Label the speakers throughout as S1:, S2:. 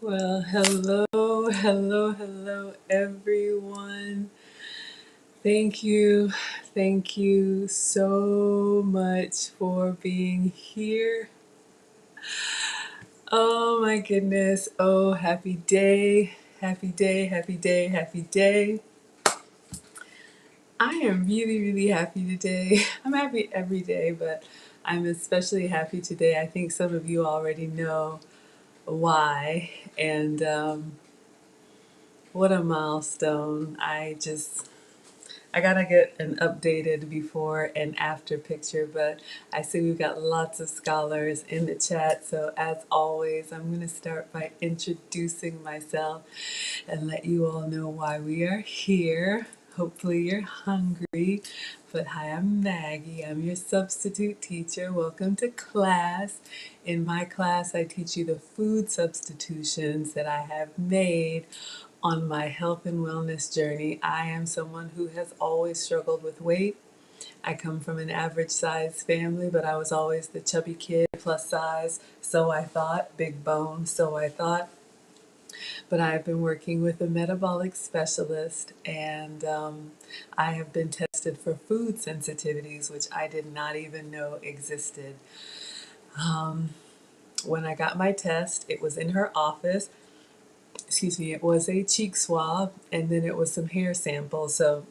S1: Well, hello, everyone. Thank you so much for being here. Oh my goodness. Oh, happy day. I am really happy today. I'm happy every day, but I'm especially happy today. I think some of you already know why. And what a milestone. I gotta get an updated before and after picture, but I see we've got lots of scholars in the chat. So as always, I'm gonna start by introducing myself and let you all know why we are here. Hopefully you're hungry. But hi, I'm Maggie. I'm your substitute teacher. Welcome to class. In my class, I teach you the food substitutions that I have made on my health and wellness journey. I am someone who has always struggled with weight. I come from an average size family, but I was always the chubby kid, plus size, so I thought, big bone, so I thought. But I've been working with a metabolic specialist, and I have been tested for food sensitivities, which I did not even know existed. When I got my test, it was in her office. Excuse me, it was a cheek swab, and then it was some hair samples. So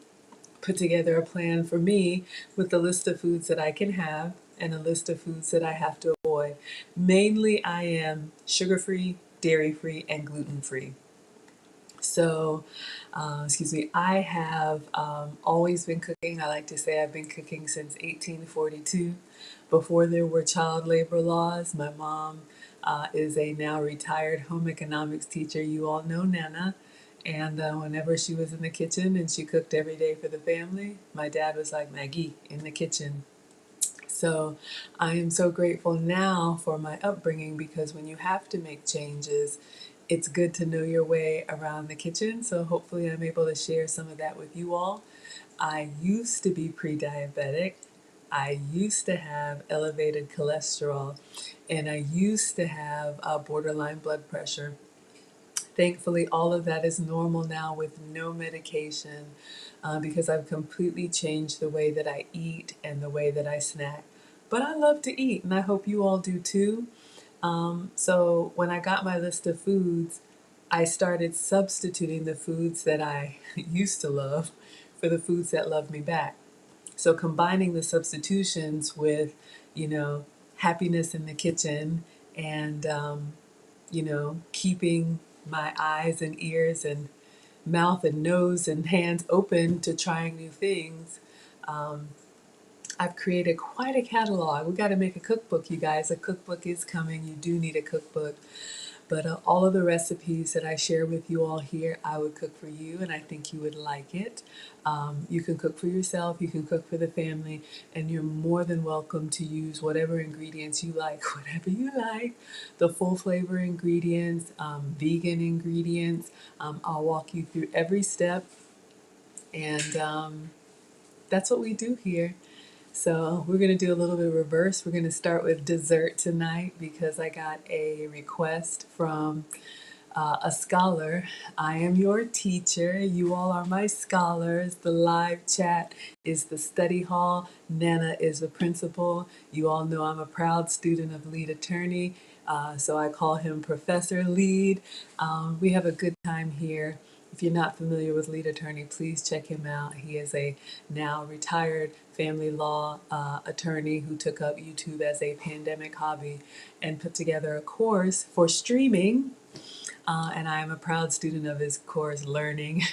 S1: put together a plan for me with a list of foods that I can have and a list of foods that I have to avoid. Mainly, I am sugar free, dairy free, and gluten free. So, I have always been cooking. I like to say I've been cooking since 1842. Before there were child labor laws, my mom is a now retired home economics teacher. You all know Nana. And whenever she was in the kitchen and she cooked every day for the family, my dad was like, Maggie, in the kitchen. So I am so grateful now for my upbringing because when you have to make changes, it's good to know your way around the kitchen. So hopefully I'm able to share some of that with you all. I used to be pre-diabetic. I used to have elevated cholesterol and I used to have borderline blood pressure. Thankfully, all of that is normal now with no medication because I've completely changed the way that I eat and the way that I snack. But I love to eat, and I hope you all do too. So when I got my list of foods, I started substituting the foods that I used to love for the foods that love me back. So combining the substitutions with, you know, happiness in the kitchen and, keeping my eyes and ears and mouth and nose and hands open to trying new things. I've created quite a catalog. We got to make a cookbook, you guys. A cookbook is coming. You do need a cookbook. But all of the recipes that I share with you all here, I would cook for you, and I think you would like it. You can cook for yourself, you can cook for the family, and you're more than welcome to use whatever ingredients you like, whatever you like. The full flavor ingredients, vegan ingredients. I'll walk you through every step, and that's what we do here. So we're going to do a little bit of reverse. We're going to start with dessert tonight because I got a request from a scholar. I am your teacher. You all are my scholars. The live chat is the study hall. Nana is the principal. You all know I'm a proud student of lead attorney. So I call him Professor Lead. We have a good time here. If you're not familiar with lead attorney, please check him out. He is a now retired family law attorney who took up YouTube as a pandemic hobby and put together a course for streaming, and I am a proud student of his course, learning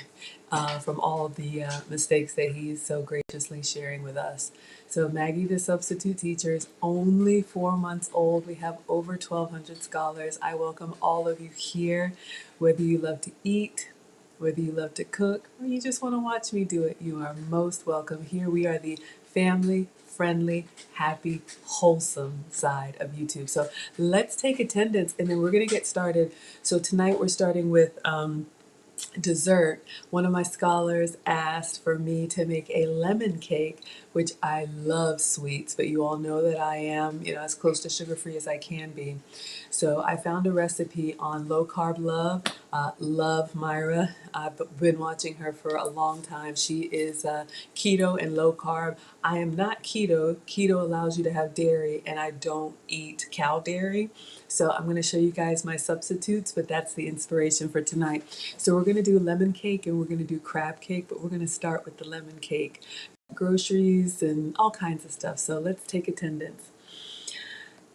S1: from all of the mistakes that he's so graciously sharing with us. So Maggie, the substitute teacher, is only 4 months old. We have over 1,200 scholars. I welcome all of you here, whether you love to eat, whether you love to cook, or you just want to watch me do it. You are most welcome. Here we are the family friendly, happy, wholesome side of YouTube. So let's take attendance and then we're going to get started. So tonight we're starting with dessert, one of my scholars asked for me to make a lemon cake, which I love sweets, but you all know that I am, as close to sugar free as I can be. So I found a recipe on Low Carb Love. Love Myra. I've been watching her for a long time. She is keto and low carb. I am not keto. Keto allows you to have dairy, and I don't eat cow dairy. So I'm going to show you guys my substitutes, but that's the inspiration for tonight. So we're going to do lemon cake and we're going to do crab cake, but we're going to start with the lemon cake. Groceries and all kinds of stuff. So let's take attendance.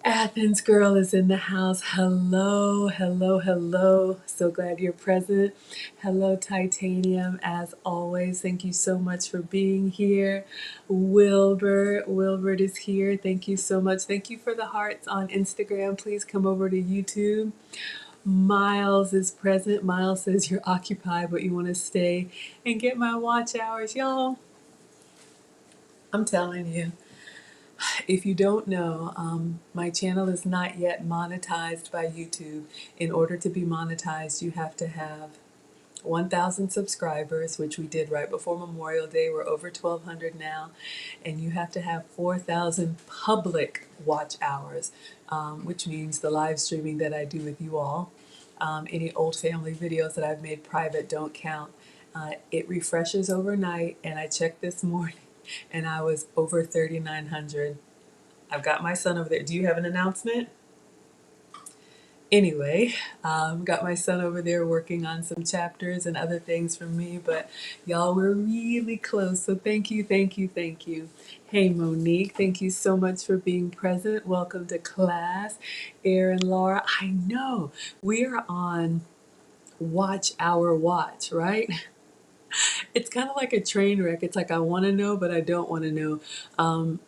S1: Athens girl is in the house. Hello, hello, hello. So glad you're present. Hello, Titanium, as always. Thank you so much for being here. Wilbert is here. Thank you so much. Thank you for the hearts on Instagram. Please come over to YouTube. Miles is present. Miles says you're occupied, but you want to stay and get my watch hours. Y'all, I'm telling you. If you don't know, my channel is not yet monetized by YouTube. In order to be monetized, you have to have 1,000 subscribers, which we did right before Memorial Day. We're over 1,200 now. And you have to have 4,000 public watch hours, which means the live streaming that I do with you all. Any old family videos that I've made private don't count. It refreshes overnight, and I checked this morning, and I was over 3,900. I've got my son over there. Do you have an announcement? Anyway, got my son over there working on some chapters and other things for me, but y'all, we're really close. So thank you, thank you, thank you. Hey, Monique, thank you so much for being present. Welcome to class. Erin, Laura, I know we are on watch our watch, right? It's kind of like a train wreck. It's like I want to know, but I don't want to know.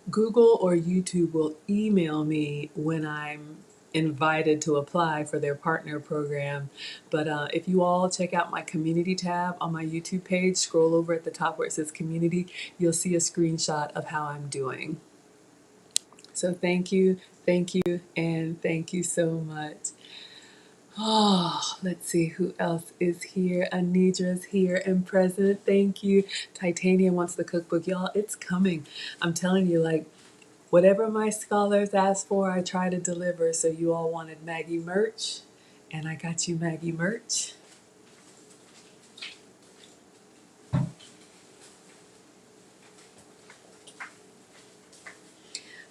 S1: Google or YouTube will email me when I'm invited to apply for their partner program. But if you all check out my community tab on my YouTube page, scroll over at the top where it says community, you'll see a screenshot of how I'm doing. So thank you, and thank you so much. Oh, let's see who else is here. Anidra's here and present. Thank you. Titanium wants the cookbook. Y'all, it's coming. I'm telling you, like, whatever my scholars asked for, I try to deliver. So you all wanted Maggie merch, and I got you Maggie merch.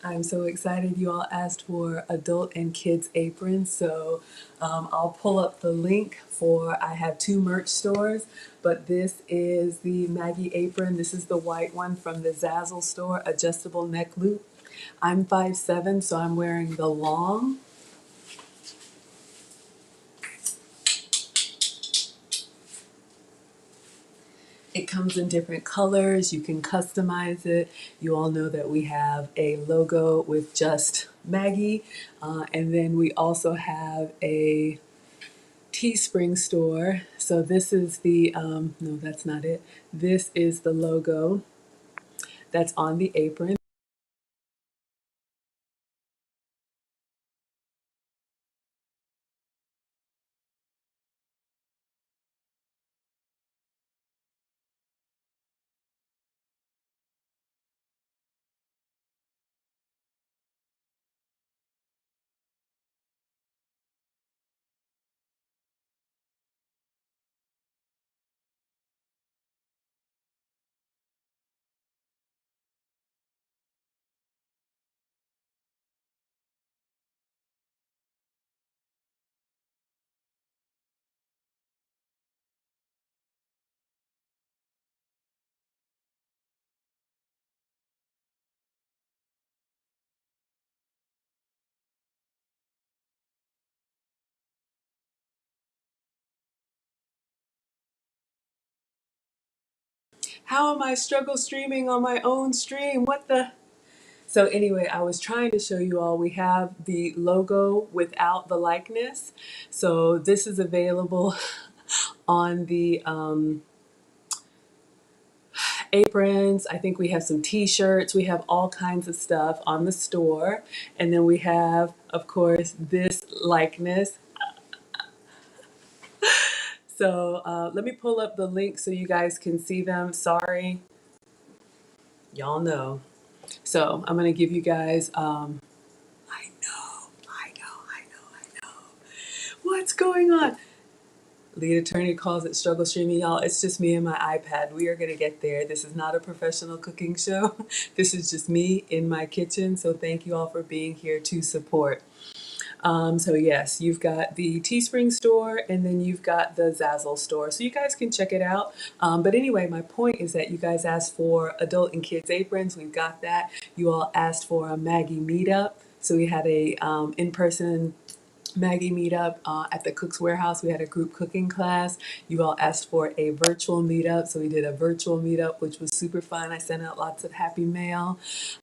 S1: I'm so excited you all asked for adult and kids aprons. So I'll pull up the link for, I have 2 merch stores, but this is the Maggie apron. This is the white one from the Zazzle store, adjustable neck loop. I'm 5'7", so I'm wearing the long. It comes in different colors. You can customize it. You all know that we have a logo with just Maggie. And then we also have a Teespring store. So this is the, no, that's not it. This is the logo that's on the apron. How am I struggle streaming on my own stream? What the? So anyway, I was trying to show you all, we have the logo without the likeness. So this is available on the aprons. I think we have some t-shirts. We have all kinds of stuff on the store. And then we have, of course, this likeness. So let me pull up the link so you guys can see them. Sorry, y'all know. So I'm gonna give you guys. I know. What's going on? Lead attorney calls it struggle streaming, y'all. It's just me and my iPad. We are gonna get there. This is not a professional cooking show. This is just me in my kitchen. So thank you all for being here to support. So yes, you've got the Teespring store and then you've got the Zazzle store. So you guys can check it out. But anyway, my point is that you guys asked for adult and kids aprons. We've got that. You all asked for a Maggie meetup. So we had a in-person Maggie meetup at the Cook's Warehouse. We had a group cooking class. You all asked for a virtual meetup, so we did a virtual meetup, which was super fun. I sent out lots of happy mail.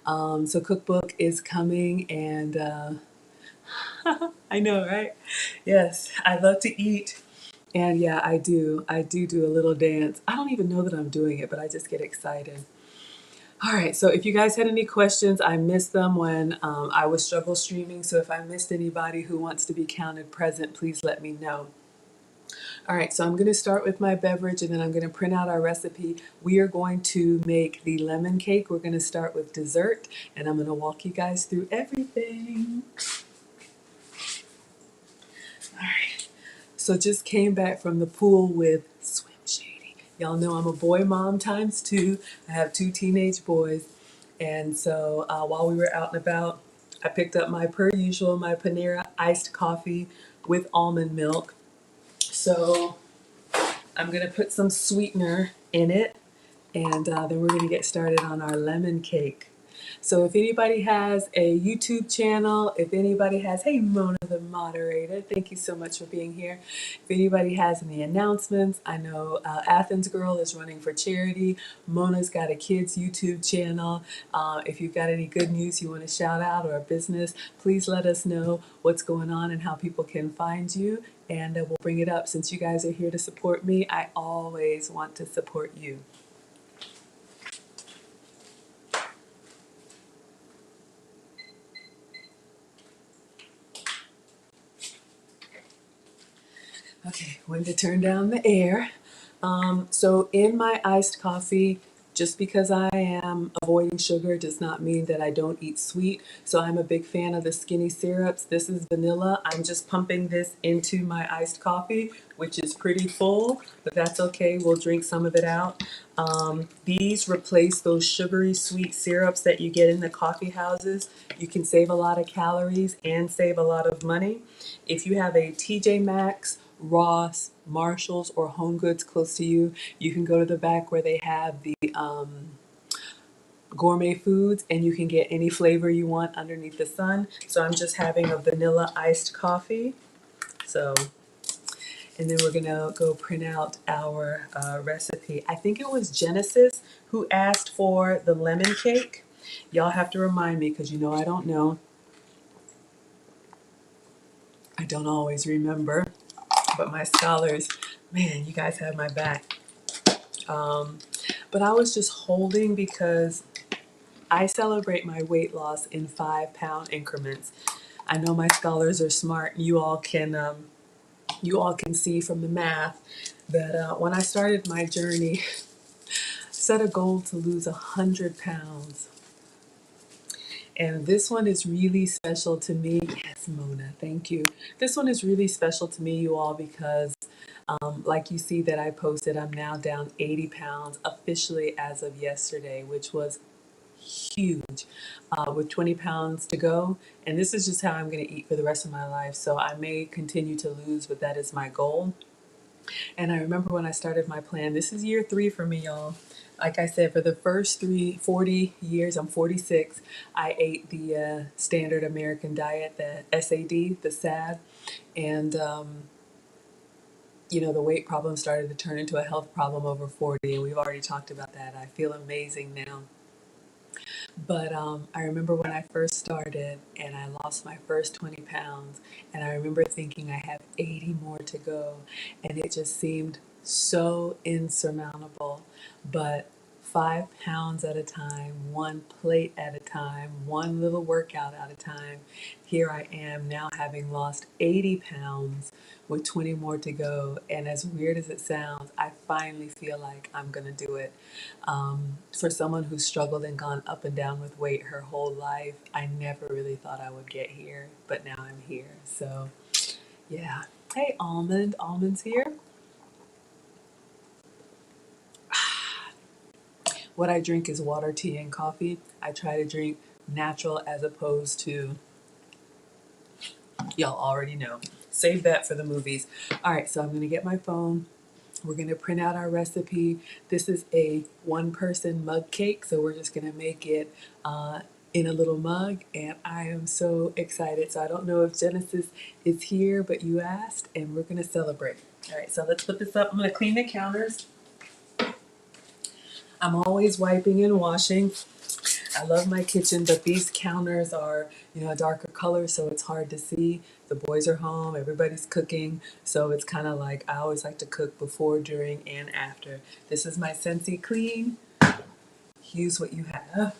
S1: So cookbook is coming, and I know, right? Yes, I love to eat. And yeah, I do. I do a little dance. I don't even know that I'm doing it, but I just get excited. All right, so if you guys had any questions, I missed them when I was struggle streaming. So if I missed anybody who wants to be counted present, please let me know. All right, so I'm going to start with my beverage and then I'm going to print out our recipe. We are going to make the lemon cake. We're going to start with dessert and I'm going to walk you guys through everything. All right, so just came back from the pool with Swim Shady. Y'all know I'm a boy mom times two. I have two teenage boys. And so while we were out and about, I picked up my, per usual, my Panera iced coffee with almond milk. So I'm going to put some sweetener in it, and then we're going to get started on our lemon cake. So if anybody has a YouTube channel, if anybody has, hey Mona the moderator, thank you so much for being here. If anybody has any announcements, I know Athens Girl is running for charity. Mona's got a kids YouTube channel. If you've got any good news you want to shout out or a business, please let us know what's going on and how people can find you. And we'll bring it up. Since you guys are here to support me, I always want to support you. Okay, when to turn down the air. So in my iced coffee, just because I am avoiding sugar does not mean that I don't eat sweet. So I'm a big fan of the skinny syrups. This is vanilla. I'm just pumping this into my iced coffee, which is pretty full, but that's okay. We'll drink some of it out. These replace those sugary sweet syrups that you get in the coffee houses. You can save a lot of calories and save a lot of money. If you have a TJ Maxx, Ross, Marshalls, or Home Goods close to you, you can go to the back where they have the gourmet foods and you can get any flavor you want underneath the sun. So I'm just having a vanilla iced coffee. So, and then we're gonna go print out our recipe. I think it was Genesis who asked for the lemon cake. Y'all have to remind me because you know I don't know. I don't always remember, but my scholars, man, you guys have my back. But I was just holding because I celebrate my weight loss in 5 pound increments. I know my scholars are smart. You all can see from the math that when I started my journey, set a goal to lose 100 pounds. And this one is really special to me. Yes, Mona, thank you. This one is really special to me, you all, because like you see that I posted, I'm now down 80 pounds officially as of yesterday, which was huge, with 20 pounds to go. And this is just how I'm going to eat for the rest of my life. So I may continue to lose, but that is my goal. And I remember when I started my plan, this is year 3 for me, y'all. Like I said, for the first 40 years, I'm 46, I ate the standard American diet, the SAD, the SAD. And you know, the weight problem started to turn into a health problem over 40, and we've already talked about that. I feel amazing now. But I remember when I first started and I lost my first 20 pounds, and I remember thinking I have 80 more to go, and it just seemed so insurmountable. But 5 pounds at a time, one plate at a time, one little workout at a time. Here I am now having lost 80 pounds with 20 more to go. And as weird as it sounds, I finally feel like I'm going to do it. For someone who's struggled and gone up and down with weight her whole life, I never really thought I would get here, but now I'm here. So, yeah. Hey, Almond. Almond's here. What I drink is water, tea, and coffee. I try to drink natural as opposed to, y'all already know. Save that for the movies. All right, so I'm going to get my phone. We're going to print out our recipe. This is a one-person mug cake, so we're just going to make it in a little mug, and I am so excited. So I don't know if Genesis is here, but you asked, and we're going to celebrate. All right, so let's put this up. I'm going to clean the counters. I'm always wiping and washing. I love my kitchen, but these counters are, a darker color, so it's hard to see. The boys are home, everybody's cooking, so it's kind of like I always like to cook before, during, and after. This is my Scentsy Clean. Use what you have.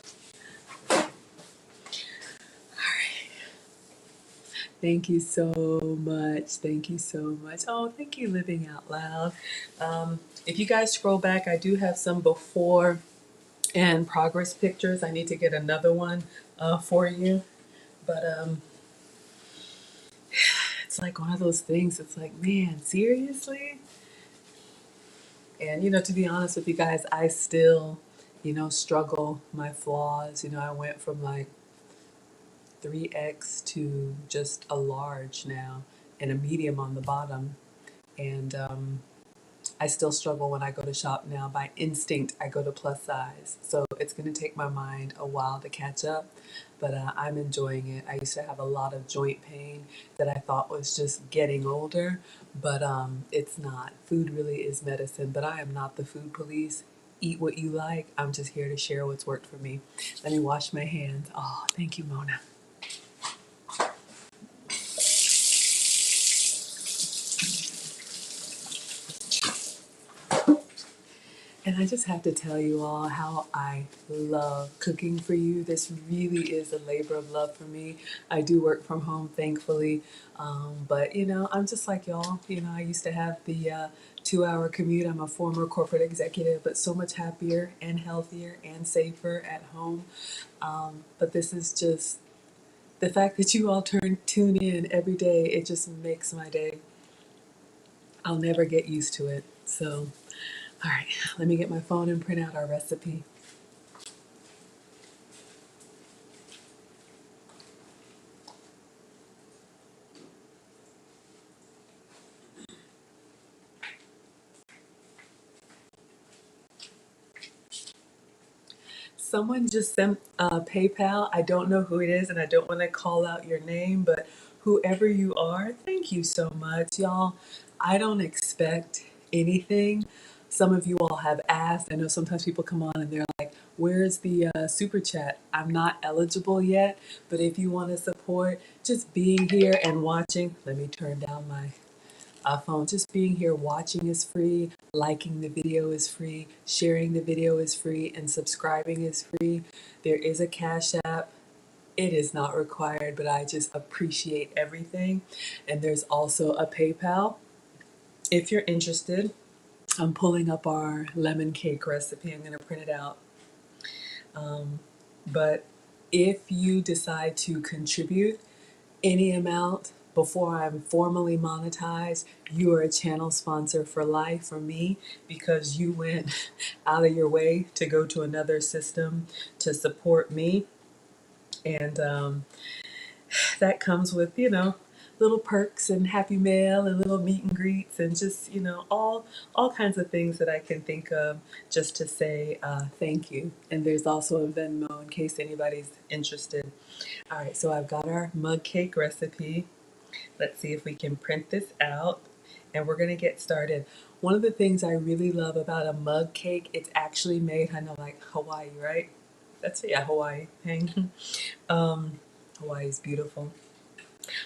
S1: Thank you so much. Thank you so much. Oh, thank you, Living Out Loud. If you guys scroll back, I do have some before and progress pictures. I need to get another one for you. But it's like one of those things. It's like, man, seriously? And, to be honest with you guys, I still, struggle my flaws. I went from like 3X to just a large now and a medium on the bottom. And I still struggle when I go to shop now. By instinct, I go to plus size. So it's going to take my mind a while to catch up, but I'm enjoying it. I used to have a lot of joint pain that I thought was just getting older, but it's not. Food really is medicine, but I am not the food police. Eat what you like. I'm just here to share what's worked for me. Let me wash my hands. Oh, thank you, Mona. And I just have to tell you all how I love cooking for you. This really is a labor of love for me. I do work from home, thankfully. But, I'm just like y'all. I used to have the 2 hour commute. I'm a former corporate executive, but so much happier and healthier and safer at home. But this is just the fact that you all tune in every day. It just makes my day. I'll never get used to it. So. All right, let me get my phone and print out our recipe. Someone just sent PayPal. I don't know who it is, and I don't want to call out your name, but whoever you are, thank you so much, y'all. I don't expect anything. Some of you all have asked. I know sometimes people come on and they're like, where's the super chat? I'm not eligible yet, but if you want to support, just being here and watching, let me turn down my phone. Just being here watching is free, liking the video is free, sharing the video is free, and subscribing is free. There is a Cash App. It is not required, but I just appreciate everything. And there's also a PayPal. If you're interested, I'm pulling up our lemon cake recipe. I'm going to print it out. But if you decide to contribute any amount before I'm formally monetized, you are a channel sponsor for life for me because you went out of your way to go to another system to support me. And that comes with, little perks and happy mail and little meet and greets and just, all kinds of things that I can think of just to say thank you. And there's also a Venmo in case anybody's interested. All right, so I've got our mug cake recipe. Let's see if we can print this out and we're gonna get started. One of the things I really love about a mug cake, it's actually made, I know, like Hawaii, right? That's, yeah, Hawaii. Hawaii is beautiful.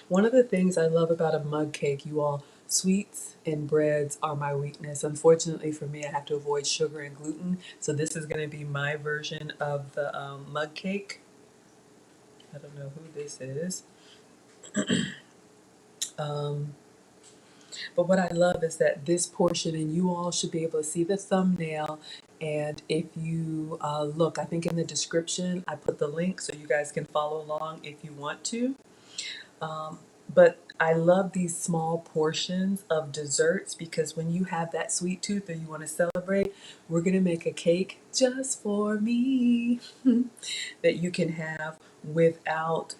S1: One of the things I love about a mug cake, you all, Sweets and breads are my weakness. Unfortunately for me, I have to avoid sugar and gluten. So this is going to be my version of the mug cake. I don't know who this is. Um, but what I love is that this portion, and you all should be able to see the thumbnail. And if you look, I think in the description, I put the link so you guys can follow along if you want to. But I love these small portions of desserts because when you have that sweet tooth or you want to celebrate, we're going to make a cake just for me that you can have without,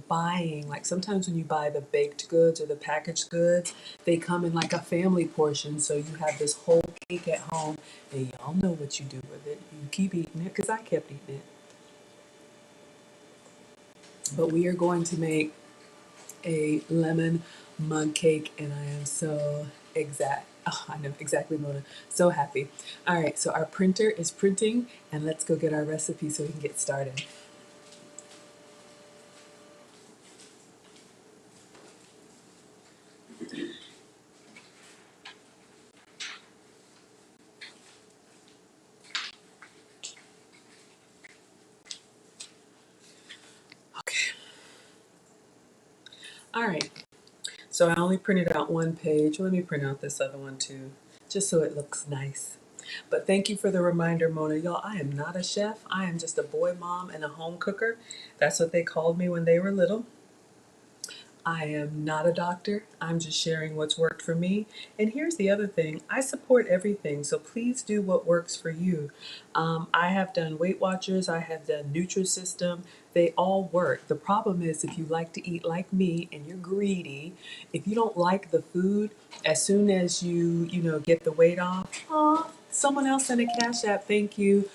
S1: buying. Like sometimes when you buy the baked goods or the packaged goods, they come in like a family portion. So you have this whole cake at home and y'all know what you do with it. You keep eating it because I kept eating it. But we are going to make a lemon mug cake, and I am so I know exactly, Mona. So happy. All right, so our printer is printing, and let's go get our recipe so we can get started. Okay. All right. So I only printed out one page. Let me print out this other one too, just so it looks nice. But thank you for the reminder, Mona. Y'all, I am not a chef. I am just a boy mom and a home cooker. That's what they called me when they were little. I am not a doctor. I'm just sharing what's worked for me. And here's the other thing, I support everything, so please do what works for you. I have done Weight Watchers, I have done Nutrisystem. They all work. The problem is if you like to eat like me and you're greedy, if you don't like the food, as soon as you get the weight off, oh, someone else sent a Cash App, thank you.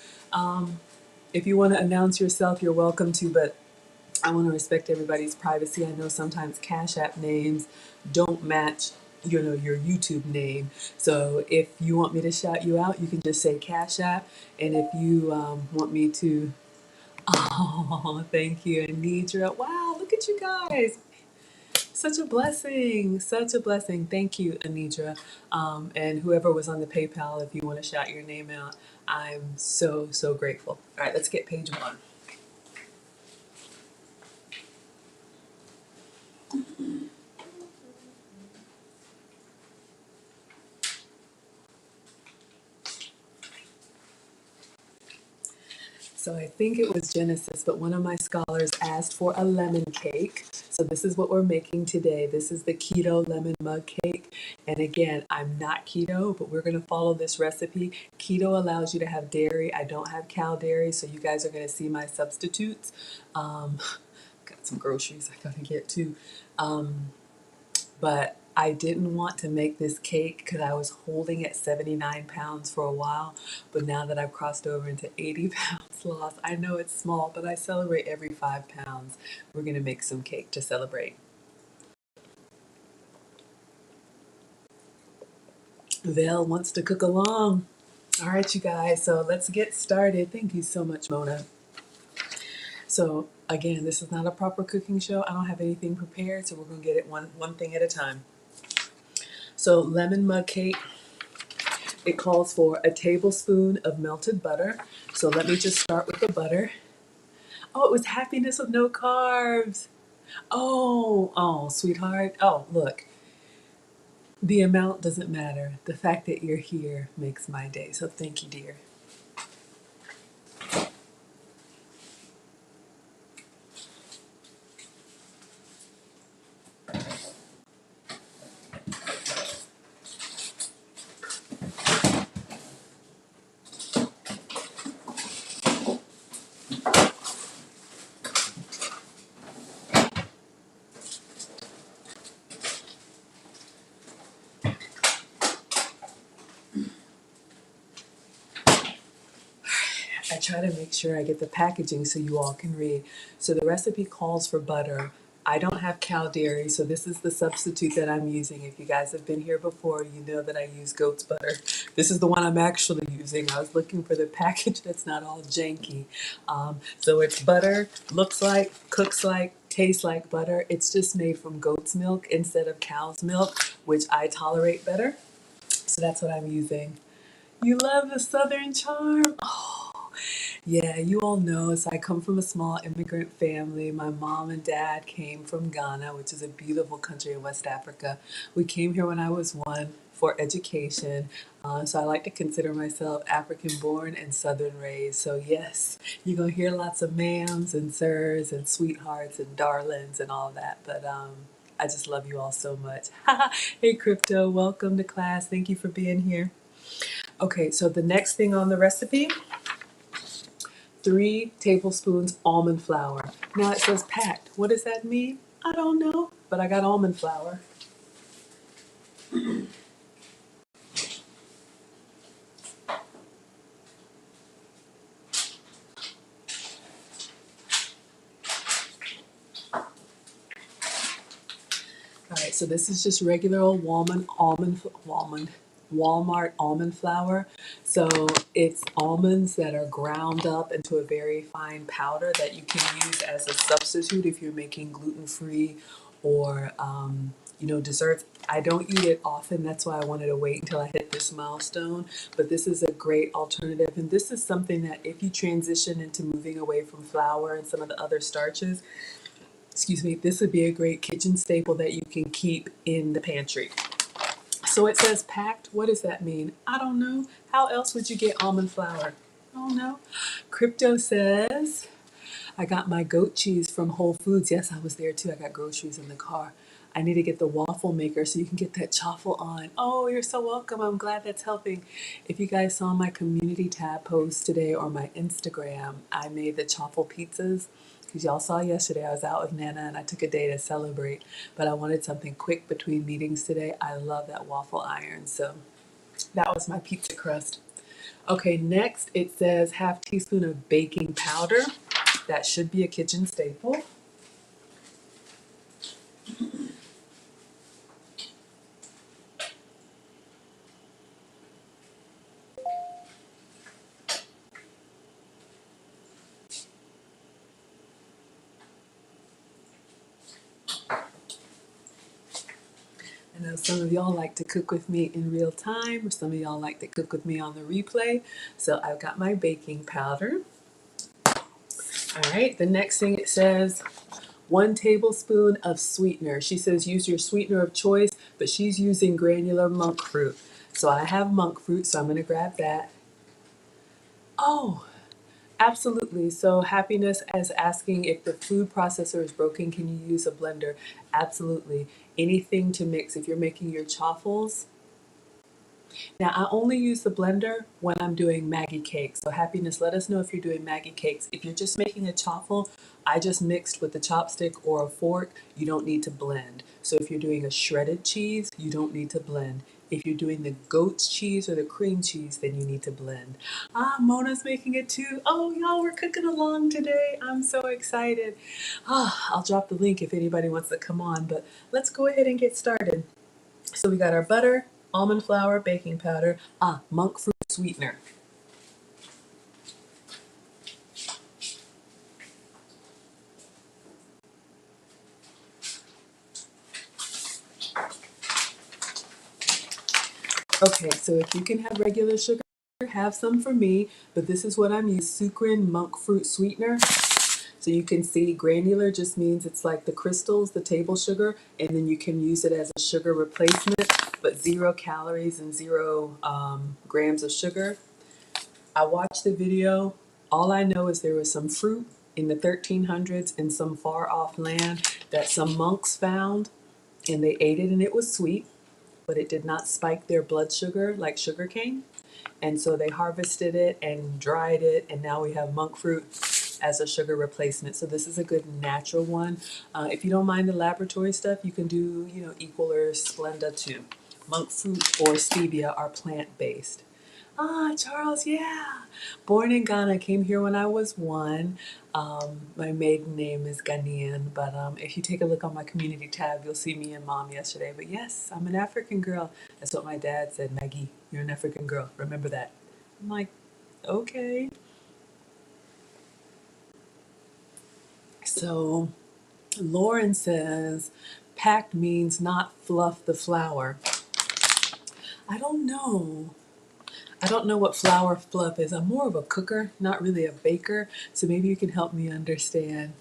S1: If you want to announce yourself, you're welcome to, but I want to respect everybody's privacy. I know sometimes Cash App names don't match, your YouTube name. So if you want me to shout you out, you can just say Cash App. And if you want me to, oh, thank you, Anidra. Wow, look at you guys. Such a blessing. Such a blessing. Thank you, Anidra. And whoever was on the PayPal, if you want to shout your name out, I'm so, so grateful. All right, let's get page one. So I think it was Genesis, but one of my scholars asked for a lemon cake. So this is what we're making today. This is the keto lemon mug cake. And again, I'm not keto, but we're going to follow this recipe. Keto allows you to have dairy. I don't have cow dairy, so you guys are going to see my substitutes. Got some groceries I got to get too. But I didn't want to make this cake because I was holding at 79 pounds for a while. But now that I've crossed over into 80 pounds lost, I know it's small, but I celebrate every 5 pounds. We're going to make some cake to celebrate. Val wants to cook along. All right, you guys, so let's get started. Thank you so much, Mona. So again, this is not a proper cooking show. I don't have anything prepared, so we're going to get it one thing at a time. So lemon mug cake. It calls for a tablespoon of melted butter. So let me just start with the butter. Oh, it was happiness with no carbs. Oh, sweetheart. Oh, look, the amount doesn't matter. The fact that you're here makes my day. So thank you, dear. I try to make sure I get the packaging so you all can read. So the recipe calls for butter. I don't have cow dairy, so this is the substitute that I'm using. If you guys have been here before, you know that I use goat's butter. This is the one I'm actually using. I was looking for the package that's not all janky. So it's butter, looks like, cooks like, tastes like butter. It's just made from goat's milk instead of cow's milk, which I tolerate better. So that's what I'm using. You love the Southern charm? Oh, yeah, you all know. So I come from a small immigrant family. My mom and dad came from Ghana, which is a beautiful country in West Africa. We came here when I was one for education. So I like to consider myself African born and Southern raised. So, yes, you're going to hear lots of ma'ams and sirs and sweethearts and darlings and all that. But I just love you all so much. Hey, Crypto, welcome to class. Thank you for being here. Okay, so the next thing on the recipe, 3 tablespoons almond flour. Now it says packed. What does that mean? I don't know, but I got almond flour. All right, so this is just regular old Walmart almond flour. So it's almonds that are ground up into a very fine powder that you can use as a substitute if you're making gluten-free or desserts. I don't eat it often, that's why I wanted to wait until I hit this milestone. But this is a great alternative, and this is something that if you transition into moving away from flour and some of the other starches, excuse me, this would be a great kitchen staple that you can keep in the pantry. So it says packed. What does that mean? I don't know. How else would you get almond flour? I don't know. Crypto says, I got my goat cheese from Whole Foods. Yes, I was there too. I got groceries in the car. I need to get the waffle maker so you can get that chaffle on. Oh, you're so welcome. I'm glad that's helping. If you guys saw my community tab post today or my Instagram, I made the chaffle pizzas. Because y'all saw yesterday I was out with Nana and I took a day to celebrate. But I wanted something quick between meetings today. I love that waffle iron. So that was my pizza crust. Okay, next it says half teaspoon of baking powder. That should be a kitchen staple. I know some of y'all like to cook with me in real time, or some of y'all like to cook with me on the replay. So I've got my baking powder. All right, the next thing it says, 1 tablespoon of sweetener. She says use your sweetener of choice, but she's using granular monk fruit. So I have monk fruit, so I'm going to grab that. Oh, absolutely. So Happiness is asking if the food processor is broken, can you use a blender? Absolutely. Anything to mix. If you're making your chaffles, now, I only use the blender when I'm doing Maggie cakes. So Happiness, let us know if you're doing Maggie cakes. If you're just making a chaffle, I just mixed with a chopstick or a fork. You don't need to blend. So if you're doing a shredded cheese, you don't need to blend. If you're doing the goat's cheese or the cream cheese, then you need to blend. Ah, Mona's making it too. Oh, y'all, we're cooking along today. I'm so excited. Ah, I'll drop the link if anybody wants to come on, but let's go ahead and get started. So we got our butter, almond flour, baking powder, monk fruit sweetener. Okay, so if you can have regular sugar, have some for me, but this is what I'm using, Sucrin monk fruit sweetener. So you can see granular just means it's like the crystals, the table sugar, and then you can use it as a sugar replacement, but 0 calories and 0 grams of sugar. I watched the video. All I know is there was some fruit in the 1300s in some far off land that some monks found, and they ate it and it was sweet, but it did not spike their blood sugar like sugar cane. And so they harvested it and dried it, and now we have monk fruit as a sugar replacement. So this is a good natural one. If you don't mind the laboratory stuff, you can do, Equal or Splenda too. Monk fruit or stevia are plant-based. Ah, Charles, yeah. Born in Ghana, came here when I was 1. My maiden name is Ghanaian, but if you take a look on my community tab, you'll see me and mom yesterday. But yes, I'm an African girl. That's what my dad said. Maggie, you're an African girl. Remember that. I'm like, okay. So Lauren says, packed means not fluff the flour. I don't know. I don't know what flour fluff is. I'm more of a cooker, not really a baker. So maybe you can help me understand.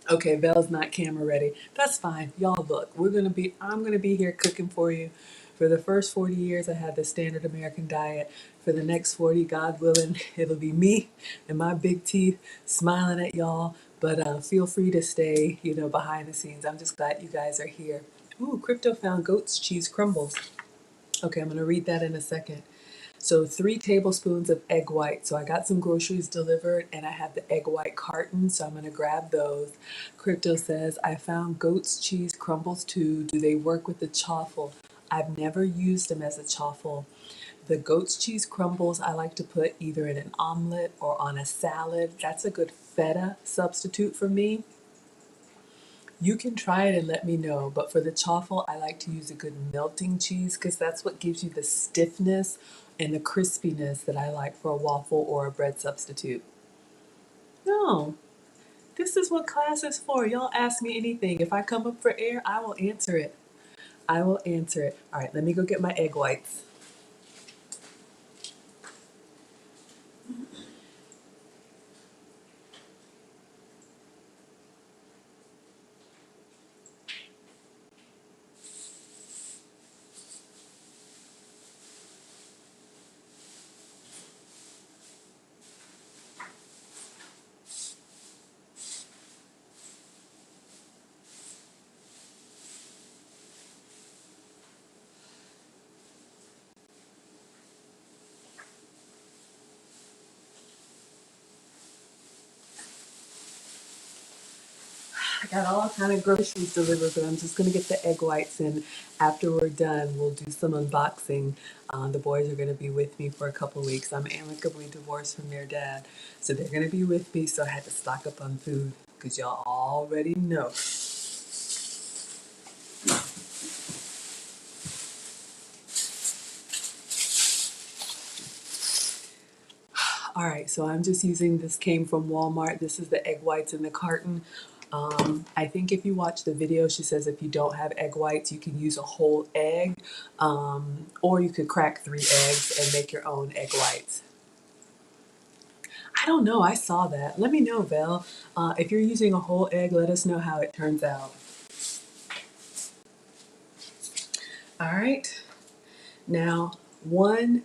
S1: Okay, Belle's not camera ready. That's fine. Y'all look, I'm gonna be here cooking for you. For the first 40 years, I had the standard American diet. For the next 40, God willing, it'll be me and my big teeth smiling at y'all. But feel free to stay, behind the scenes. I'm just glad you guys are here. Ooh, Crypto found goat's cheese crumbles. Okay, I'm gonna read that in a second. So 3 tablespoons of egg white. So I got some groceries delivered and I have the egg white carton. So I'm going to grab those. Crypto says, I found goat's cheese crumbles too. Do they work with the chaffle? I've never used them as a chaffle. The goat's cheese crumbles I like to put either in an omelet or on a salad. That's a good feta substitute for me. You can try it and let me know, but for the chaffle, I like to use a good melting cheese because that's what gives you the stiffness and the crispiness that I like for a waffle or a bread substitute. No, this is what class is for. Y'all ask me anything. If I come up for air, I will answer it. I will answer it. All right, let me go get my egg whites. I got all kind of groceries delivered, but I'm just gonna get the egg whites, and after we're done, we'll do some unboxing. The boys are gonna be with me for a couple weeks. I'm amicably divorced from their dad, so they're gonna be with me. So I had to stock up on food because y'all already know. All right, so I'm just using this. Came from Walmart. This is the egg whites in the carton. I think if you watch the video, she says if you don't have egg whites, you can use a whole egg, or you could crack 3 eggs and make your own egg whites. I don't know. I saw that. Let me know, Vel. If you're using a whole egg, let us know how it turns out. All right. Now, 1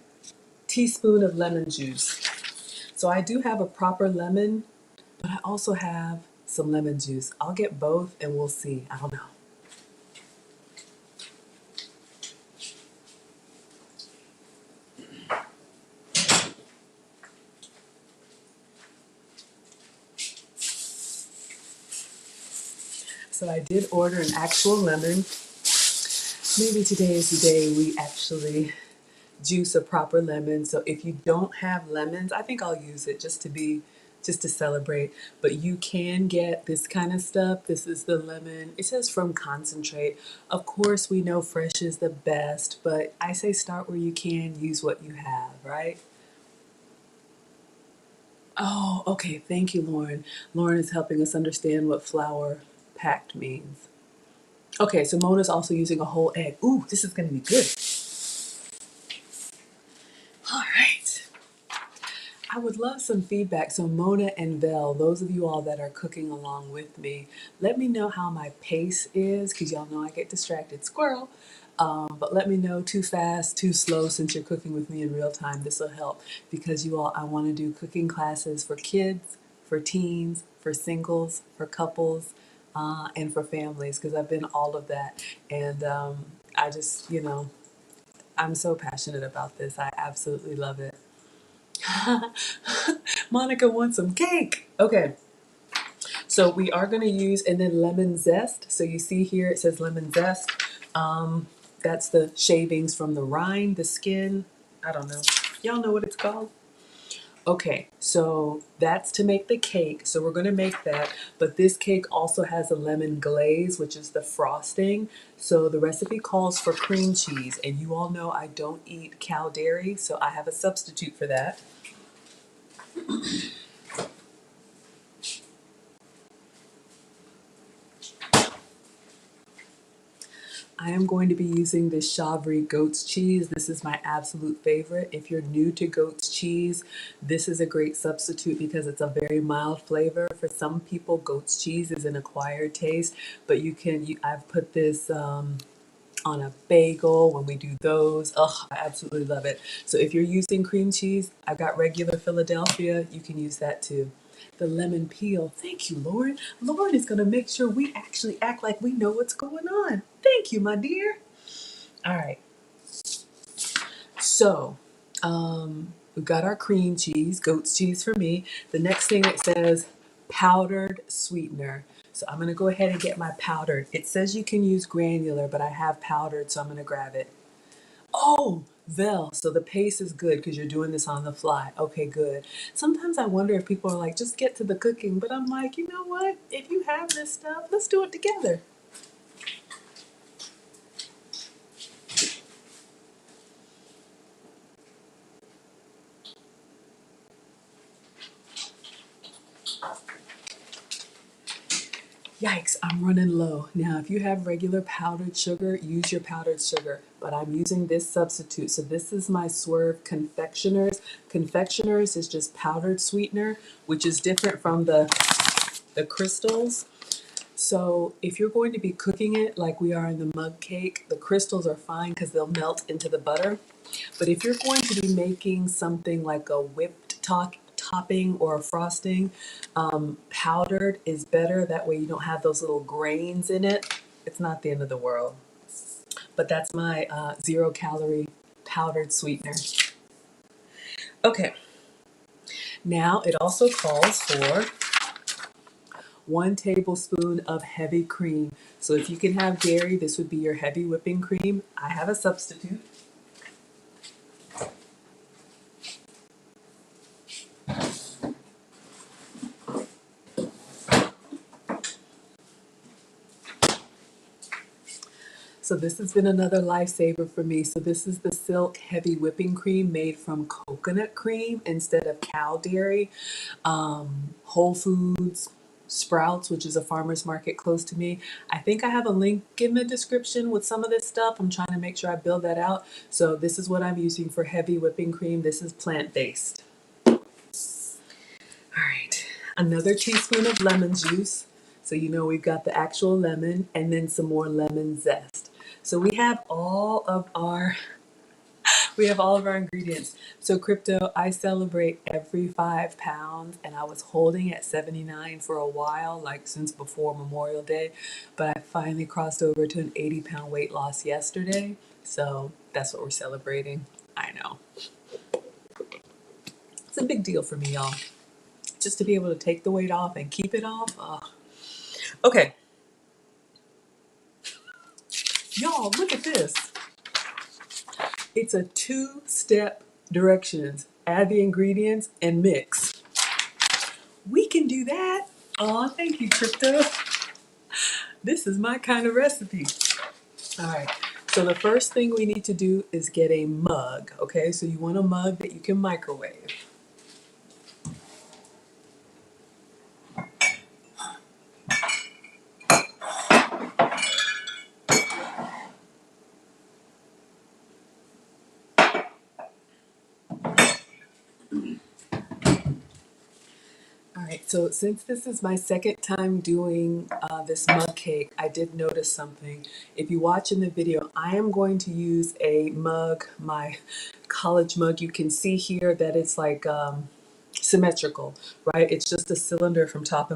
S1: teaspoon of lemon juice. So I do have a proper lemon, but I also have some lemon juice. I'll get both and we'll see. I don't know. So I did order an actual lemon. Maybe today is the day we actually juice a proper lemon. So if you don't have lemons, I think I'll use it just to celebrate. But you can get this kind of stuff. This is the lemon. It says from concentrate. Of course, we know fresh is the best, but I say start where you can, use what you have, right? Oh, okay. Thank you, Lauren. Lauren is helping us understand what flour packed means. Okay, so Mona's also using a whole egg. Ooh, this is going to be good. All right. I would love some feedback. So Mona and Vel, those of you all that are cooking along with me, let me know how my pace is, because y'all know I get distracted. Squirrel. But let me know too fast, too slow, since you're cooking with me in real time. This will help because you all, I want to do cooking classes for kids, for teens, for singles, for couples, and for families, because I've been all of that. And I just, I'm so passionate about this. I absolutely love it. Monica wants some cake. Okay, so we are going to use, and then lemon zest. So you see here it says lemon zest. That's the shavings from the rind, the skin. I don't know. Y'all know what it's called? Okay, so that's to make the cake. So we're gonna make that, but this cake also has a lemon glaze, which is the frosting. So the recipe calls for cream cheese, and you all know I don't eat cow dairy, so I have a substitute for that. I am going to be using this Chavry goat's cheese. This is my absolute favorite. If you're new to goat's cheese, this is a great substitute because it's a very mild flavor. For some people, goat's cheese is an acquired taste, but I've put this on a bagel when we do those. Oh, I absolutely love it. So if you're using cream cheese, I've got regular Philadelphia. You can use that too. The lemon peel. Thank you, Lord. Lord is going to make sure we actually act like we know what's going on. Thank you, my dear. All right. So, we've got our cream cheese, goat's cheese for me. The next thing it says powdered sweetener. So I'm going to go ahead and get my powdered. It says you can use granular, but I have powdered, so I'm going to grab it. Oh, Vel. So the pace is good because you're doing this on the fly. Okay, good. Sometimes I wonder if people are like, just get to the cooking. But I'm like, you know what? If you have this stuff, let's do it together. Yikes, I'm running low. Now, if you have regular powdered sugar, use your powdered sugar, but I'm using this substitute. So this is my Swerve Confectioners. Confectioners is just powdered sweetener, which is different from the crystals. So if you're going to be cooking it like we are in the mug cake, the crystals are fine because they'll melt into the butter. But if you're going to be making something like a whipped topping or a frosting, powdered is better. That way you don't have those little grains in it. It's not the end of the world. But that's my 0 calorie powdered sweetener. Okay, now it also calls for 1 tablespoon of heavy cream. So if you can have dairy, this would be your heavy whipping cream. I have a substitute. So this has been another lifesaver for me. So this is the Silk Heavy Whipping Cream made from coconut cream instead of cow dairy. Whole Foods, Sprouts, which is a farmer's market close to me. I think I have a link in the description with some of this stuff. I'm trying to make sure I build that out. So this is what I'm using for heavy whipping cream. This is plant-based. All right, another teaspoon of lemon juice. So you know we've got the actual lemon and then some more lemon zest. So we have all of our ingredients. So crypto, I celebrate every 5 pounds and I was holding at 79 for a while, like since before Memorial Day, but I finally crossed over to an 80-pound weight loss yesterday. So that's what we're celebrating. I know. It's a big deal for me, y'all. Just to be able to take the weight off and keep it off. Okay, y'all, look at this. It's a 2-step directions. Add the ingredients and mix. We can do that. Oh, thank you, Crypto. This is my kind of recipe. All right. So the first thing we need to do is get a mug. Okay, so you want a mug that you can microwave. All right, so since this is my second time doing this mug cake, I did notice something. If you watch in the video, I am going to use a mug, my college mug. You can see here that it's like symmetrical, right? It's just a cylinder from top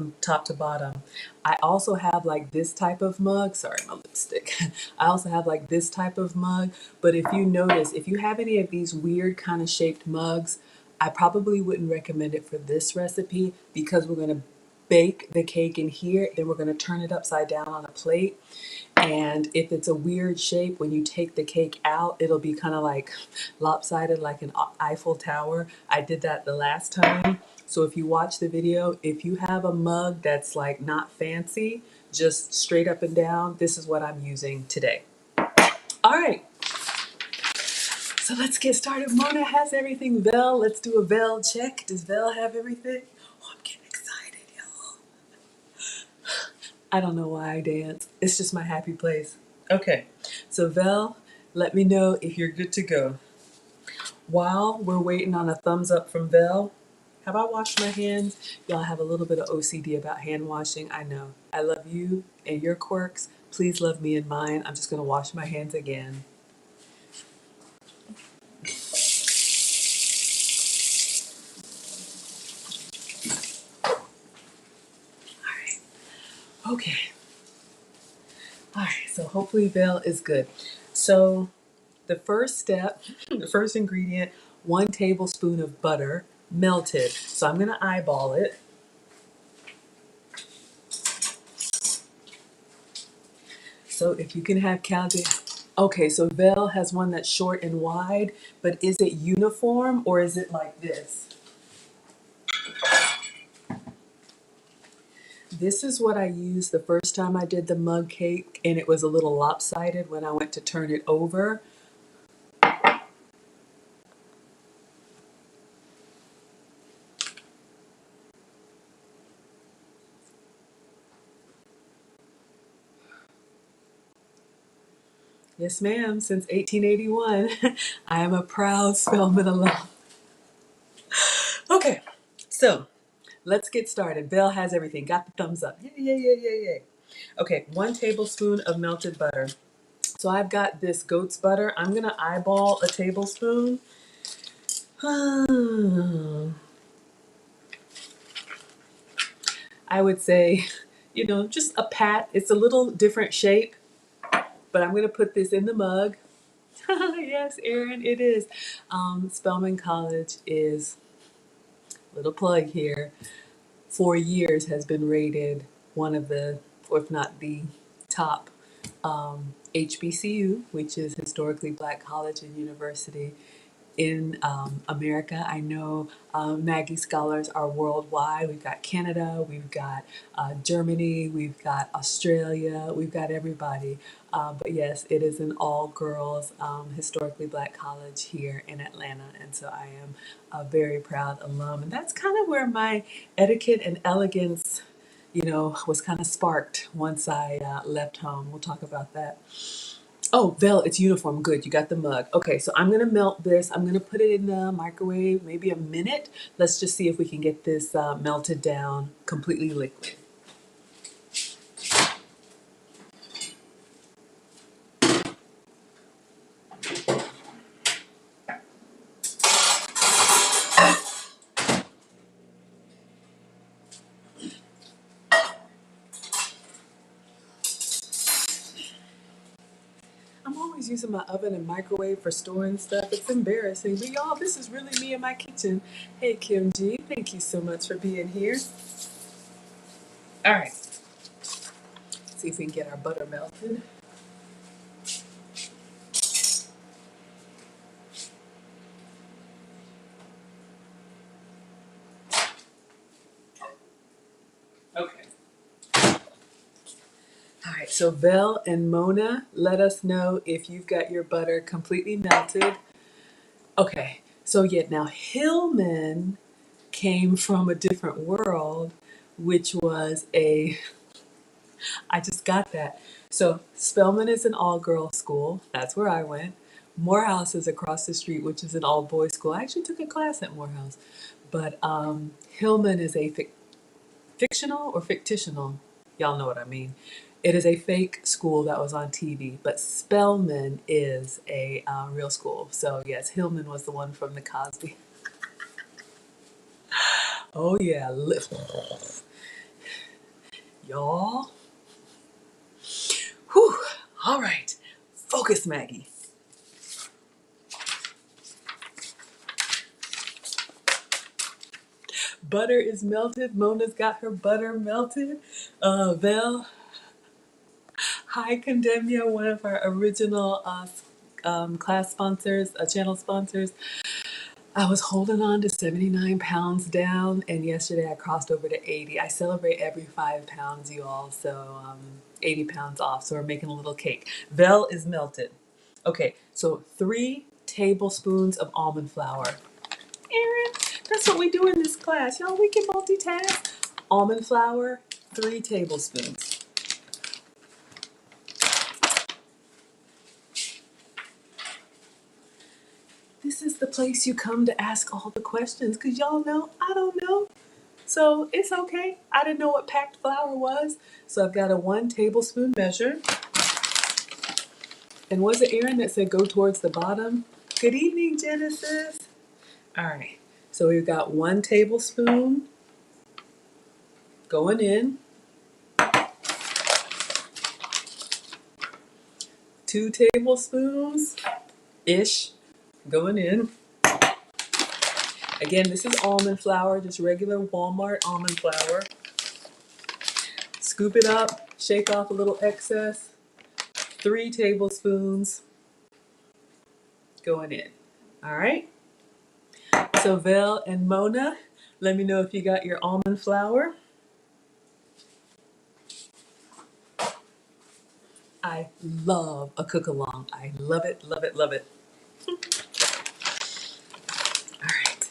S1: to bottom. I also have like this type of mug. Sorry, my lipstick. I also have like this type of mug. But if you notice, if you have any of these weird kind of shaped mugs, I probably wouldn't recommend it for this recipe because we're going to bake the cake in here. Then we're going to turn it upside down on a plate. And if it's a weird shape, when you take the cake out, it'll be kind of like lopsided, like an Eiffel Tower. I did that the last time. So if you watch the video, if you have a mug that's like not fancy, just straight up and down, this is what I'm using today. All right, so let's get started. Mona has everything. Vel, let's do a Vel check. Does Vel have everything? Oh, I'm getting excited, y'all. I don't know why I dance. It's just my happy place. Okay, so Vel, let me know if you're good to go. While we're waiting on a thumbs up from Vel, have I washed my hands? Y'all have a little bit of OCD about hand washing. I know. I love you and your quirks. Please love me and mine. I'm just going to wash my hands again. All right. Okay. All right. So hopefully Vel is good. So the first step, the first ingredient, 1 tablespoon of butter melted. So I'm going to eyeball it. So if you can have Calvin. Okay, so Vel has one that's short and wide, but is it uniform or is it like this? This is what I used the first time I did the mug cake, and it was a little lopsided when I went to turn it over. Yes, ma'am, since 1881, I am a proud Spelman alum. Okay, so let's get started. Vel has everything. Got the thumbs up. Yay, yay, yay, yay, yay. Okay, 1 tablespoon of melted butter. So I've got this goat's butter. I'm going to eyeball a tablespoon. I would say, just a pat. It's a little different shape, but I'm going to put this in the mug. Yes, Erin, it is. Spelman College is, little plug here, for years has been rated one of the, or if not the top HBCU, which is Historically Black College and University in America. I know Maggie Scholars are worldwide. We've got Canada, we've got Germany, we've got Australia, we've got everybody. But yes, it is an all girls historically black college here in Atlanta. And so I am a very proud alum. And that's kind of where my etiquette and elegance, was kind of sparked once I left home. We'll talk about that. Oh, Vel, it's uniform. Good, you got the mug. Okay, so I'm gonna melt this. I'm gonna put it in the microwave, maybe a minute. Let's just see if we can get this melted down, completely liquid. I'm always using my oven and microwave for storing stuff. It's embarrassing, but y'all, this is really me in my kitchen. Hey, Kim G, thank you so much for being here. All right, see if we can get our butter melted. Okay. All right, so Vel and Mona, let us know if you've got your butter completely melted. Okay, so yet now Hillman came from a different world, which was I just got that. So Spelman is an all-girls school. That's where I went. Morehouse is across the street, which is an all-boys school. I actually took a class at Morehouse. But Hillman is a fictional or fictitional? Y'all know what I mean. It is a fake school that was on TV, but Spelman is a real school. So yes, Hillman was the one from the Cosby. Oh yeah, y'all. Whew. All right, focus, Maggie. Butter is melted. Mona's got her butter melted. Vel, hi Condemnia, one of our original class sponsors, channel sponsors. I was holding on to 79 pounds down, and yesterday I crossed over to 80. I celebrate every 5 pounds, you all, so 80 pounds off. So we're making a little cake. Vel is melted. Okay, so 3 tablespoons of almond flour. Erin, that's what we do in this class. Y'all, we can multitask. Almond flour, 3 tablespoons. This is the place you come to ask all the questions, because y'all know I don't know. So it's okay. I didn't know what packed flour was. So I've got a 1 tablespoon measure. And was it Erin that said go towards the bottom? Good evening, Genesis. All right. So we've got 1 tablespoon going in. 2 tablespoons-ish going in. Again, this is almond flour, just regular Walmart almond flour. Scoop it up, shake off a little excess. 3 tablespoons going in. All right. So Vel and Mona, let me know if you got your almond flour. I love a cook along. I love it, love it, love it. All right.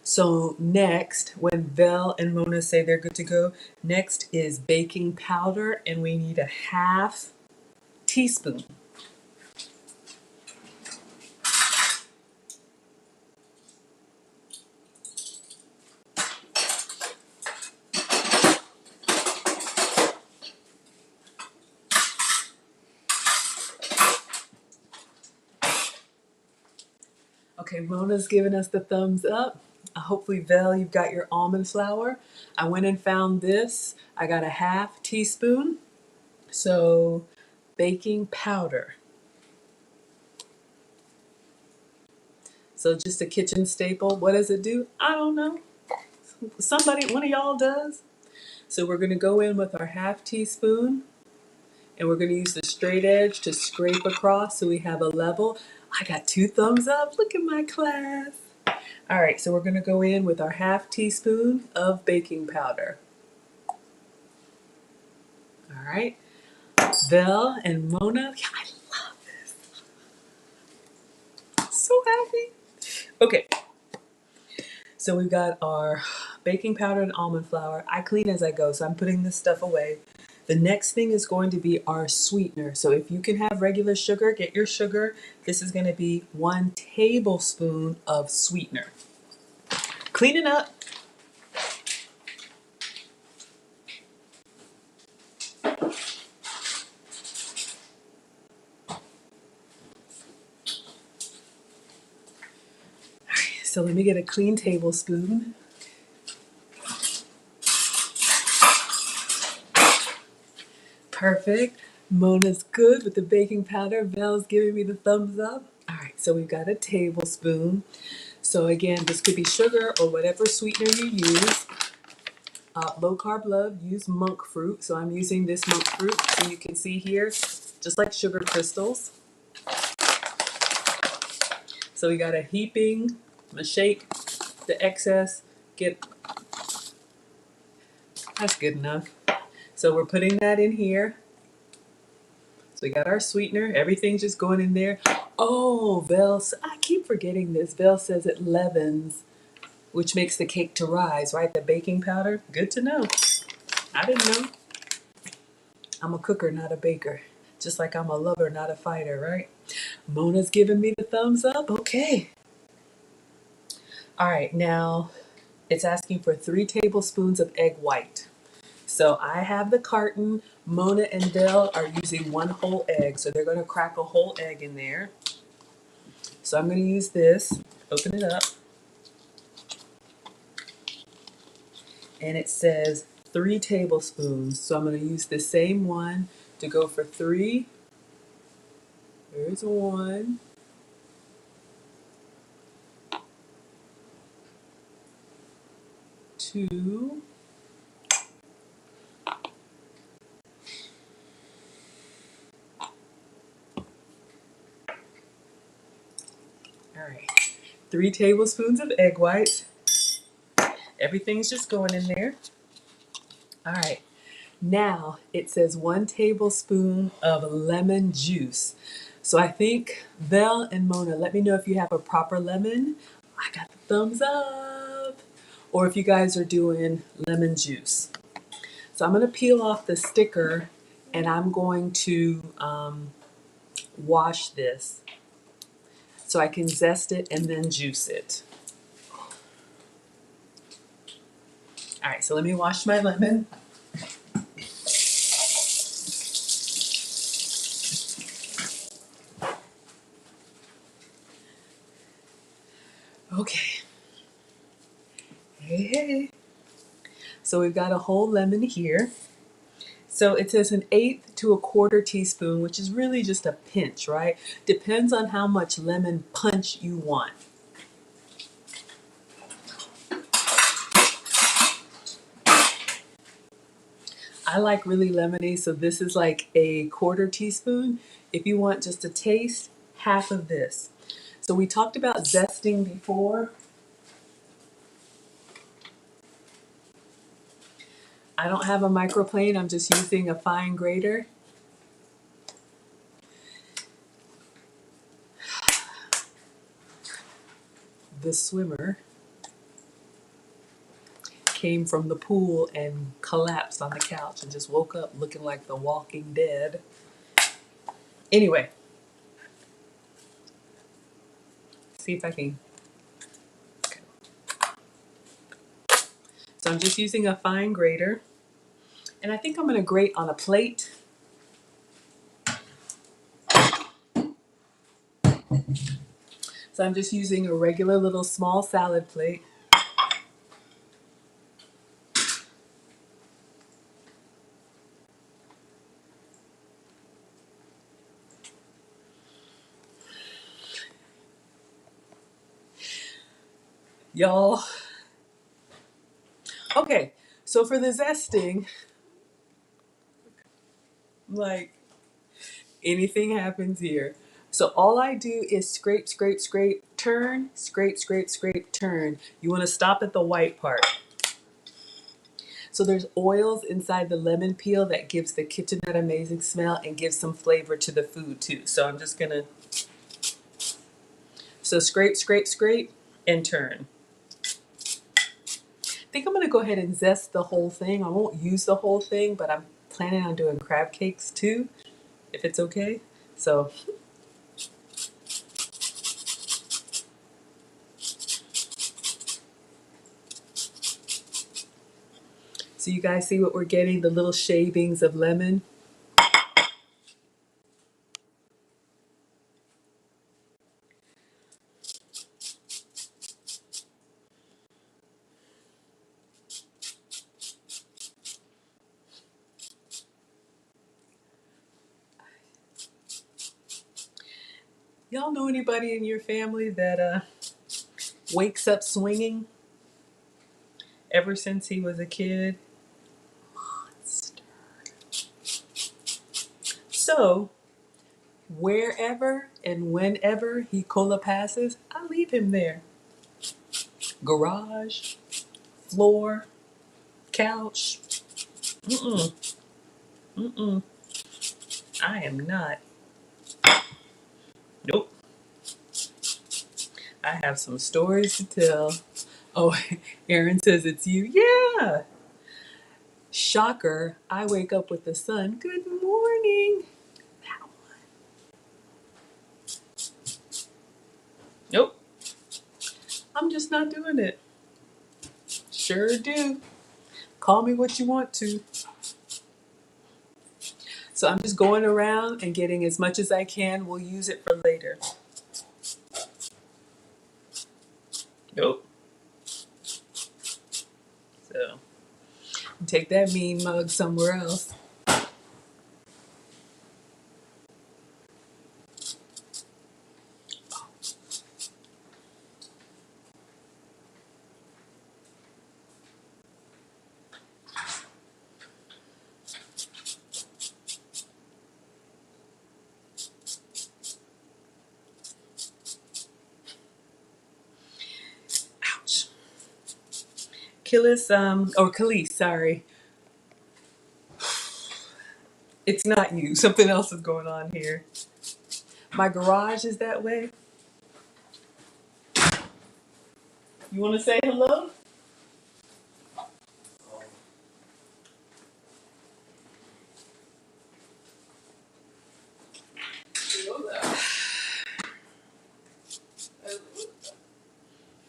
S1: So next, when Vel and Mona say they're good to go, next is baking powder, and we need a 1/2 teaspoon. Okay, Mona's giving us the thumbs up. Hopefully, Vel, you've got your almond flour. I went and found this. I got a 1/2 teaspoon. So, baking powder. So, just a kitchen staple. What does it do? I don't know. Somebody, one of y'all does. So, we're going to go in with our 1/2 teaspoon, and we're going to use the straight edge to scrape across so we have a level. I got 2 thumbs up. Look at my class. All right, so we're going to go in with our 1/2 teaspoon of baking powder. All right, Vel and Mona, yeah, I love this. So happy. Okay, so we've got our baking powder and almond flour. I clean as I go, so I'm putting this stuff away. The next thing is going to be our sweetener. So if you can have regular sugar, get your sugar. This is going to be 1 tablespoon of sweetener. Clean it up. So let me get a clean tablespoon. Perfect. Mona's good with the baking powder. Vel's giving me the thumbs up. All right, so we've got a tablespoon. So again, this could be sugar or whatever sweetener you use. Low carb love, use monk fruit. So I'm using this monk fruit. So you can see here, just like sugar crystals. So we got a heaping. I'm gonna shake the excess. That's good enough. So we're putting that in here. So we got our sweetener. Everything's just going in there. Oh, Vel, I keep forgetting this. Vel says it leavens, which makes the cake to rise, right? The baking powder. Good to know. I didn't know. I'm a cooker, not a baker. Just like I'm a lover, not a fighter, right? Mona's giving me the thumbs up. Okay. All right, now it's asking for 3 tablespoons of egg white. So I have the carton. Mona and Vel are using 1 whole egg. So they're going to crack a whole egg in there. So I'm going to use this. Open it up. And it says 3 tablespoons. So I'm going to use the same one to go for 3. There's 1. to all right, 3 tablespoons of egg whites. Everything's just going in there. All right. Now it says 1 tablespoon of lemon juice. So I think Vel and Mona, let me know if you have a proper lemon. I got the thumbs up. Or if you guys are doing lemon juice. So I'm going to peel off the sticker and I'm going to wash this so I can zest it and then juice it. All right, so let me wash my lemon. Okay. Hey, hey. So we've got a whole lemon here. So it says 1/8 to 1/4 teaspoon, which is really just a pinch, right? Depends on how much lemon punch you want. I like really lemony, so this is like a 1/4 teaspoon. If you want just a taste, half of this. So we talked about zesting before. I don't have a microplane, I'm just using a fine grater. The swimmer came from the pool and collapsed on the couch and just woke up looking like the Walking Dead. Anyway, see if I can. So I'm just using a fine grater. And I think I'm going to grate on a plate. So I'm just using a regular little small salad plate. Y'all. Okay, so for the zesting, like anything happens here. So all I do is scrape, scrape, scrape, turn, scrape, scrape, scrape, turn. You want to stop at the white part. So there's oils inside the lemon peel that gives the kitchenette amazing smell and gives some flavor to the food too. So I'm just gonna, so scrape, scrape, scrape, and turn. I think I'm gonna go ahead and zest the whole thing. I won't use the whole thing, but I'm planning on doing crab cakes too, if it's okay. So so you guys see what we're getting, the little shavings of lemon. Y'all know anybody in your family that wakes up swinging ever since he was a kid? Monster. So wherever and whenever he cola passes, I leave him there. Garage, floor, couch. Mm-mm. Mm-mm. I am not. Nope. I have some stories to tell. Oh, Aaron says it's you. Yeah. Shocker. I wake up with the sun. Good morning. That one. Nope. I'm just not doing it. Sure do. Call me what you want to. So I'm just going around and getting as much as I can. We'll use it for later. Nope. So take that mean mug somewhere else. Achilles, or Khalees, sorry. It's not you. Something else is going on here. My garage is that way. You want to say hello?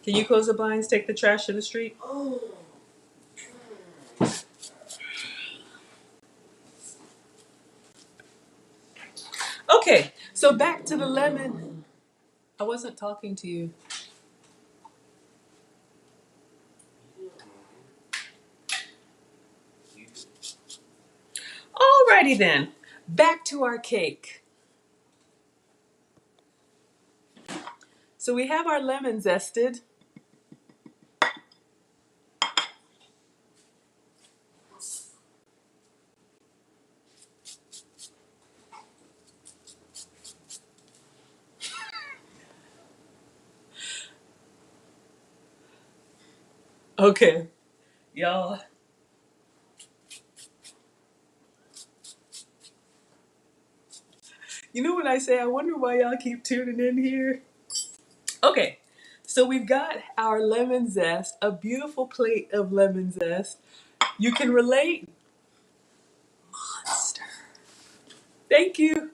S1: Can you close the blinds, take the trash to the street? Okay, so back to the lemon. I wasn't talking to you. Alrighty then, back to our cake. So we have our lemon zested. Okay, y'all. You know what I say? I wonder why y'all keep tuning in here. Okay, so we've got our lemon zest, a beautiful plate of lemon zest. You can relate? Monster. Thank you.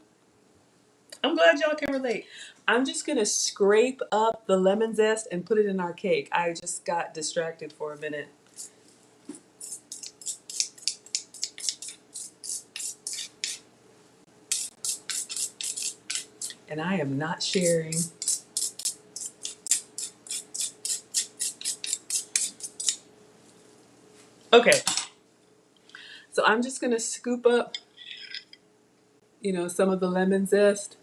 S1: I'm glad y'all can relate. I'm just gonna scrape up the lemon zest and put it in our cake. I just got distracted for a minute. And I am not sharing. Okay, so I'm just gonna scoop up, some of the lemon zest.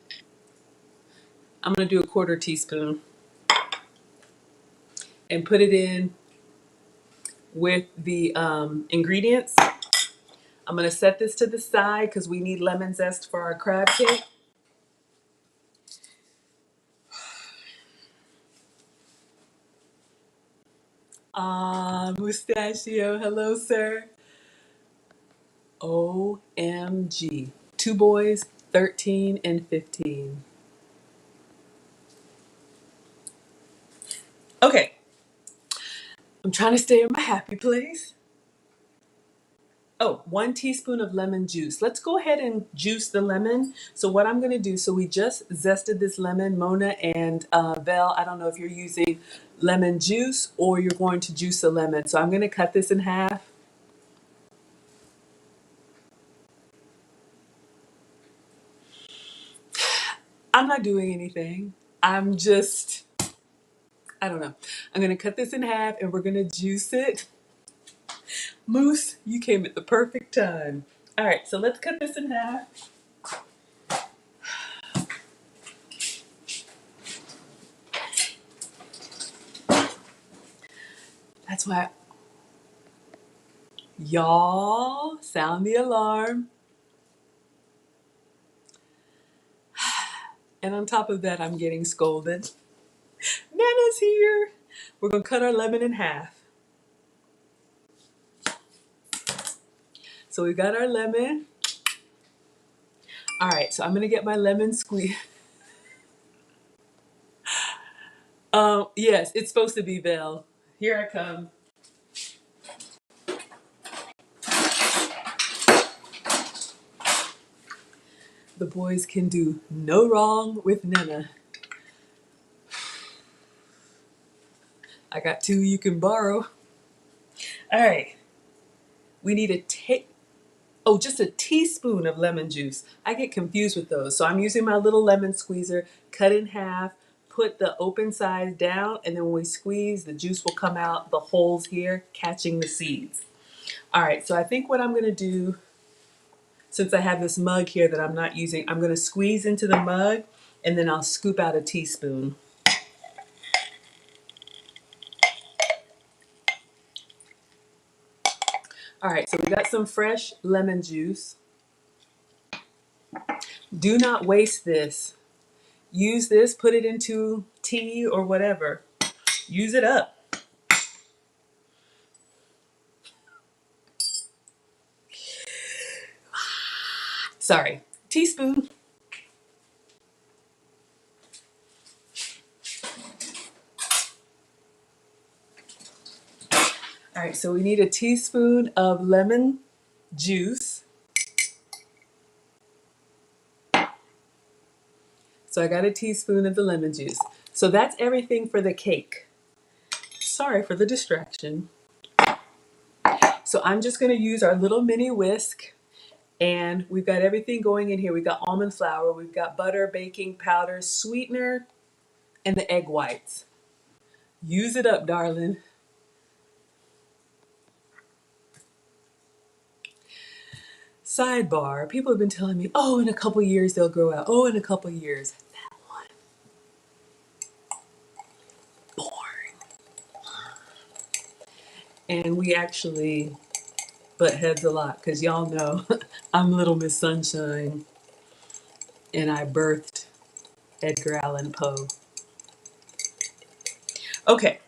S1: I'm gonna do a 1/4 teaspoon and put it in with the ingredients. I'm gonna set this to the side because we need lemon zest for our crab cake. Mustachio, hello, sir. OMG. 2 boys, 13 and 15. Okay, I'm trying to stay in my happy place. Oh, 1 teaspoon of lemon juice. Let's go ahead and juice the lemon. So what I'm going to do, so we just zested this lemon, Mona and Vel. I don't know if you're using lemon juice or you're going to juice a lemon. So I'm going to cut this in half. I'm not doing anything. I'm just, I don't know. I'm going to cut this in half and we're going to juice it. Moose, you came at the perfect time. All right, so let's cut this in half. That's why, y'all, sound the alarm. And on top of that, I'm getting scolded. Nana's here. We're going to cut our lemon in half. So we got our lemon. All right, so I'm going to get my lemon squeeze. Yes, it's supposed to be Vel. Here I come. The boys can do no wrong with Nana. I got 2 you can borrow. All right. We need just a teaspoon of lemon juice. I get confused with those. So I'm using my little lemon squeezer, cut in half, put the open side down, and then when we squeeze, the juice will come out the holes here, catching the seeds. All right, so I think what I'm gonna do, since I have this mug here that I'm not using, I'm gonna squeeze into the mug and then I'll scoop out a teaspoon. All right, so we got some fresh lemon juice. Do not waste this. Use this, put it into tea or whatever. Use it up. Sorry, teaspoon. All right, so we need a teaspoon of lemon juice. So I got a teaspoon of the lemon juice. So that's everything for the cake. Sorry for the distraction. So I'm just gonna use our little mini whisk, and we've got everything going in here. We've got almond flour, we've got butter, baking powder, sweetener, and the egg whites. Use it up, darling. Sidebar, people have been telling me, oh, in a couple years they'll grow out. Oh, in a couple years. That one. Boring. And we actually butt heads a lot because y'all know I'm Little Miss Sunshine and I birthed Edgar Allan Poe. Okay,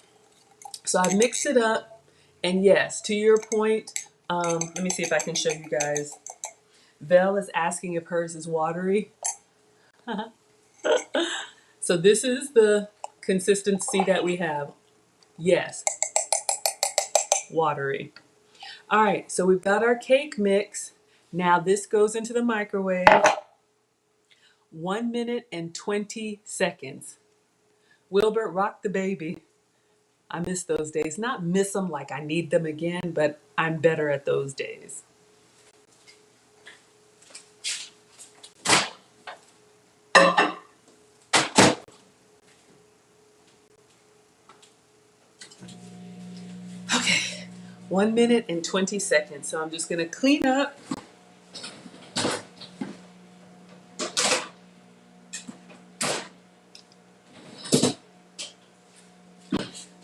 S1: so I've mixed it up, and yes, to your point, let me see if I can show you guys. Vel is asking if hers is watery. So this is the consistency that we have. Yes, watery. All right, so we've got our cake mix. Now this goes into the microwave. 1 minute and 20 seconds. Wilbert, rock the baby. I miss those days. Not miss them like I need them again, but I'm better at those days. Okay, 1 minute and 20 seconds. So I'm just gonna clean up.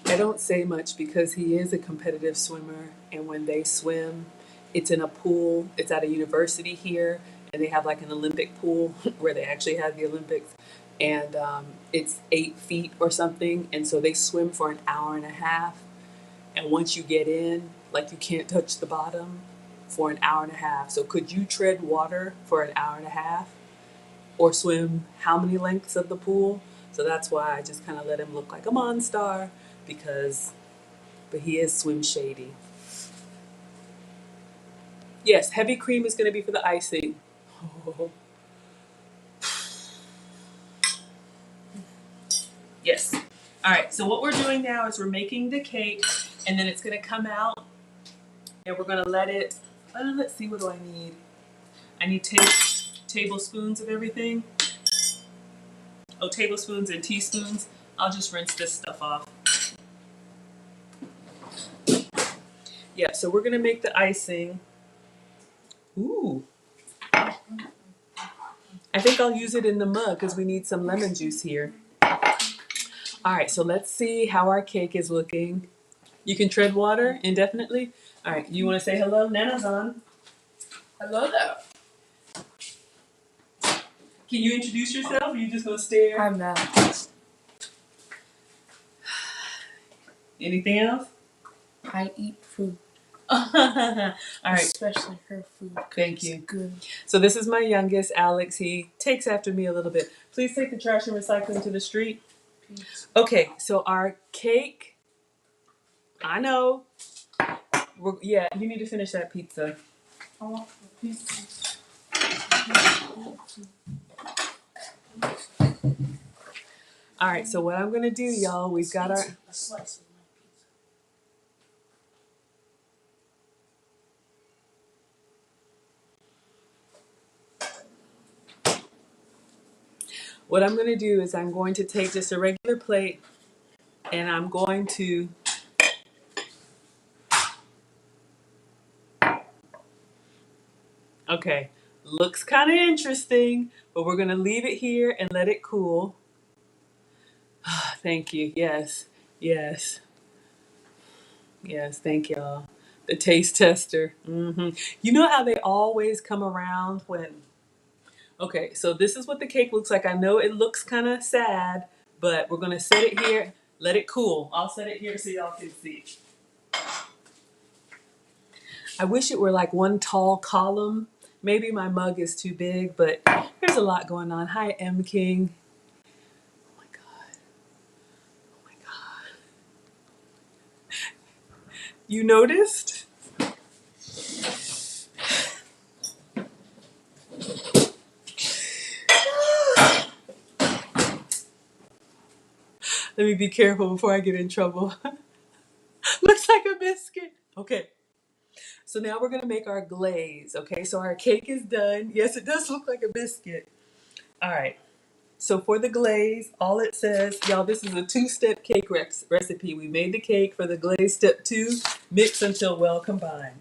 S1: I don't say much because he is a competitive swimmer, and when they swim, it's in a pool. It's at a university here, and they have like an Olympic pool where they actually have the Olympics, and it's 8 feet or something, and so they swim for an hour and a half. And once you get in, like you can't touch the bottom for an hour and a half. So could you tread water for an hour and a half, or swim how many lengths of the pool? So that's why I just kind of let him look like a monster because, but he is swim shady. Yes, heavy cream is going to be for the icing. Yes. All right, so what we're doing now is we're making the cake, and then it's going to come out, and we're going to let it, let's see, what do I need? I need tablespoons of everything. Oh, tablespoons and teaspoons. I'll just rinse this stuff off. Yeah, so we're going to make the icing. Ooh. I think I'll use it in the mug because we need some lemon juice here. All right, so let's see how our cake is looking. You can tread water indefinitely? All right, you want to say hello? Nana's on.
S2: Hello there.
S1: Can you introduce yourself, or are you just going to stare?
S2: I'm Mel.
S1: Anything else?
S2: I eat food.
S1: All right.
S2: Especially her food.
S1: Thank you.
S2: It's good.
S1: So this is my youngest, Alex. He takes after me a little bit. Please take the trash and recycling to the street.
S2: Peace.
S1: Okay, so our cake, I know. Yeah, you need to finish that pizza.
S2: I want the pizza.
S1: All right, so what I'm going to do, y'all, we've got our...
S2: A slice of my pizza.
S1: What I'm going to do is I'm going to take just a regular plate, and I'm going to... Okay, looks kind of interesting, but we're going to leave it here and let it cool. Thank you. Yes, yes, yes, thank y'all. The taste tester. You know how they always come around when... Okay, so this is what the cake looks like. I know it looks kind of sad, but we're going to set it here, let it cool. I'll set it here so y'all can see. I wish it were like one tall column Maybe my mug is too big, but there's a lot going on. Hi, M King. Oh my God. Oh my God. You noticed? Let me be careful before I get in trouble. Looks like a biscuit. Okay. So now we're gonna make our glaze. Okay, so our cake is done. Yes, it does look like a biscuit. All right. So for the glaze, all it says, y'all, this is a two-step cake recipe. We made the cake for the glaze. Step 2, mix until well combined.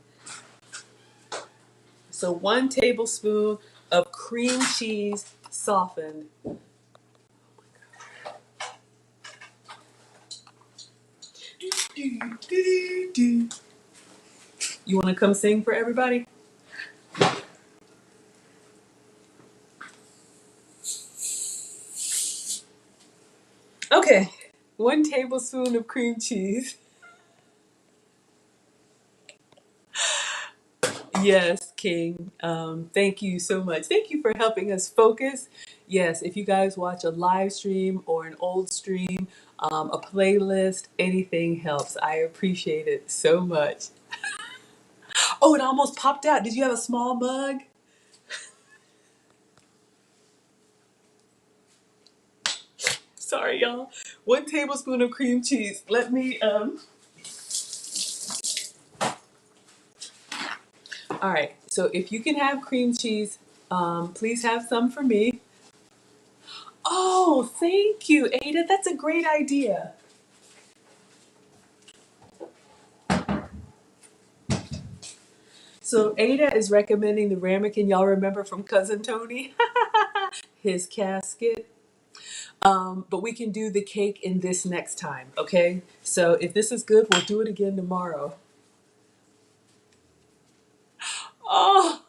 S1: So 1 tablespoon of cream cheese softened. You want to come sing for everybody? Okay, 1 tablespoon of cream cheese. Yes, King. Thank you so much. Thank you for helping us focus. Yes, if you guys watch a live stream or an old stream, a playlist, anything helps. I appreciate it so much. Oh, it almost popped out. Did you have a small mug? Sorry, y'all. 1 tablespoon of cream cheese. Let me. All right. So if you can have cream cheese, please have some for me. Oh, thank you, Ada. That's a great idea. So Ada is recommending the ramekin. Y'all remember from Cousin Tony, his casket. But we can do the cake in this next time, okay? So if this is good, we'll do it again tomorrow. Oh,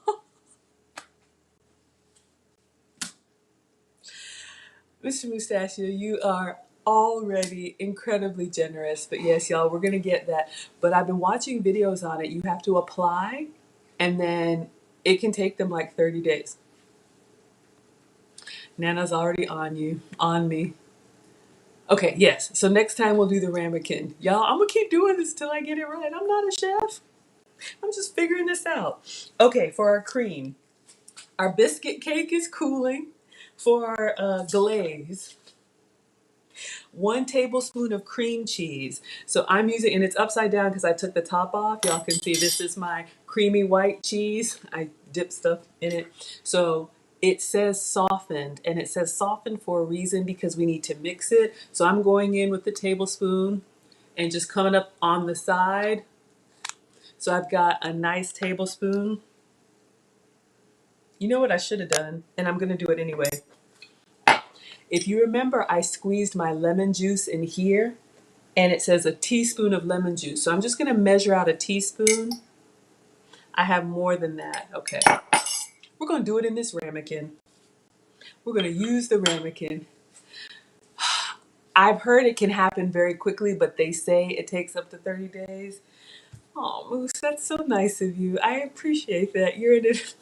S1: Mr. Mustachio, you are already incredibly generous. But yes, y'all, we're gonna get that. But I've been watching videos on it. You have to apply, and then it can take them like 30 days. Nana's already on me. Okay, yes. So next time we'll do the ramekin. Y'all, I'm gonna keep doing this till I get it right. I'm not a chef. I'm just figuring this out. Okay, for our cream. Our biscuit cake is cooling. For our glaze, 1 tablespoon of cream cheese. So I'm using, and it's upside down because I took the top off. Y'all can see this is my creamy white cheese. I dip stuff in it. So it says softened, and it says softened for a reason because we need to mix it. So I'm going in with the tablespoon and just coming up on the side. So I've got a nice tablespoon. You know what I should have done, and I'm gonna do it anyway. If you remember, I squeezed my lemon juice in here, and it says a teaspoon of lemon juice. So I'm just gonna measure out a teaspoon. I have more than that. Okay. We're gonna do it in this ramekin. We're gonna use the ramekin. I've heard it can happen very quickly, but they say it takes up to 30 days. Oh, Moose, that's so nice of you. I appreciate that. You're in it.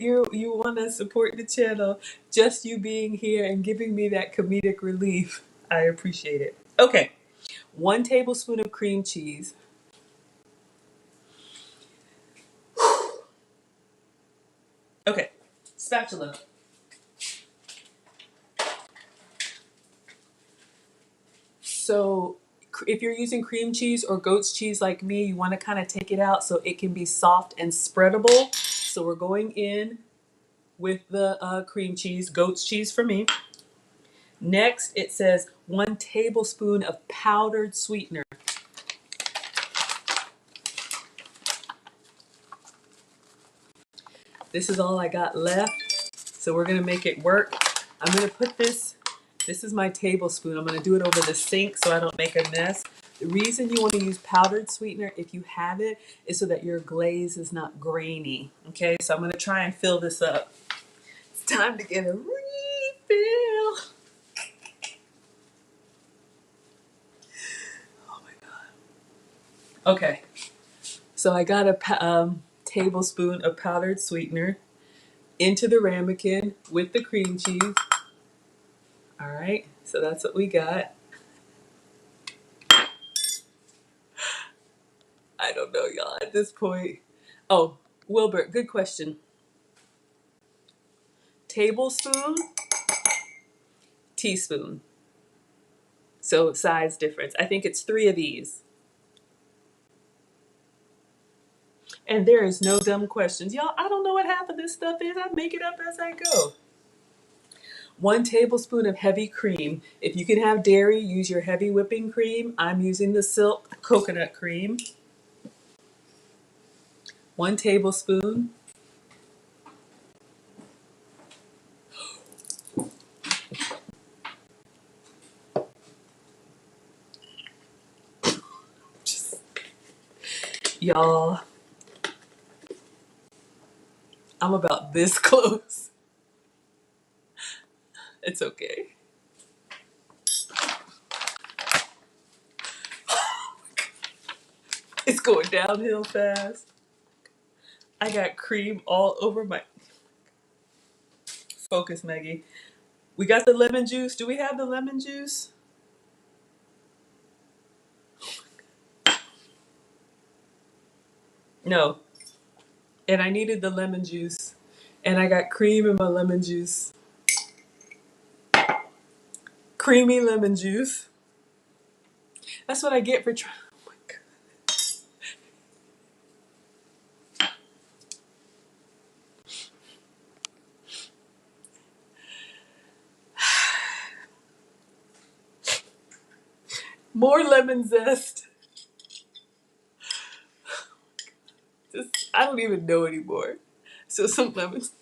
S1: You want to support the channel. Just you being here and giving me that comedic relief. I appreciate it. Okay. 1 tablespoon of cream cheese. Okay. Spatula. So if you're using cream cheese or goat's cheese like me, you want to kind of take it out so it can be soft and spreadable. So we're going in with the cream cheese, goat's cheese for me. Next, it says 1 tablespoon of powdered sweetener. This is all I got left. So we're gonna make it work. I'm gonna put this is my tablespoon. I'm gonna do it over the sink so I don't make a mess. The reason you wanna use powdered sweetener, if you have it, is so that your glaze is not grainy. Okay, so I'm gonna try and fill this up. It's time to get a refill. Oh my God. Okay, so I got a tablespoon of powdered sweetener into the ramekin with the cream cheese. All right, so that's what we got. I don't know, y'all, at this point. Oh, Wilbert, good question. Tablespoon, teaspoon. So size difference. I think it's 3 of these. And there is no dumb questions. Y'all, I don't know what half of this stuff is. I make it up as I go. 1 tablespoon of heavy cream. If you can have dairy, use your heavy whipping cream. I'm using the Silk coconut cream. 1 tablespoon. Y'all, I'm about this close. It's okay. It's going downhill fast. I got cream all over my... Focus, Maggie. We got the lemon juice. Do we have the lemon juice? No. And I needed the lemon juice. And I got cream in my lemon juice. Creamy lemon juice. That's what I get for trying. Oh my God. More lemon zest. Just, I don't even know anymore. So some lemons.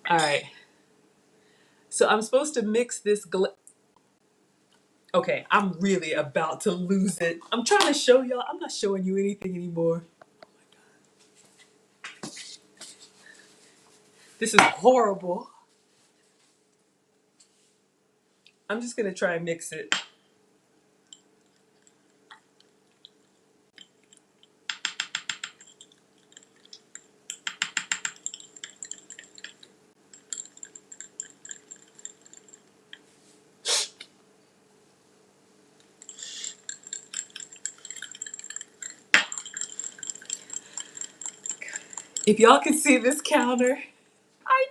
S1: All right. So I'm supposed to mix this. Okay, I'm really about to lose it. I'm trying to show y'all. I'm not showing you anything anymore. This is horrible. I'm just gonna try and mix it. If y'all can see this counter, I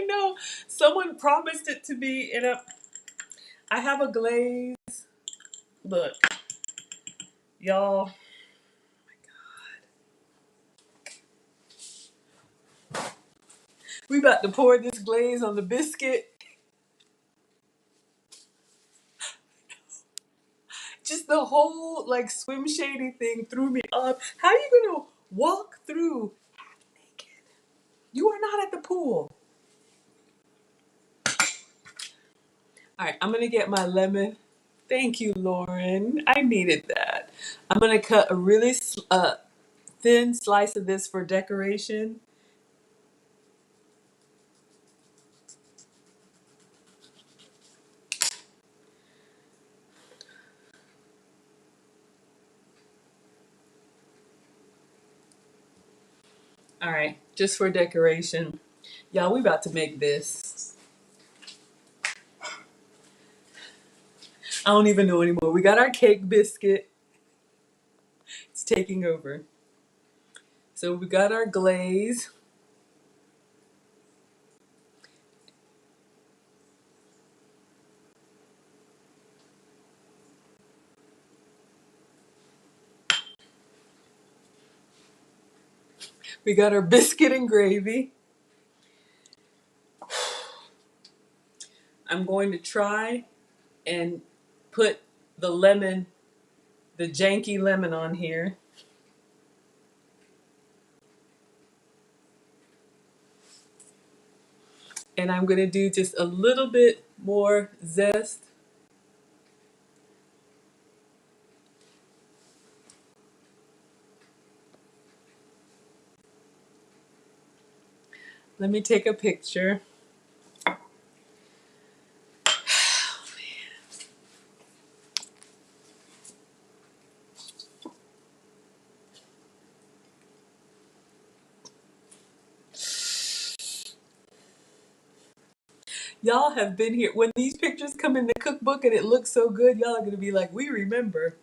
S1: know. Someone promised it to me in a. I have a glaze. Look, y'all. We about to pour this glaze on the biscuit. Just the whole like swim shady thing threw me off. How are you gonna walk through half naked? You are not at the pool. All right, I'm gonna get my lemon. Thank you, Lauren. I needed that. I'm gonna cut a really thin slice of this for decoration. All right, just for decoration. Y'all, we about to make this. I don't even know anymore. We got our cake biscuit. It's taking over. So we got our glaze. We got our biscuit and gravy. I'm going to try and put the lemon, the janky lemon on here. And I'm going to do just a little bit more zest. Let me take a picture. Y'all have been here. When these pictures come in the cookbook and it looks so good, y'all are going to be like, we remember.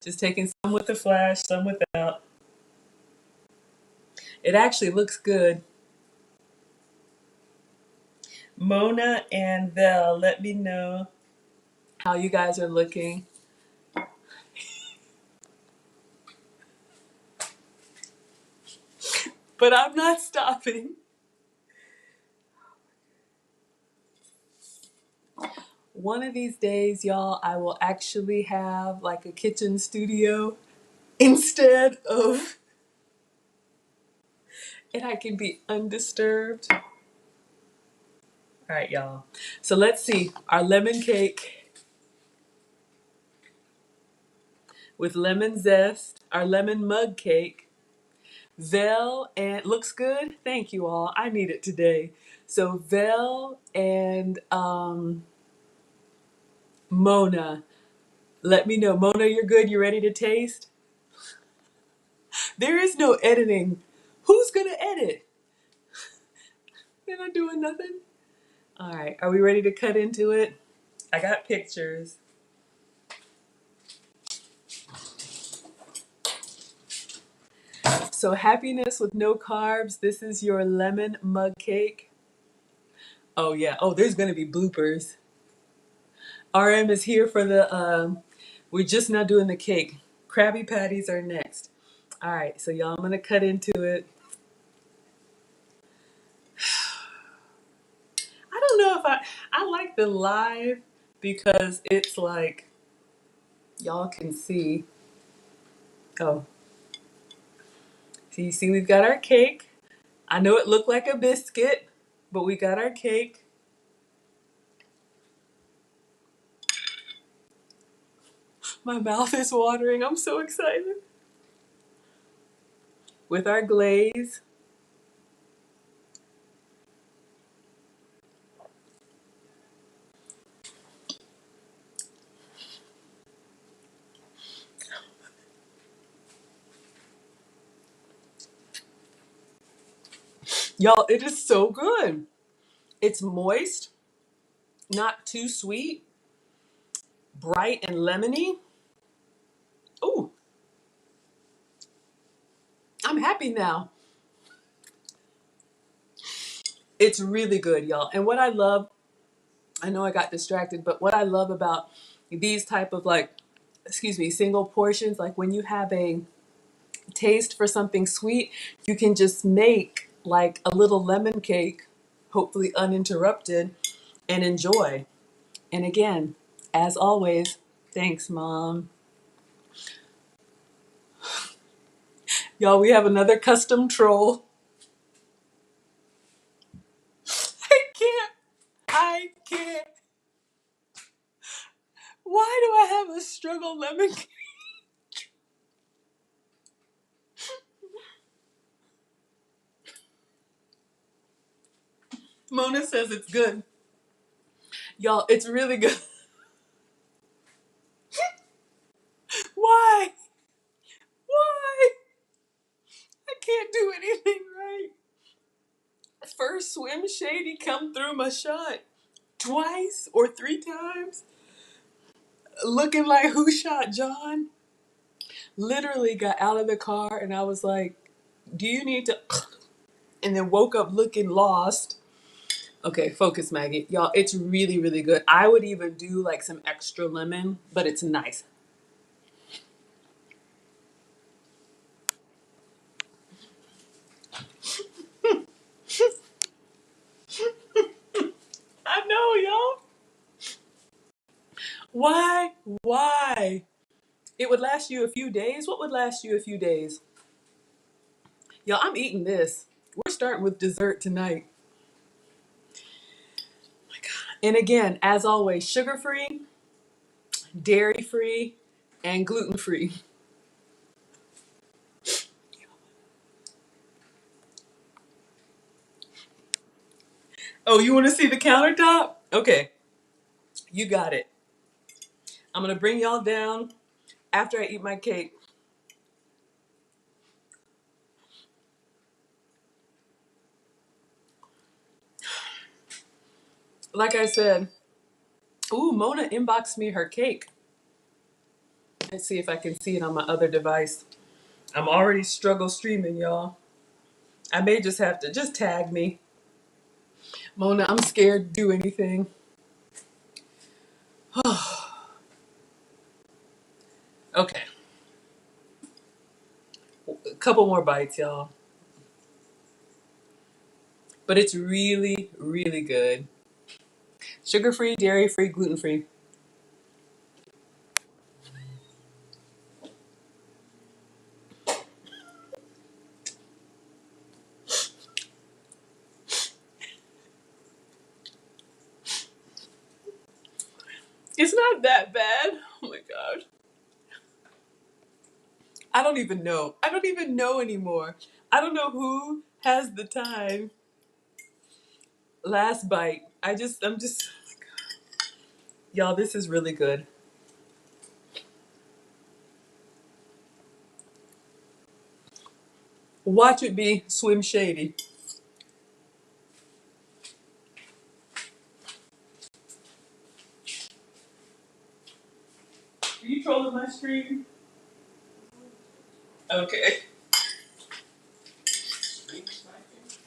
S1: Just taking some with the flash, some without. It actually looks good. Mona and Vel, let me know how you guys are looking. But I'm not stopping. One of these days, y'all, I will actually have like a kitchen studio instead of, and I can be undisturbed. All right, y'all. So let's see our lemon cake with lemon zest, our lemon mug cake. Vel and looks good. Thank you all. I need it today. So Vel and Mona, let me know. Mona, you're good. You ready to taste? There is no editing. Who's gonna edit? They're not doing nothing. All right, are we ready to cut into it? I got pictures. So happiness with no carbs. This is your lemon mug cake. Oh yeah. Oh, there's gonna be bloopers. RM is here for the. We're just not doing the cake. Krabby Patties are next. All right, so y'all, I'm gonna cut into it. I don't know if I like the live because it's like y'all can see. Oh, so you see we've got our cake. I know it looked like a biscuit, but we got our cake. My mouth is watering. I'm so excited. With our glaze. Y'all, it is so good. It's moist, not too sweet, bright and lemony. Ooh, I'm happy now. It's really good, y'all. And what I love, I know I got distracted, but what I love about these type of like, excuse me, single portions, like when you have a taste for something sweet, you can just make like a little lemon cake, hopefully uninterrupted, and enjoy. And again, as always, thanks, Mom. Y'all, we have another custom troll. I can't. I can't. Why do I have a struggle lemon cake? Mona says it's good. Y'all, it's really good. Why? Why? I can't do anything right. First swim shady come through my shot twice or three times. Looking like who shot John? Literally got out of the car and I was like, do you need to? And then woke up looking lost. Okay, focus, Maggie. Y'all, it's really, really good. I would even do like some extra lemon, but it's nice. I know, y'all. Why? Why? It would last you a few days. What would last you a few days? Y'all, I'm eating this. We're starting with dessert tonight. Oh my God. And again, as always, sugar free, dairy free, and gluten free. Oh, you want to see the countertop? Okay, you got it. I'm going to bring y'all down after I eat my cake. like I said, ooh, Mona inboxed me her cake. Let's see if I can see it on my other device. I'm already struggle streaming, y'all. I may just have to just tag me. Mona, I'm scared to do anything. Okay. A couple more bites, y'all. But it's really, really good. Sugar free, dairy free, gluten free. It's not that bad. Oh my gosh. I don't even know. I don't even know anymore. I don't know who has the time. Last bite. I'm just, oh my God. Y'all, this is really good. Watch it be Swim Shady. Are you trolling my stream? Okay.
S3: Stream sniping?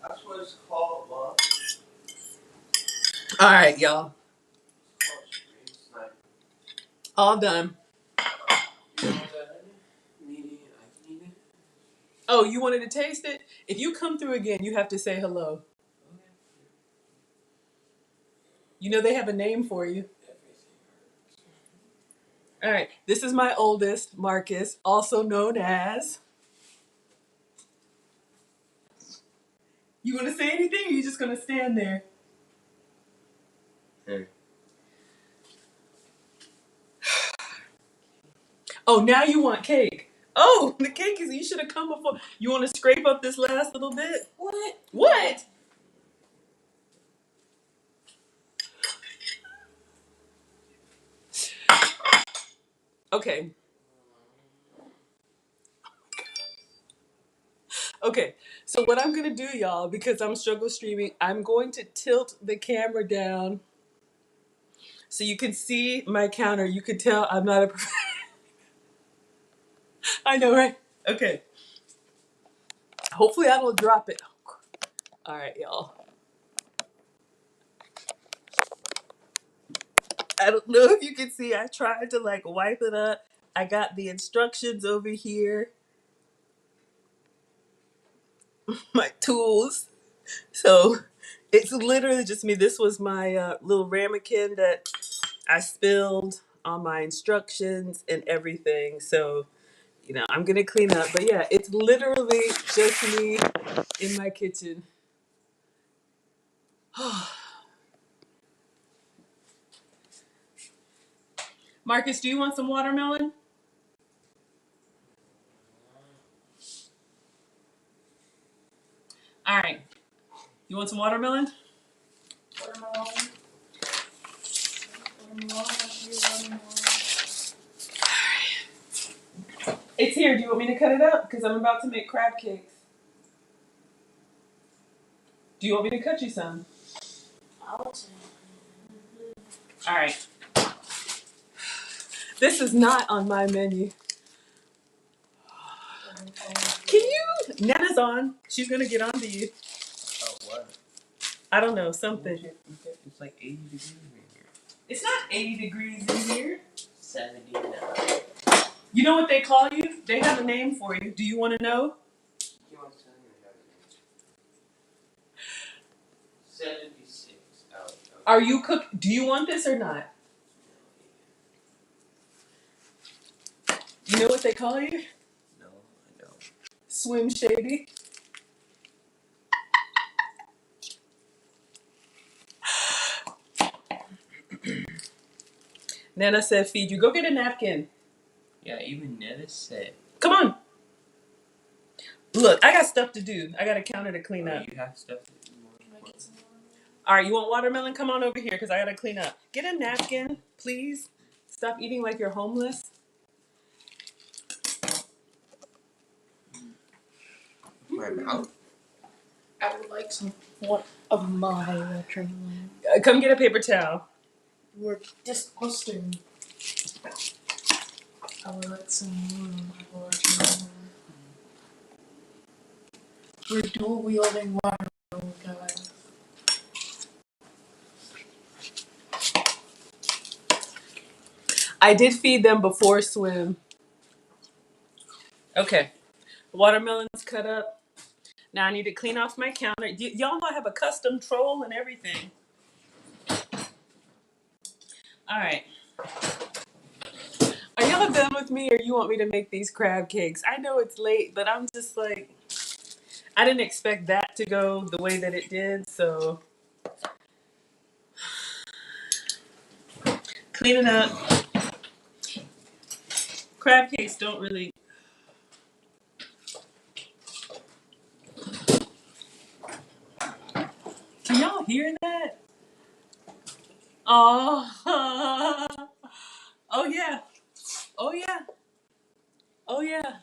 S3: That's what it's called, Bob.
S1: All right, y'all.
S3: It's called stream sniping.
S1: All done.
S3: You know that? Need it? I need it.
S1: Oh, you wanted to taste it? If you come through again, you have to say hello.
S3: Okay.
S1: You know they have a name for you.
S3: Everything hurts.
S1: All right. This is my oldest, Marcus, also known as. You want to say anything? Or you just gonna stand there?
S3: Hey.
S1: Oh, now you want cake. Oh, the cake is. You should have come before. You want to scrape up this last little bit?
S2: What?
S1: What? Okay. Okay. So what I'm gonna do, y'all, because I'm struggle streaming, I'm going to tilt the camera down so you can see my counter. You can tell I'm not a. I know, right? Okay. Hopefully I don't drop it. All right, y'all. I don't know if you can see. I tried to like wipe it up. I got the instructions over here, my tools. So it's literally just me. This was my little ramekin that I spilled on my instructions and everything. So, I'm going to clean up. But yeah, it's literally just me in my kitchen. Marcus, do you want some watermelon? All right. You want some watermelon?
S2: Watermelon. Watermelon. Watermelon.
S1: It's here. Do you want me to cut it up? Because I'm about to make crab cakes. Do you want me to cut you some?
S2: I'll take.
S1: All right. This is not on my menu. Can you? Nana's on. She's going to get on to you.
S3: Oh, what?
S1: I don't know. Something.
S3: It's like 80 degrees in here.
S1: It's not 80 degrees in here.
S3: 70 now.
S1: You know what they call you? They have a name for you. Do you want to know?
S3: You want to tell me how it is? 76. Oh, okay.
S1: Are you cook? Do you want this or not? You know what they call you?
S3: No, I don't.
S1: Swim Shady. Nana said, feed you. Go get a napkin.
S3: Yeah, even Netta said.
S1: Come on. Look, I got stuff to do. I got a counter to clean up.
S3: You have stuff to do more
S2: Can I get some watermelon?
S1: All right, you want watermelon? Come on over here because I got to clean up. Get a napkin, please. Stop eating like you're homeless.
S3: My mouth?
S2: I would like some one of my watermelon.
S1: Come get a paper towel.
S2: We're disgusting. I would like some more of my watermelon. We're dual wielding watermelon, guys.
S1: I did feed them before swim. Okay. Watermelon's cut up. Now I need to clean off my counter. Y'all know I have a custom troll and everything. All right. Are y'all done with me, or you want me to make these crab cakes? I know it's late, but I'm just like, I didn't expect that to go the way that it did, so cleaning up. Crab cakes don't really. Can y'all hear that? Oh, oh yeah, oh yeah, oh yeah,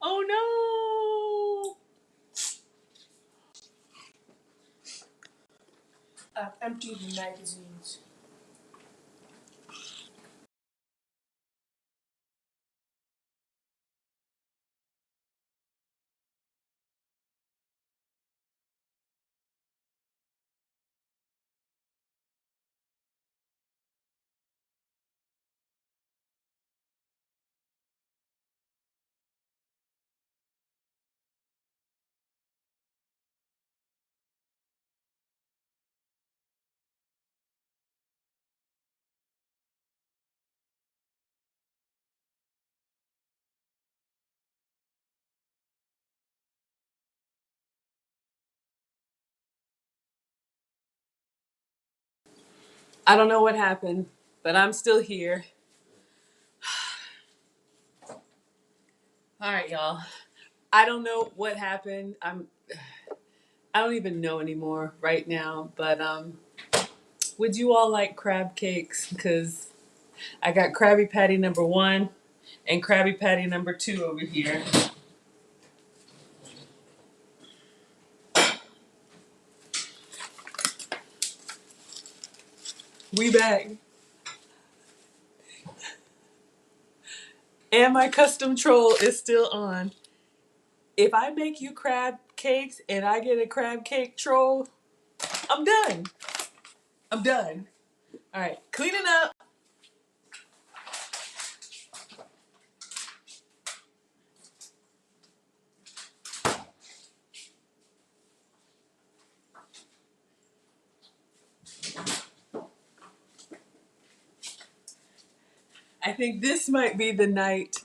S1: oh no!
S2: I've emptied the magazines.
S1: I don't know what happened, but I'm still here. All right, y'all. I don't know what happened. I don't even know anymore right now, but would you all like crab cakes? Because I got Krabby Patty number 1 and Krabby Patty number 2 over here. We back. And my custom troll is still on. If I make you crab cakes and I get a crab cake troll, I'm done. I'm done. All right, cleaning up. I think this might be the night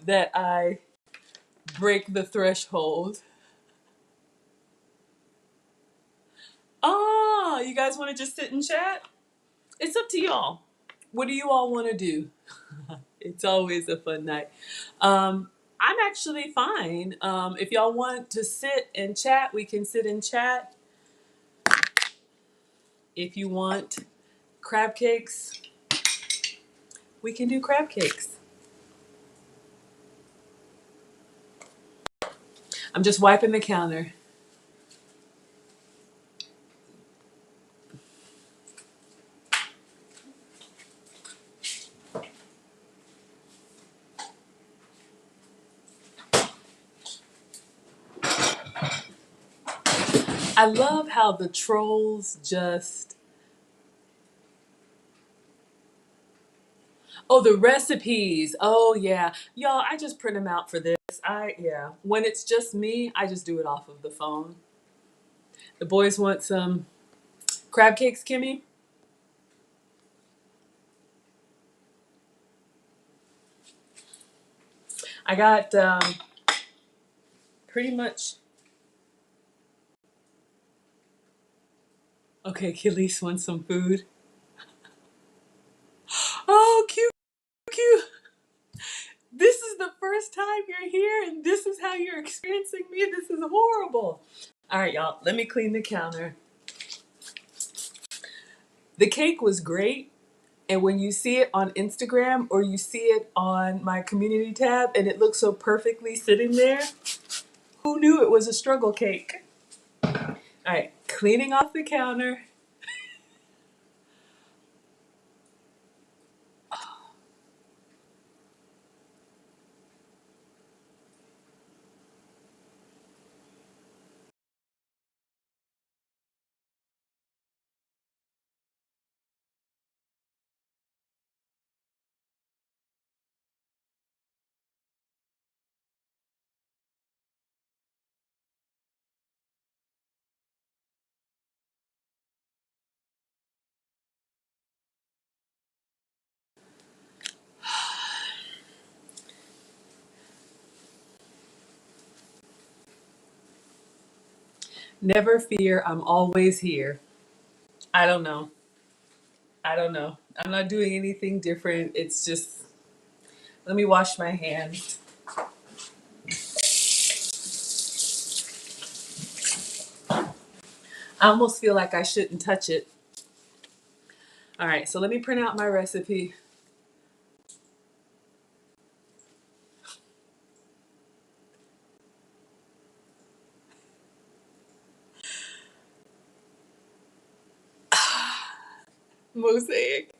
S1: that I break the threshold. Ah, you guys want to just sit and chat? It's up to y'all. What do you all want to do? It's always a fun night. I'm actually fine. If y'all want to sit and chat, we can sit and chat. If you want crab cakes, we can do crab cakes. I'm just wiping the counter. I love how the trolls just. Oh, the recipes. Oh, yeah. Y'all, I just print them out for this. Yeah. When it's just me, I just do it off of the phone. The boys want some crab cakes, Kimmy? I got pretty much. Okay, Khalees wants some food. Oh, cute, cute. This is the first time you're here and this is how you're experiencing me. This is horrible. All right, y'all, let me clean the counter. The cake was great. And when you see it on Instagram or you see it on my community tab and it looks so perfectly sitting there, who knew it was a struggle cake? All right, cleaning off the counter. Never fear, I'm always here. I don't know. I don't know. I'm not doing anything different. It's just, let me wash my hands. I almost feel like I shouldn't touch it. All right, so let me print out my recipe. Mosaic.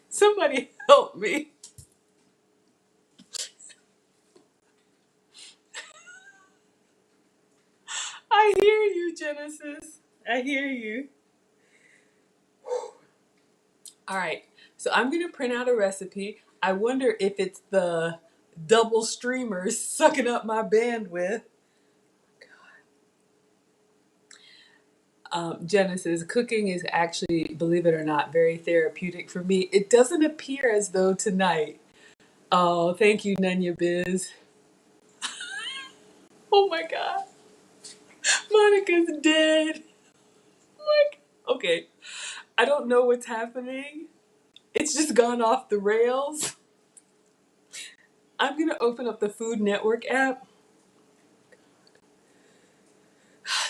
S1: Somebody help me. I hear you, Genesis. I hear you. All right, so I'm gonna print out a recipe. I wonder if it's the double streamers sucking up my bandwidth. Genesis, cooking is actually, believe it or not, very therapeutic for me. It doesn't appear as though tonight. Oh, thank you, Nanya Biz. Oh my God, Monica's dead. Like, okay, I don't know what's happening. It's just gone off the rails. I'm gonna open up the Food Network app.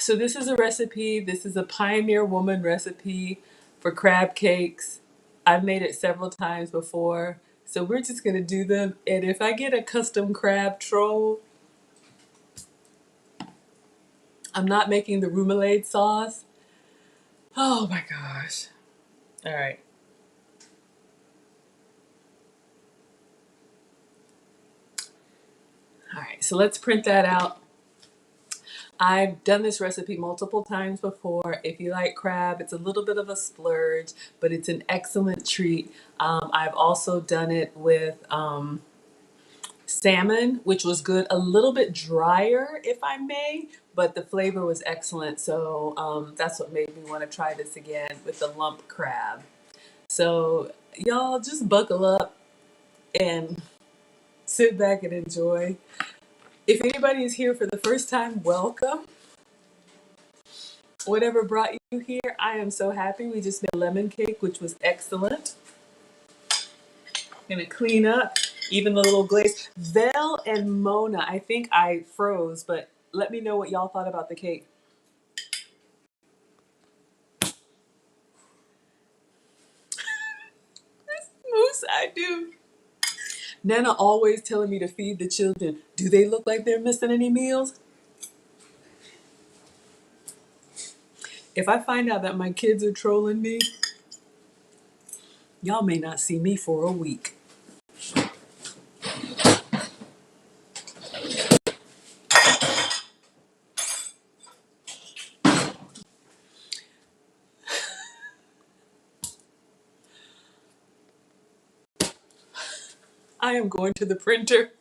S1: So this is a recipe. This is a Pioneer Woman recipe for crab cakes. I've made it several times before. So we're just gonna do them. And if I get a custom crab troll, I'm not making the remoulade sauce. Oh my gosh. All right. All right. So let's print that out. I've done this recipe multiple times before. If you like crab, it's a little bit of a splurge, but it's an excellent treat. I've also done it with salmon, which was good, a little bit drier, if I may, but the flavor was excellent. So that's what made me want to try this again with the lump crab. So y'all just buckle up and sit back and enjoy. If anybody is here for the first time, welcome. Whatever brought you here, I am so happy. We just made a lemon cake, which was excellent. Gonna clean up even the little glaze. Vel and Mona, I think I froze, but let me know what y'all thought about the cake. Moose, I do. Nana always telling me to feed the children. Do they look like they're missing any meals? If I find out that my kids are trolling me, y'all may not see me for a week. I am going to the printer.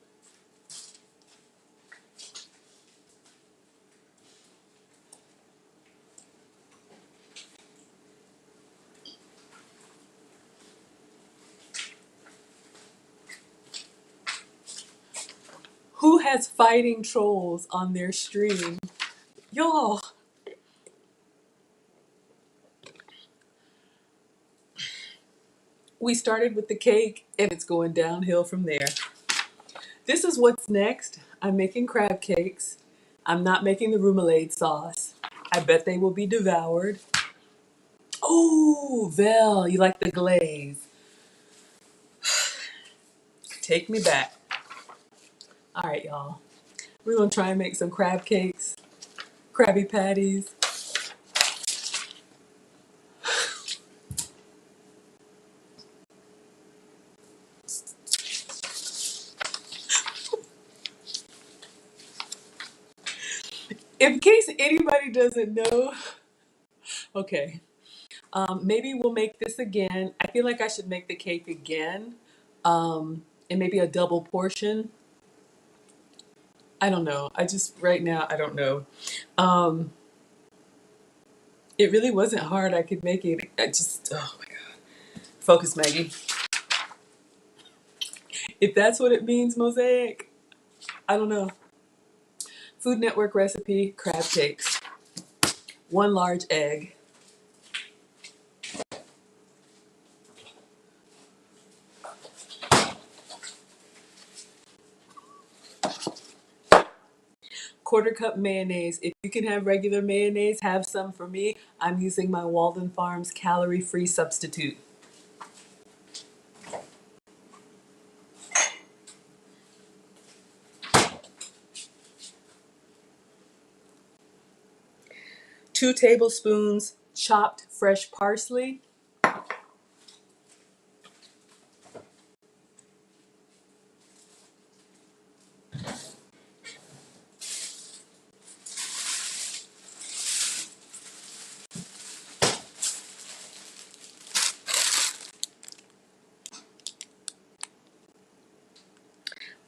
S1: Who has fighting trolls on their stream? Y'all, we started with the cake and it's going downhill from there. This is what's next. I'm making crab cakes. I'm not making the remoulade sauce. I bet they will be devoured. Oh, Vel, you like the glaze. Take me back. All right, y'all. We're gonna try and make some crab cakes, Krabby Patties. In case anybody doesn't know, okay, maybe we'll make this again. I feel like I should make the cake again, and maybe a double portion. I don't know. I just, right now, I don't know. Um, it really wasn't hard. I could make it. I just, oh my God. Focus, Maggie. If that's what it means, mosaic, I don't know. Food Network recipe, crab cakes. 1 large egg. ¼ cup mayonnaise. If you can have regular mayonnaise, have some for me. I'm using my Walden Farms calorie-free substitute. 2 tablespoons chopped fresh parsley.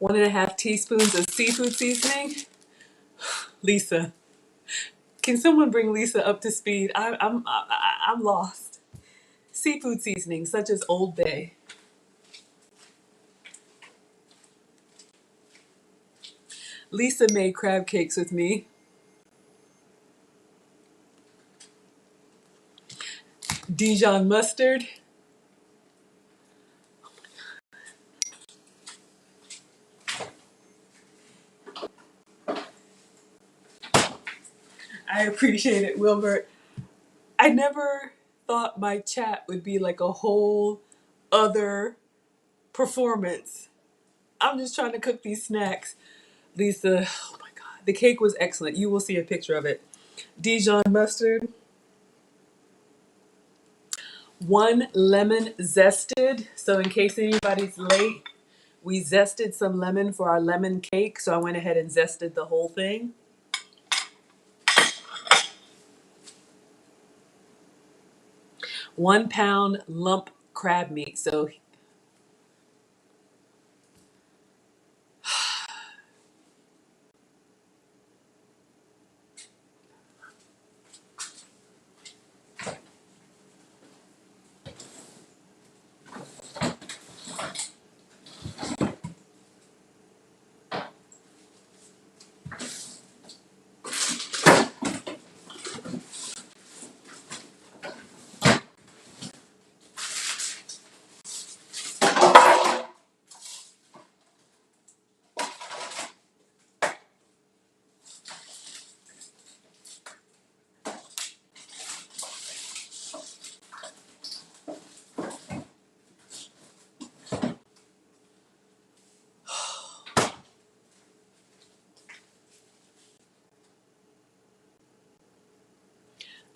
S1: 1½ teaspoons of seafood seasoning. Lisa, can someone bring Lisa up to speed? I'm lost. Seafood seasoning such as Old Bay. Lisa made crab cakes with me. Dijon mustard. I appreciate it, Wilbert. I never thought my chat would be like a whole other performance. I'm just trying to cook these snacks. Lisa, oh my God. The cake was excellent. You will see a picture of it. Dijon mustard. 1 lemon zested. So in case anybody's late, we zested some lemon for our lemon cake. So I went ahead and zested the whole thing. 1 pound lump crab meat. So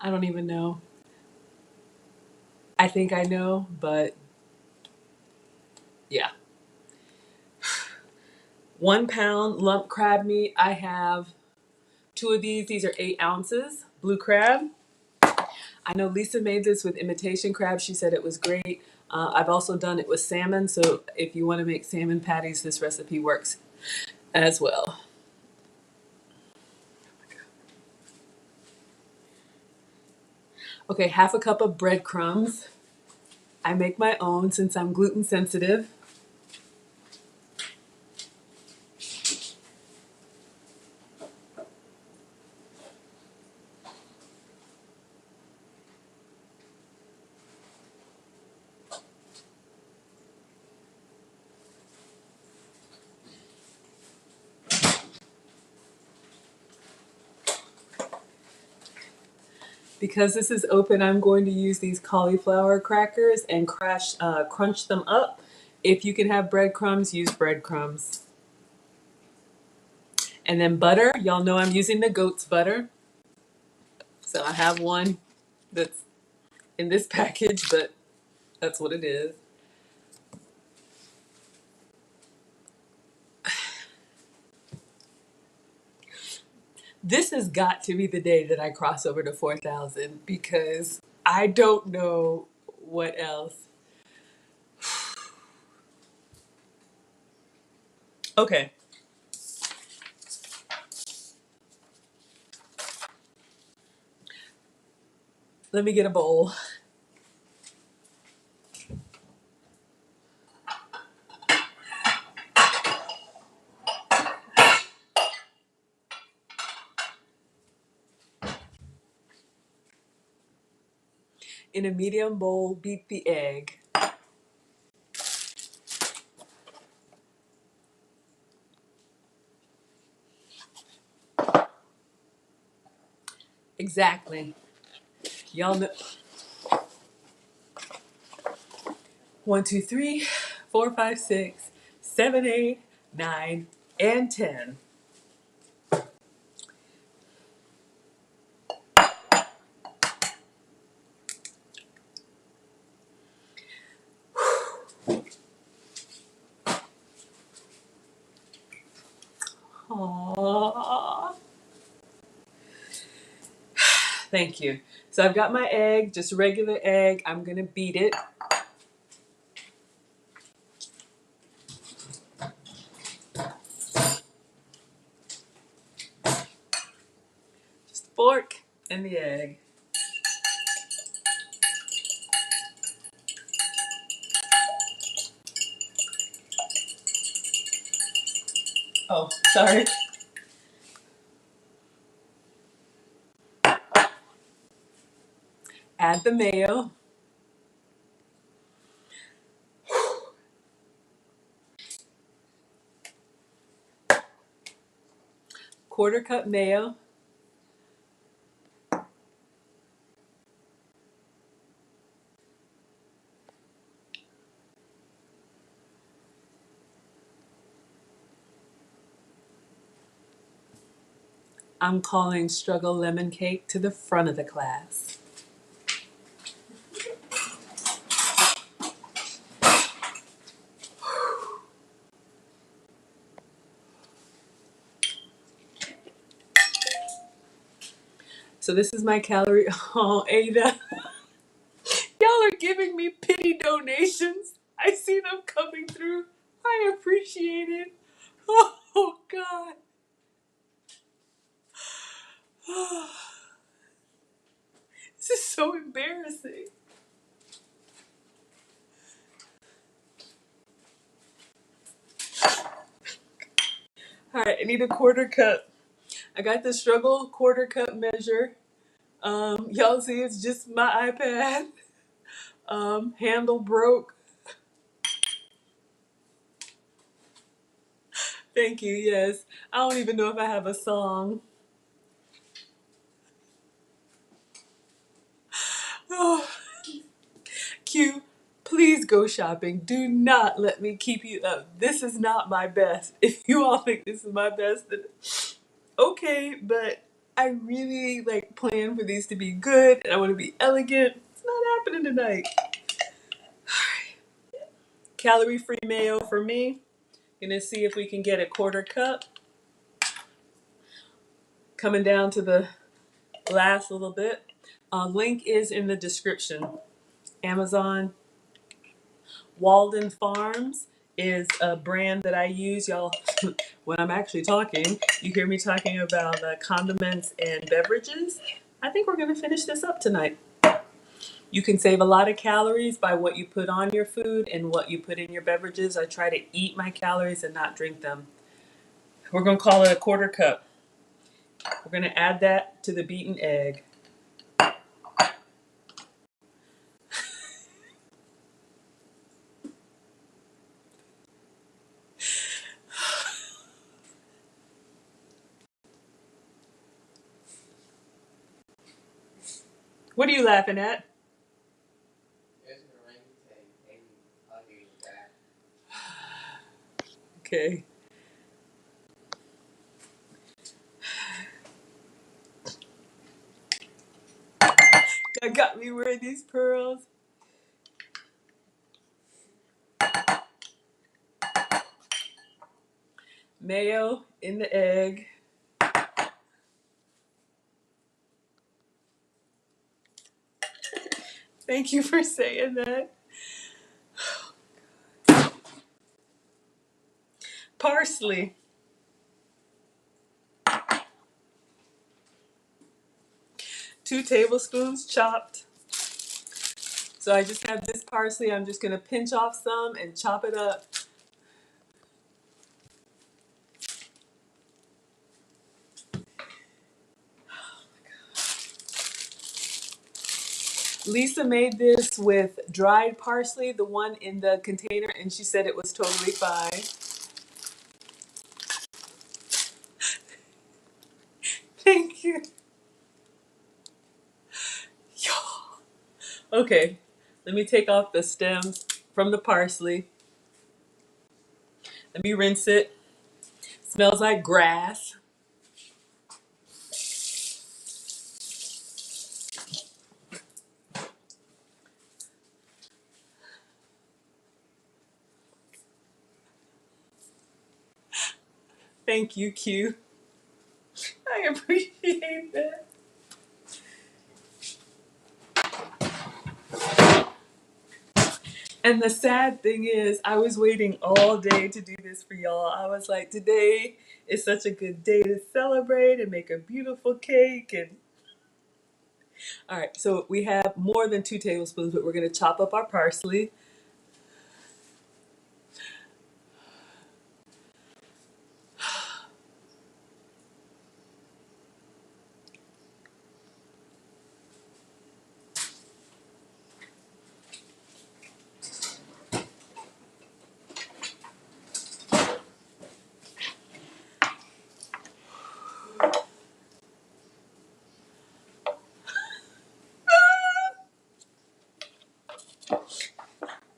S1: I don't even know. I think I know, but yeah. 1 pound lump crab meat. I have 2 of these. These are 8 ounces. Blue crab. I know Lisa made this with imitation crab. She said it was great. I've also done it with salmon. So if you want to make salmon patties, this recipe works as well. Okay, 1/2 cup of breadcrumbs. I make my own since I'm gluten sensitive. Because this is open, I'm going to use these cauliflower crackers and crunch them up. If you can have breadcrumbs, use breadcrumbs. And then butter. Y'all know I'm using the goat's butter. So I have one that's in this package, but that's what it is. This has got to be the day that I cross over to 4,000 because I don't know what else. Okay. Let me get a bowl. In a medium bowl, beat the egg. Exactly. Y'all know. 1, 2, 3, 4, 5, 6, 7, 8, 9, and 10. Aww. Thank you. So I've got my egg, just regular egg. I'm gonna beat it. Just fork and the egg. Oh, sorry. Add the mayo. Quarter cup mayo. I'm calling Struggle Lemon Cake to the front of the class. So this is my calorie. Oh, Ada. Y'all are giving me pity donations. I see them coming through. I appreciate it. Oh, God. This is so embarrassing. All right, I need a quarter cup. I got the Struggle quarter cup measure. Y'all see it's just my iPad. Handle broke. Thank you, yes. I don't even know if I have a song. Oh, Q, please go shopping. Do not let me keep you up. This is not my best. If you all think this is my best, then okay, but I really like plan for these to be good and I want to be elegant. It's not happening tonight. Calorie free mayo for me. Gonna see if we can get a quarter cup. Coming down to the last little bit. Link is in the description. Amazon. Walden Farms is a brand that I use. Y'all, when I'm actually talking, you hear me talking about condiments and beverages. I think we're gonna finish this up tonight. You can save a lot of calories by what you put on your food and what you put in your beverages. I try to eat my calories and not drink them. We're gonna call it a quarter cup. We're gonna add that to the beaten egg. What are you laughing at?
S3: There's an orangutan and hugging that.
S1: Okay. That got me wearing these pearls. Mayo in the egg. Thank you for saying that. Parsley. 2 tablespoons chopped. So I just have this parsley. I'm just going to pinch off some and chop it up. Lisa made this with dried parsley, the one in the container, and she said it was totally fine. Thank you. Okay, let me take off the stems from the parsley. Let me rinse it. Smells like grass. Thank you, Q. I appreciate that. And the sad thing is, I was waiting all day to do this for y'all. I was like, today is such a good day to celebrate and make a beautiful cake. And all right, so we have more than 2 tablespoons, but we're gonna chop up our parsley.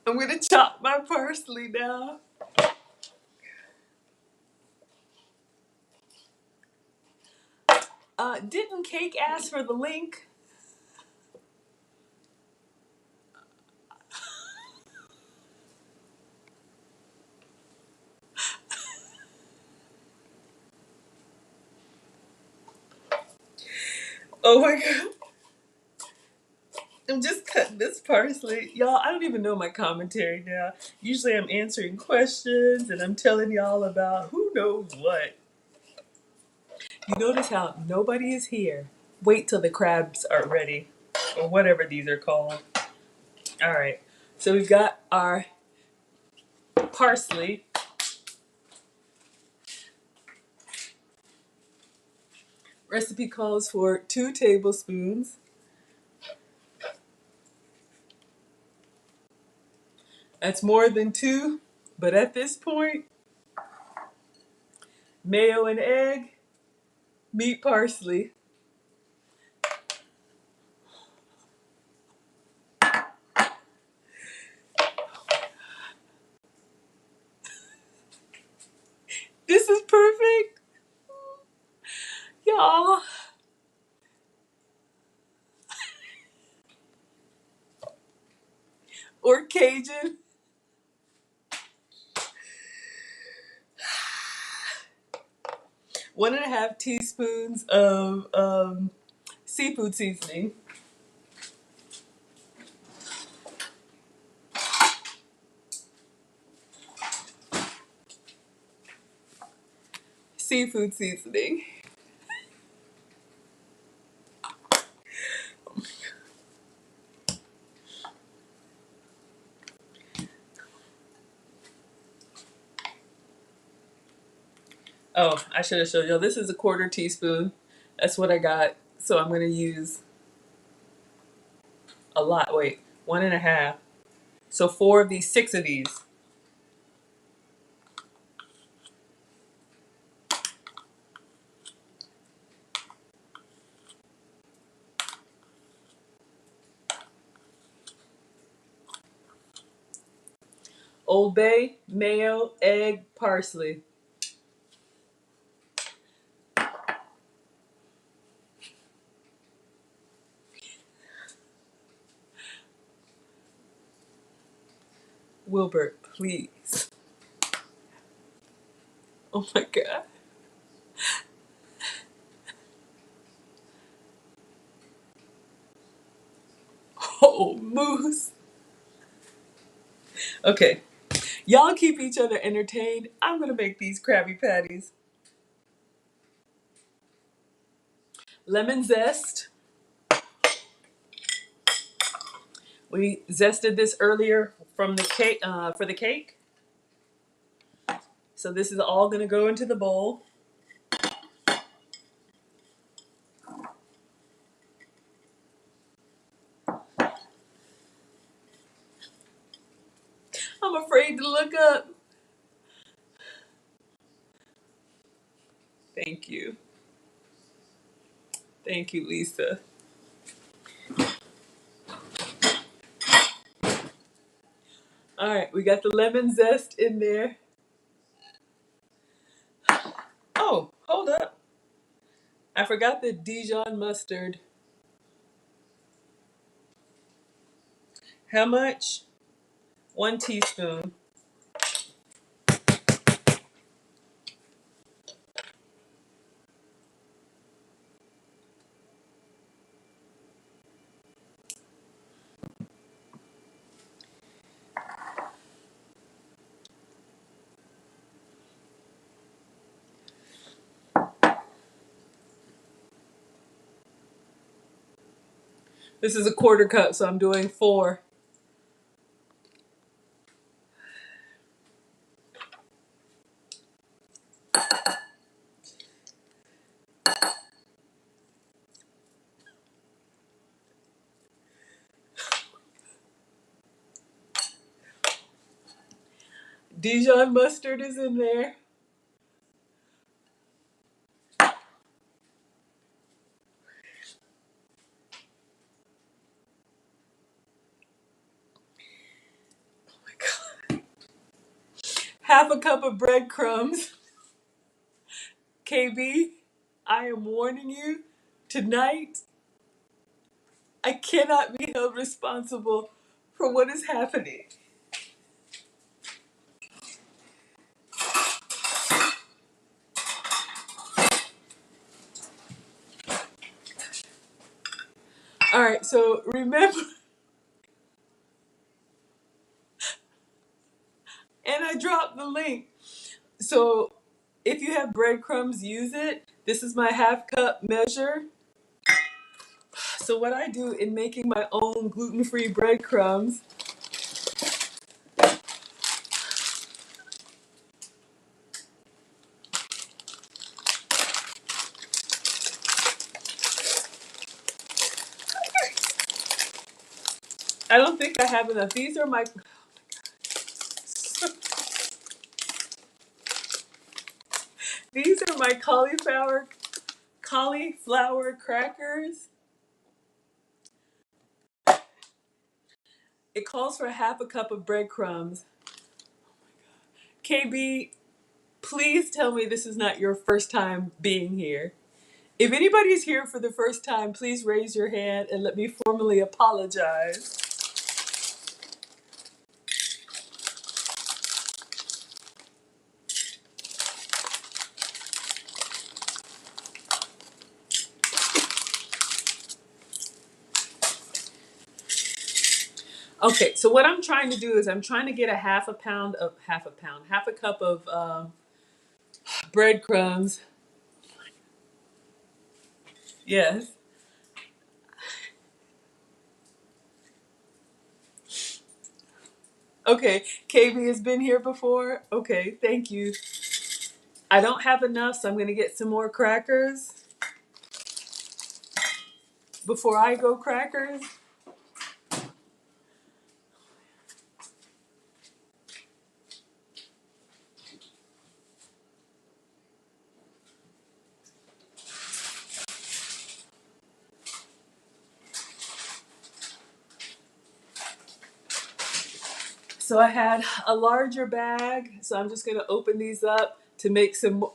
S1: I'm gonna chop my parsley now. Didn't Cake ask for the link? Oh my god. I'm just cutting this parsley. Y'all, I don't even know my commentary now. Usually I'm answering questions and I'm telling y'all about who knows what. You notice how nobody is here. Wait till the crabs are ready, or whatever these are called. All right, so we've got our parsley. Recipe calls for 2 tablespoons. That's more than two, but at this point, mayo and egg, meat parsley. This is perfect, y'all. Or Cajun. 1.5 teaspoons of seafood seasoning. Seafood seasoning. Oh, I should have showed y'all. This is a 1/4 teaspoon. That's what I got. So I'm going to use a lot. Wait, 1.5. So 4 of these, 6 of these. Old Bay, mayo, egg, parsley. Wilbert, please. Oh my God. Oh, moose. Okay. Y'all keep each other entertained. I'm gonna make these Krabby Patties. Lemon zest. We zested this earlier from the cake for the cake. So this is all gonna go into the bowl. I'm afraid to look up. Thank you. Thank you, Lisa. All right, we got the lemon zest in there. Oh, hold up. I forgot the Dijon mustard. How much? 1 teaspoon. This is a 1/4 cup, so I'm doing 4. Dijon mustard is in there. Oh my God. 1/2 cup of breadcrumbs. KB, I am warning you, tonight I cannot be held responsible for what is happening. All right, so remember, and I dropped the link. So if you have breadcrumbs, use it. This is my 1/2 cup measure. So what I do in making my own gluten-free breadcrumbs, I don't think I have enough. These are my these are my cauliflower crackers. It calls for 1/2 cup of breadcrumbs. KB, please tell me this is not your first time being here. If anybody's here for the first time, please raise your hand and let me formally apologize. Okay, so what I'm trying to do is I'm trying to get a 1/2 cup of breadcrumbs. Yes. Okay, KB has been here before. Okay, thank you. I don't have enough, so I'm going to get some more crackers. Before I go crackers. So I had a larger bag, so I'm just going to open these up to make some more.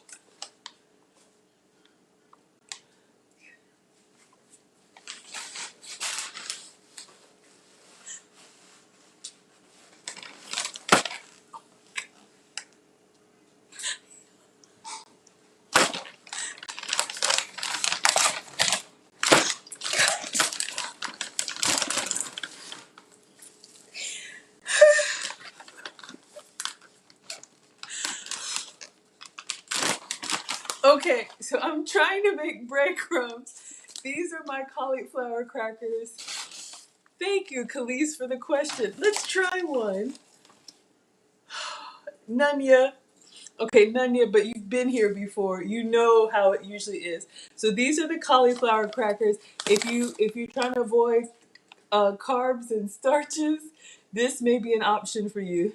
S1: Okay, so I'm trying to make breadcrumbs. These are my cauliflower crackers. Thank you, Khalees, for the question. Let's try one. Nunya. Okay, Nunya, but you've been here before. You know how it usually is. So these are the cauliflower crackers. If you're trying to avoid carbs and starches, this may be an option for you.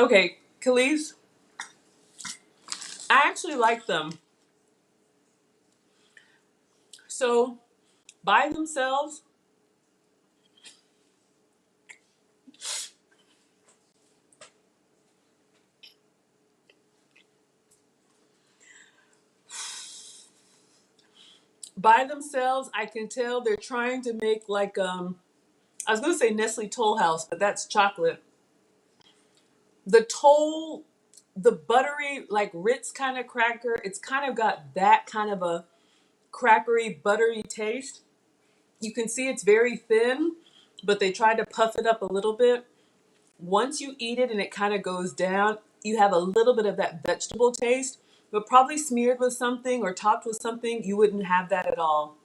S1: Okay, Khalees, I actually like them. So by themselves, I can tell they're trying to make like I was gonna say Nestle Toll House, but that's chocolate. The Toll, the buttery like Ritz kind of cracker, it's kind of got that kind of a crackery, buttery taste. You can see it's very thin, but they try to puff it up a little bit. Once you eat it and it kind of goes down, you have a little bit of that vegetable taste, but probably smeared with something or topped with something, you wouldn't have that at all.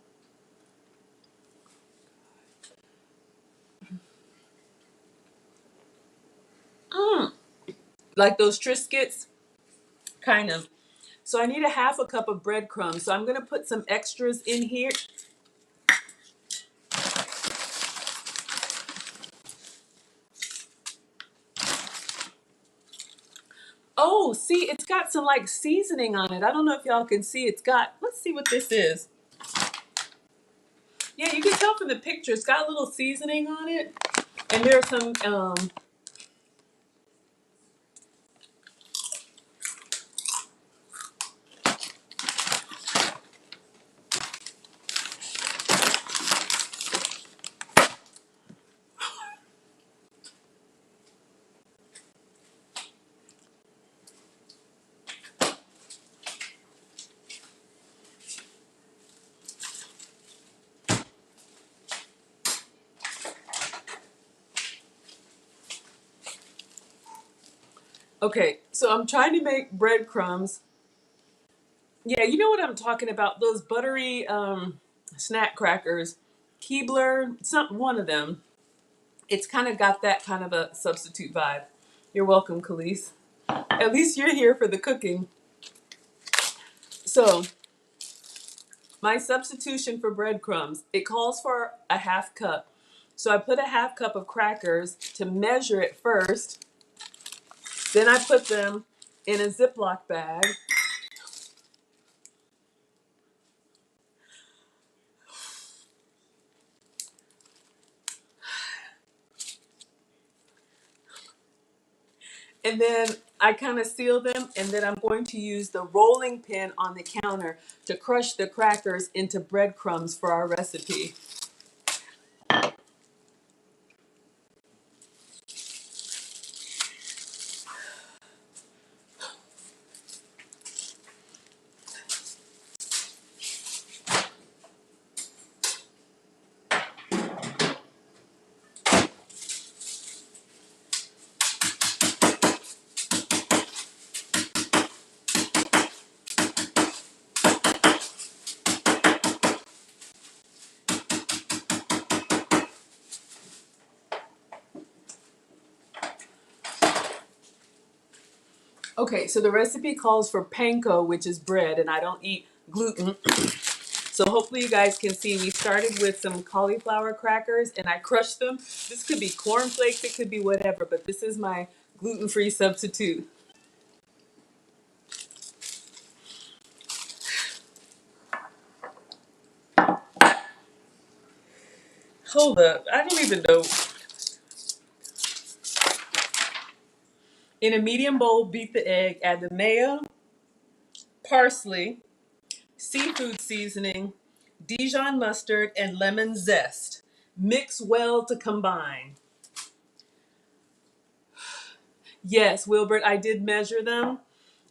S1: Mm, like those Triscuits, kind of. So I need a half a cup of breadcrumbs. So I'm going to put some extras in here. Oh, see, it's got some like seasoning on it. I don't know if y'all can see. It's got, let's see what this is. Yeah, you can tell from the picture. It's got a little seasoning on it. And there's some, okay, so I'm trying to make breadcrumbs. Yeah, you know what I'm talking about? Those buttery snack crackers. Keebler, it's not one of them. It's kind of got that kind of a substitute vibe. You're welcome, Khalees. At least you're here for the cooking. So, my substitution for breadcrumbs, it calls for a half cup. So I put a half cup of crackers to measure it first. Then I put them in a Ziploc bag. And then I kind of seal them. And then I'm going to use the rolling pin on the counter to crush the crackers into breadcrumbs for our recipe. Okay, so the recipe calls for panko, which is bread, and I don't eat gluten. So hopefully you guys can see we started with some cauliflower crackers and I crushed them. This could be cornflakes, it could be whatever, but this is my gluten-free substitute. Hold up, I don't even know. In a medium bowl, beat the egg, add the mayo, parsley, seafood seasoning, Dijon mustard, and lemon zest. Mix well to combine. Yes, Wilbert, I did measure them.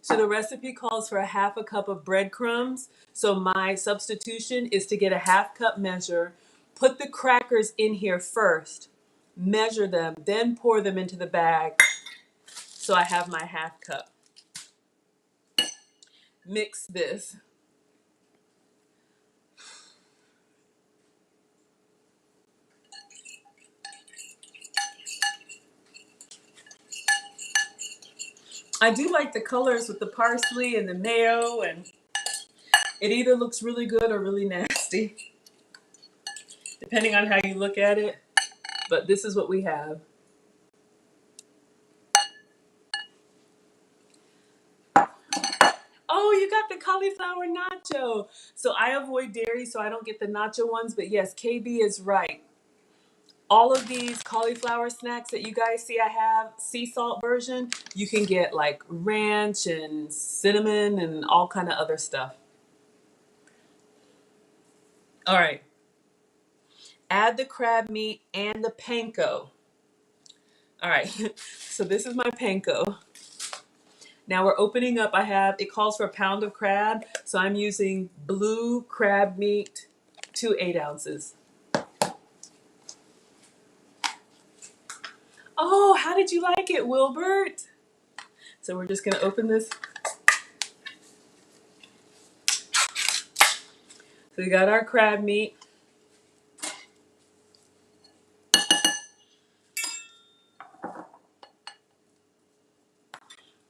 S1: So the recipe calls for a half a cup of breadcrumbs. So my substitution is to get a half cup measure, put the crackers in here first, measure them, then pour them into the bag. So I have my half cup. Mix this. I do like the colors with the parsley and the mayo, and it either looks really good or really nasty, depending on how you look at it. But this is what we have. Oh, you got the cauliflower nacho. So I avoid dairy, so I don't get the nacho ones. But yes, KB is right. All of these cauliflower snacks that you guys see I have, sea salt version, you can get like ranch and cinnamon and all kind of other stuff. All right. Add the crab meat and the panko. All right. So this is my panko. Now we're opening up. It calls for a pound of crab. So I'm using blue crab meat, 2 8 ounces. Oh, how did you like it, Wilbert? So we're just going to open this. So we got our crab meat.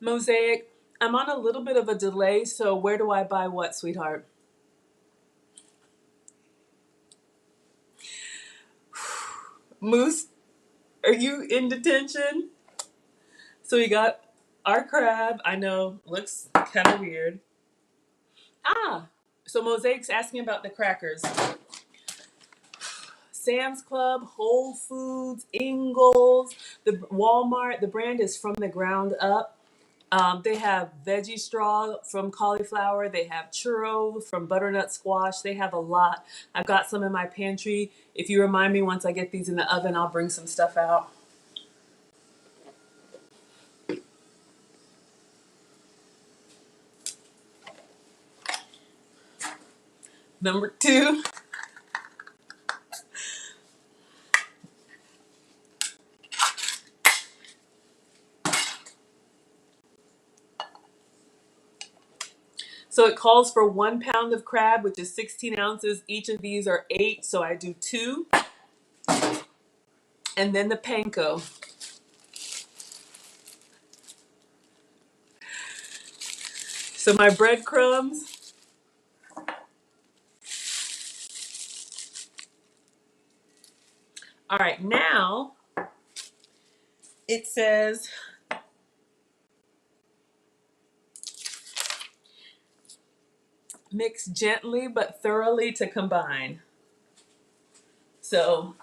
S1: Mosaic, I'm on a little bit of a delay, so where do I buy what, sweetheart? Moose, are you in detention? So we got our crab. I know, looks kind of weird. Ah, so Mosaic's asking about the crackers. Sam's Club, Whole Foods, Ingles, the Walmart, the brand is From the Ground Up. They have veggie straw from cauliflower. They have churro from butternut squash. They have a lot. I've got some in my pantry. If you remind me once I get these in the oven, I'll bring some stuff out. Number 2. So it calls for 1 pound of crab, which is 16 ounces. Each of these are 8, so I do 2. And then the panko. So my breadcrumbs. All right, now it says mix gently but thoroughly to combine. So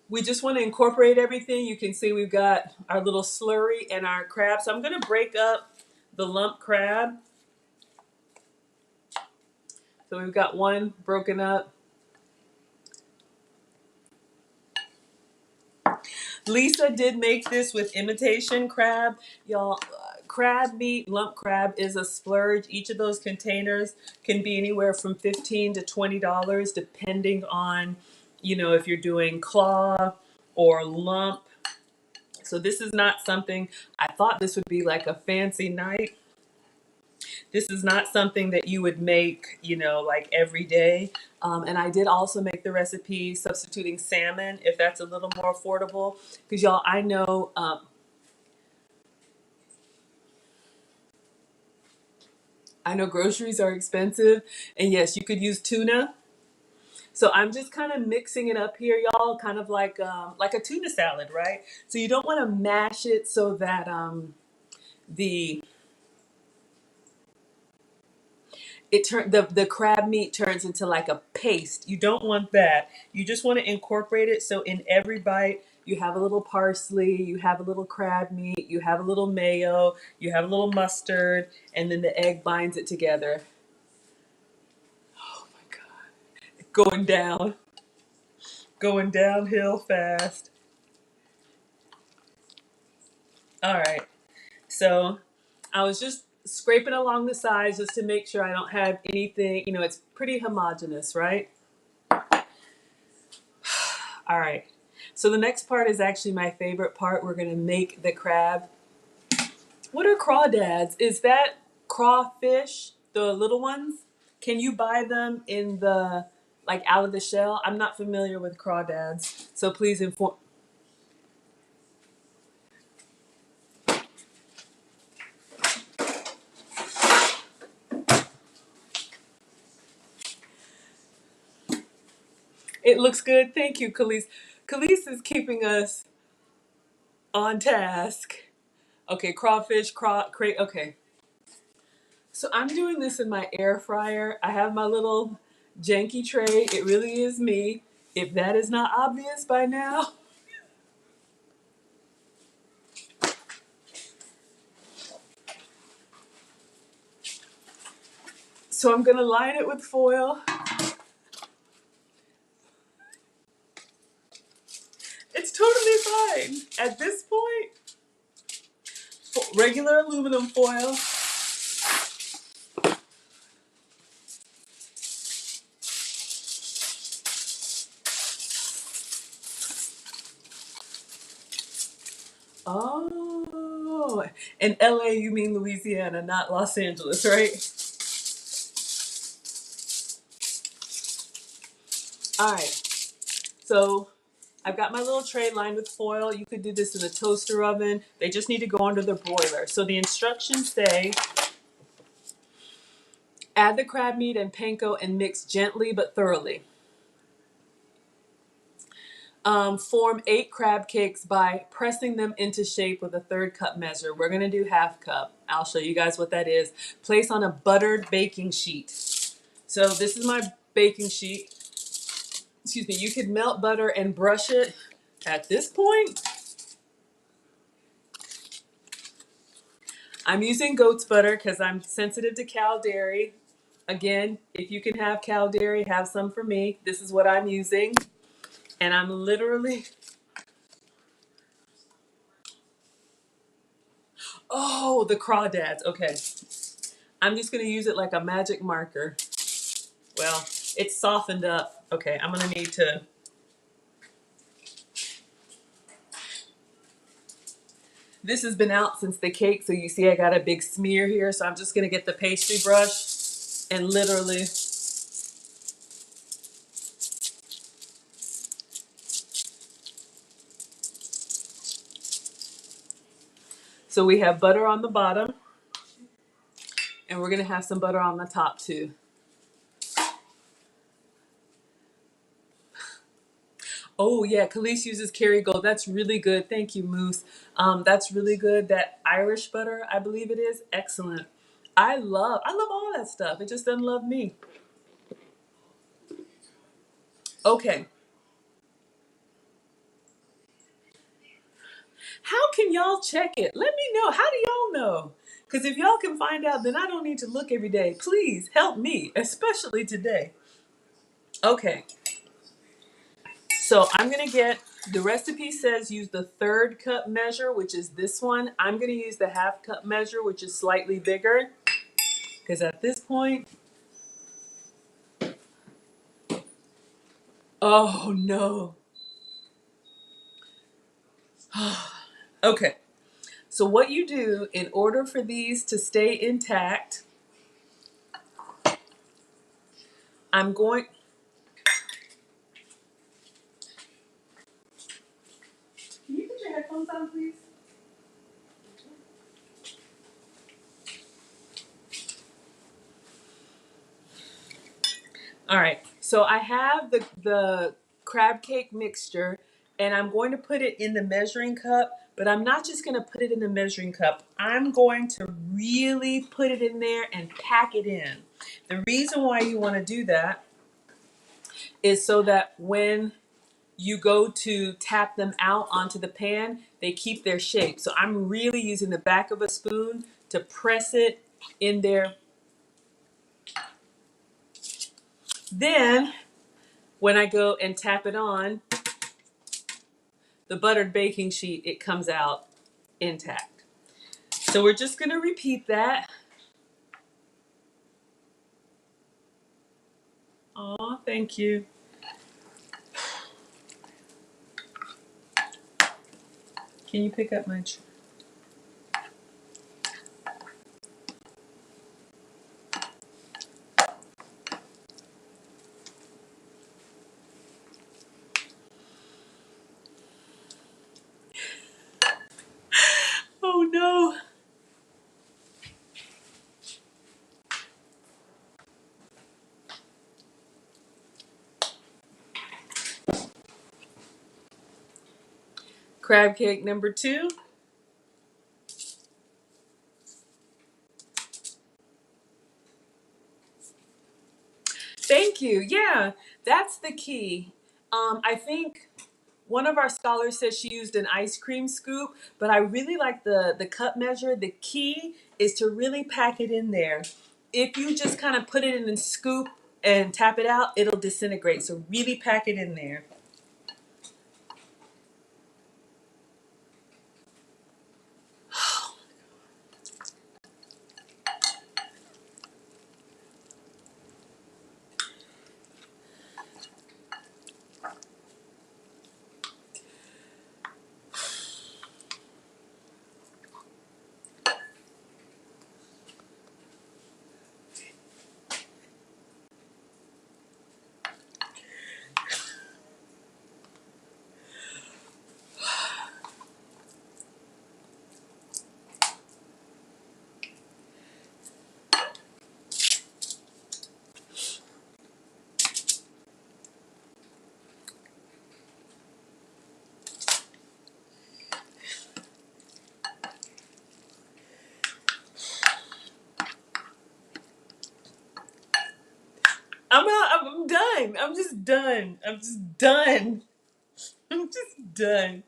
S1: we just want to incorporate everything. You can see we've got our little slurry and our crab. So I'm going to break up the lump crab. So we've got one broken up. Lisa did make this with imitation crab. Y'all, crab meat, lump crab is a splurge. Each of those containers can be anywhere from $15 to $20 depending on, if you're doing claw or lump. So this is not something, I thought this would be like a fancy night. This is not something that you would make, like every day. And I did also make the recipe substituting salmon if that's a little more affordable. Because y'all, I know groceries are expensive. And yes, you could use tuna. So I'm just kind of mixing it up here, y'all, kind of like a tuna salad, right? So you don't want to mash it so that the the crab meat turns into like a paste. You don't want that. You just want to incorporate it so in every bite you have a little parsley, you have a little crab meat, you have a little mayo, you have a little mustard, and then the egg binds it together. Oh my God. Going downhill fast. All right. So I was just scraping along the sides just to make sure I don't have anything, it's pretty homogeneous, right? All right. So the next part is actually my favorite part. We're going to make the crab. What are crawdads? Is that crawfish, the little ones? Can you buy them in the, like out of the shell? I'm not familiar with crawdads. So please inform. It looks good. Thank you, Khalees. Khalees is keeping us on task. Okay, crawfish, crate. Okay. So I'm doing this in my air fryer. I have my little janky tray. It really is me. If that is not obvious by now. So I'm gonna line it with foil. It's totally fine. At this point, regular aluminum foil. Oh, in LA you mean Louisiana, not Los Angeles, right? All right. So I've got my little tray lined with foil. You could do this in a toaster oven. They just need to go under the broiler. So the instructions say, add the crab meat and panko and mix gently but thoroughly. Form 8 crab cakes by pressing them into shape with a 1/3 cup measure. We're gonna do 1/2 cup. I'll show you guys what that is. Place on a buttered baking sheet. So this is my baking sheet. Excuse me, you could melt butter and brush it. At this point, I'm using goat's butter because I'm sensitive to cow dairy. Again, if you can have cow dairy, have some for me. This is what I'm using. And I'm literally, oh, the crawdads. Okay. I'm just going to use it like a magic marker. Well, it's softened up. Okay, I'm going to need to. This has been out since the cake, so you see I got a big smear here. So I'm just going to get the pastry brush and literally. So we have butter on the bottom, and we're going to have some butter on the top too. Oh yeah, Khalees uses Kerrygold. That's really good. Thank you, Moose. That's really good. That Irish butter, I believe it is. Excellent. I love all that stuff. It just doesn't love me. Okay. How can y'all check it? Let me know. How do y'all know? Because if y'all can find out, then I don't need to look every day. Please help me, especially today. Okay. So I'm going to get, the recipe says use the 1/3 cup measure, which is this one. I'm going to use the 1/2 cup measure, which is slightly bigger. Because at this point, oh no. Okay. So what you do in order for these to stay intact, I'm going, can you put your headphones on, please? All right, so I have the crab cake mixture, and I'm going to put it in the measuring cup, but I'm not just going to put it in the measuring cup. I'm going to really put it in there and pack it in. The reason why you want to do that is so that when you go to tap them out onto the pan, they keep their shape. So I'm really using the back of a spoon to press it in there. Then when I go and tap it on, the buttered baking sheet, it comes out intact. So we're just going to repeat that. Oh, thank you. Can you pick up my... Oh, no. Crab cake number 2. Thank you. Yeah, that's the key. I think one of our scholars said she used an ice cream scoop, but I really like the cup measure. The key is to really pack it in there. If you just kind of put it in a scoop and tap it out, it'll disintegrate. So really pack it in there. I'm done. I'm just done. I'm just done. I'm just done.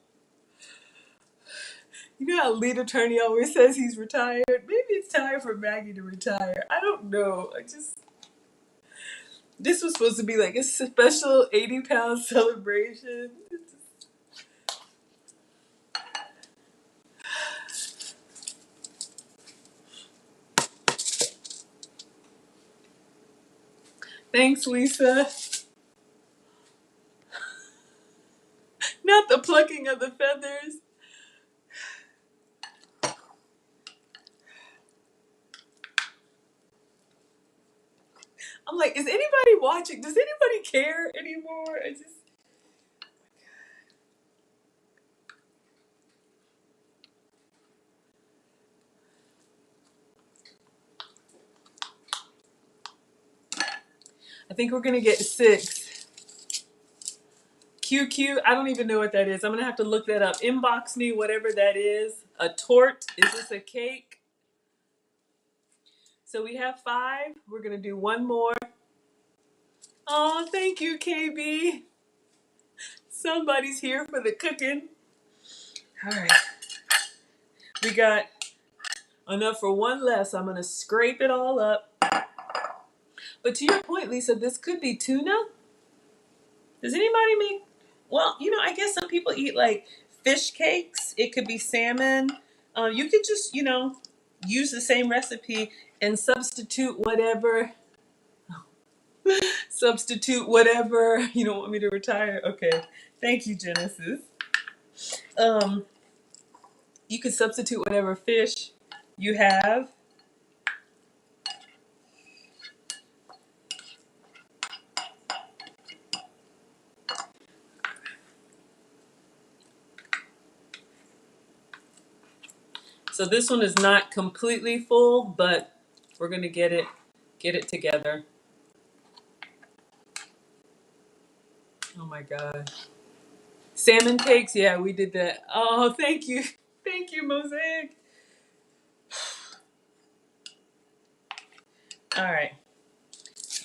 S1: You know how lead attorney always says he's retired? Maybe it's time for Maggie to retire. I don't know. This was supposed to be like a special 80-pound celebration. Thanks, Lisa. Not the plucking of the feathers. I'm like, is anybody watching? Does anybody care anymore? I think we're gonna get 6. QQ, I don't even know what that is. I'm gonna have to look that up. Inbox me whatever that is. A tort? Is this a cake? So we have 5. We're gonna do one more. Oh, thank you, KB. Somebody's here for the cooking. All right. We got enough for one less. I'm gonna scrape it all up. But to your point, Lisa, this could be tuna. Does anybody make? Well, I guess some people eat like fish cakes. It could be salmon. You could just, use the same recipe and substitute whatever. Substitute whatever. You don't want me to retire? Okay. Thank you, Genesis. Um, you could substitute whatever fish you have. So this one is not completely full, but we're gonna get it together. Oh my God. Salmon cakes, yeah, we did that. Oh, thank you. Thank you, Mosaic. All right.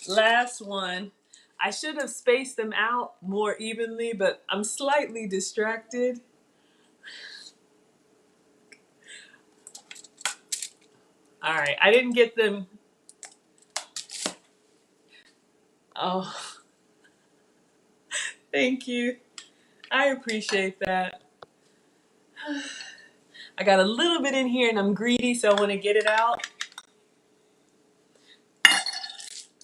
S1: Last one. I should have spaced them out more evenly, but I'm slightly distracted. All right. I didn't get them. Oh, thank you. I appreciate that. I got a little bit in here and I'm greedy, so I want to get it out.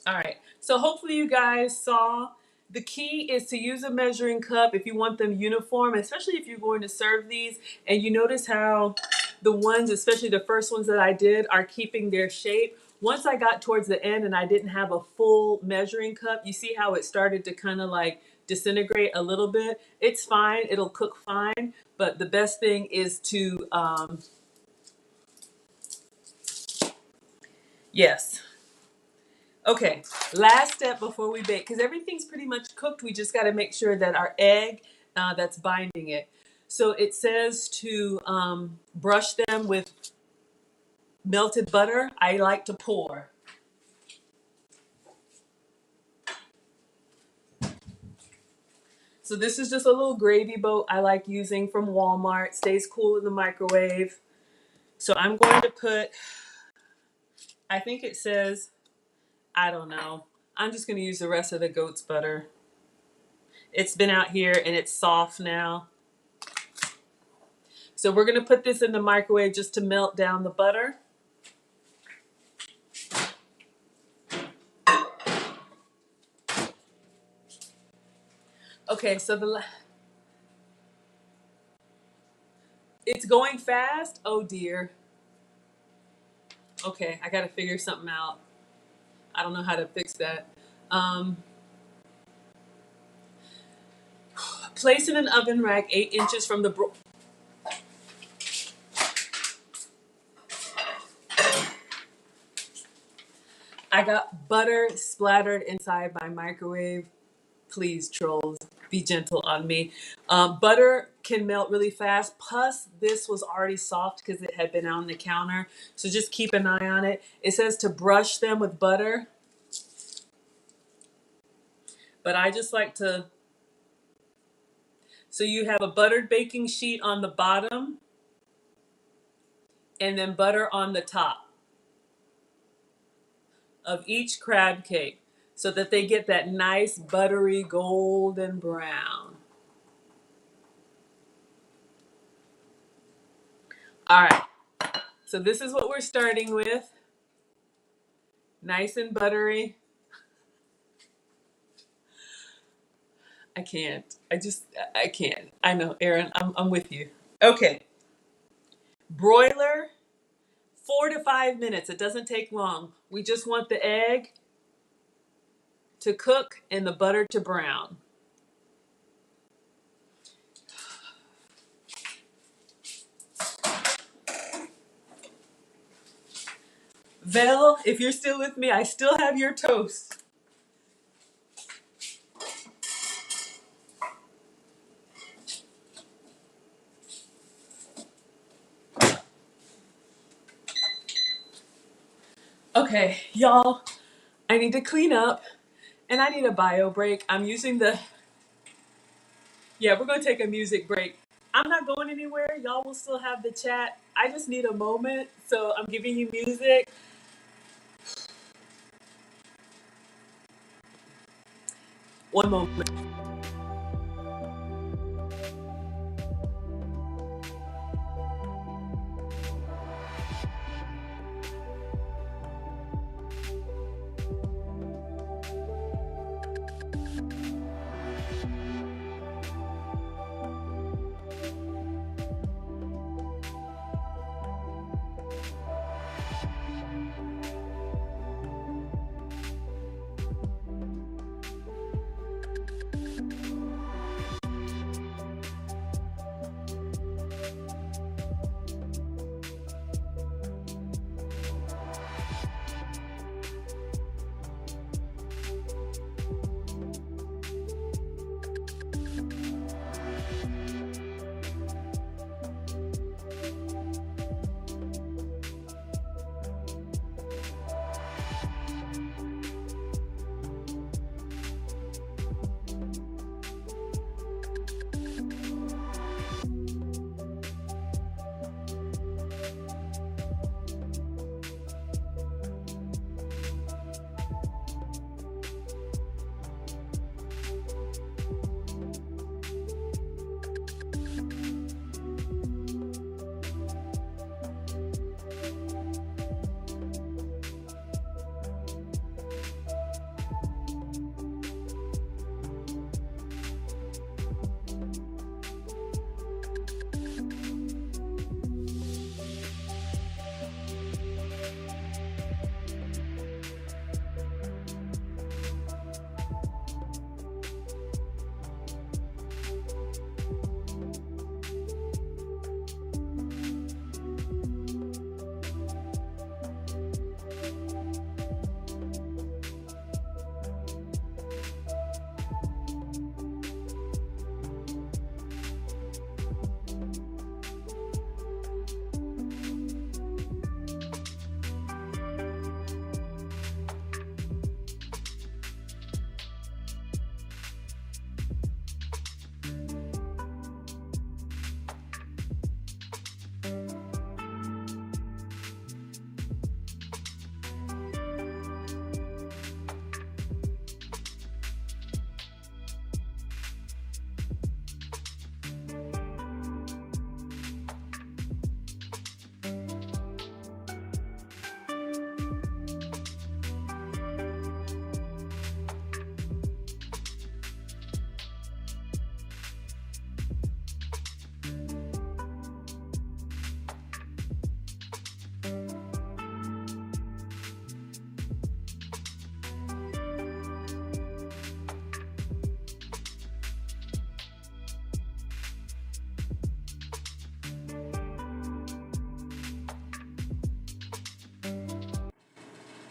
S1: All right, so hopefully you guys saw. The key is to use a measuring cup if you want them uniform, especially if you're going to serve these. And you notice how the ones, especially the first ones that I did, are keeping their shape. Once I got towards the end and I didn't have a full measuring cup, you see how it started to kind of like disintegrate a little bit. It's fine, it'll cook fine, but the best thing is to, yes. Okay, last step before we bake, because everything's pretty much cooked. We just got to make sure that our egg that's binding it. So it says to brush them with melted butter. I like to pour. So this is just a little gravy boat I like using from Walmart. Stays cool in the microwave. So I'm going to put, I think it says, I don't know. I'm just going to use the rest of the goat's butter. It's been out here and it's soft now. So we're going to put this in the microwave just to melt down the butter. Okay, so it's going fast. Oh dear. Okay, I got to figure something out. I don't know how to fix that. Um, Place in an oven rack 8 inches from the I got butter splattered inside my microwave. Please, trolls, be gentle on me. Butter can melt really fast. Plus, this was already soft because it had been on the counter. So just keep an eye on it. It says to brush them with butter. But I just like to... So you have a buttered baking sheet on the bottom and then butter on the top of each crab cake so that they get that nice buttery golden brown. All right, so this is what we're starting with. Nice and buttery. I can't. I can't. I know, Erin, I'm with you. Okay. Broiler, 4 to 5 minutes. It doesn't take long. We just want the egg to cook and the butter to brown. Vel, if you're still with me, I still have your toast. Okay, y'all, I need to clean up and I need a bio break. I'm using the... Yeah, we're going to take a music break. I'm not going anywhere. Y'all will still have the chat. I just need a moment, so I'm giving you music. One moment.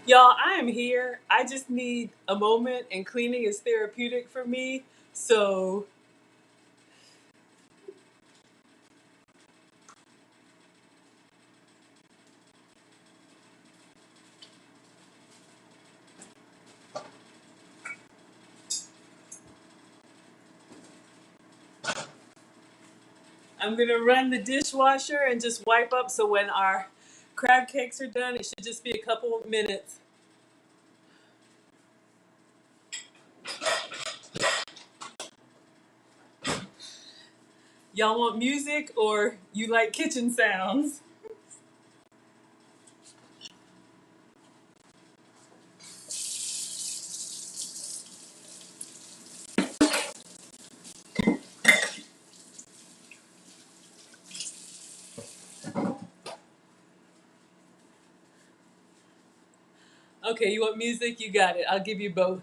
S1: Y'all, I am here. I just need a moment, and cleaning is therapeutic for me. So I'm gonna run the dishwasher and just wipe up. So when our crab cakes are done, it should just be a couple of minutes. Y'all want music or you like kitchen sounds? Okay, you want music? You got it. I'll give you both.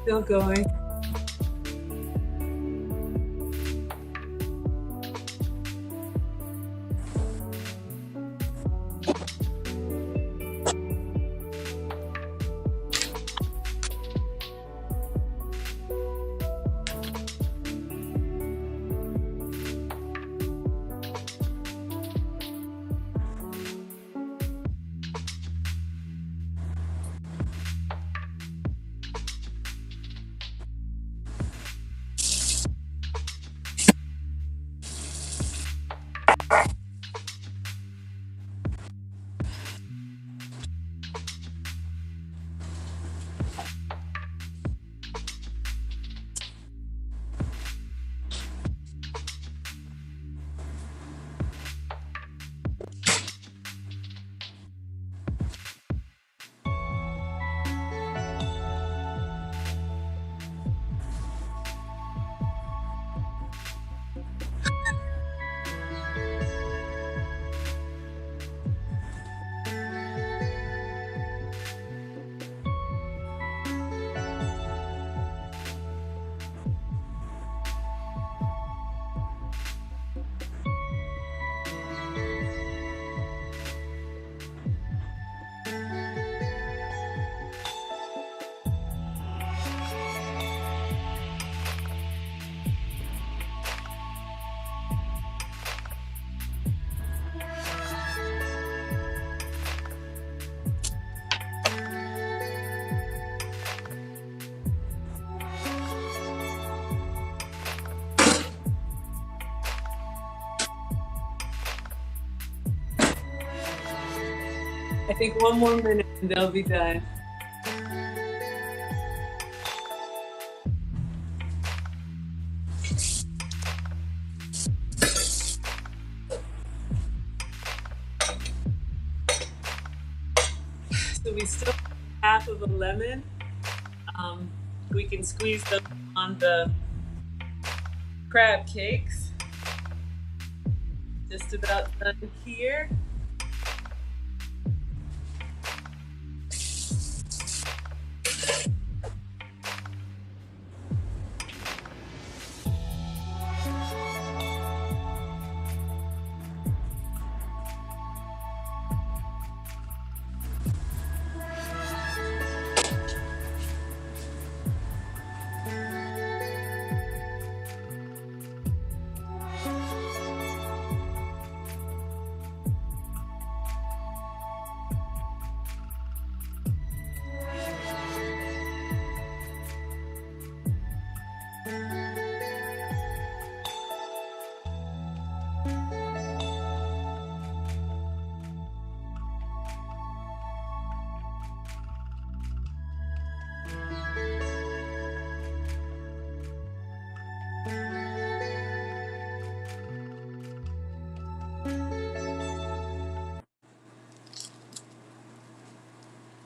S1: Still going. I think one more minute and they'll be done. So we still have half of a lemon. Um, we can squeeze them on the crab cakes. Just about done here.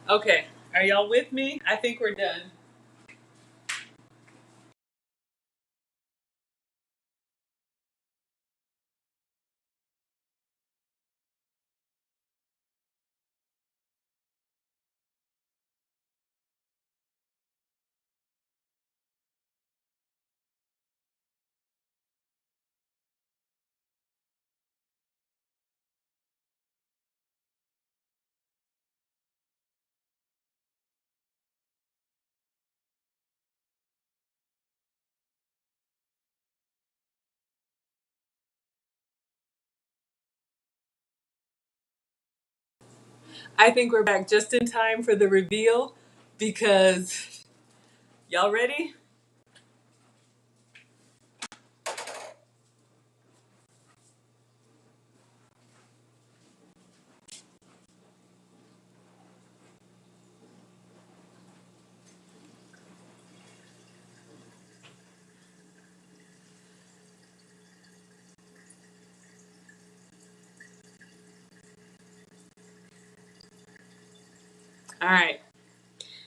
S1: Okay, are y'all with me? I think we're done. I think we're back just in time for the reveal because y'all ready? All right.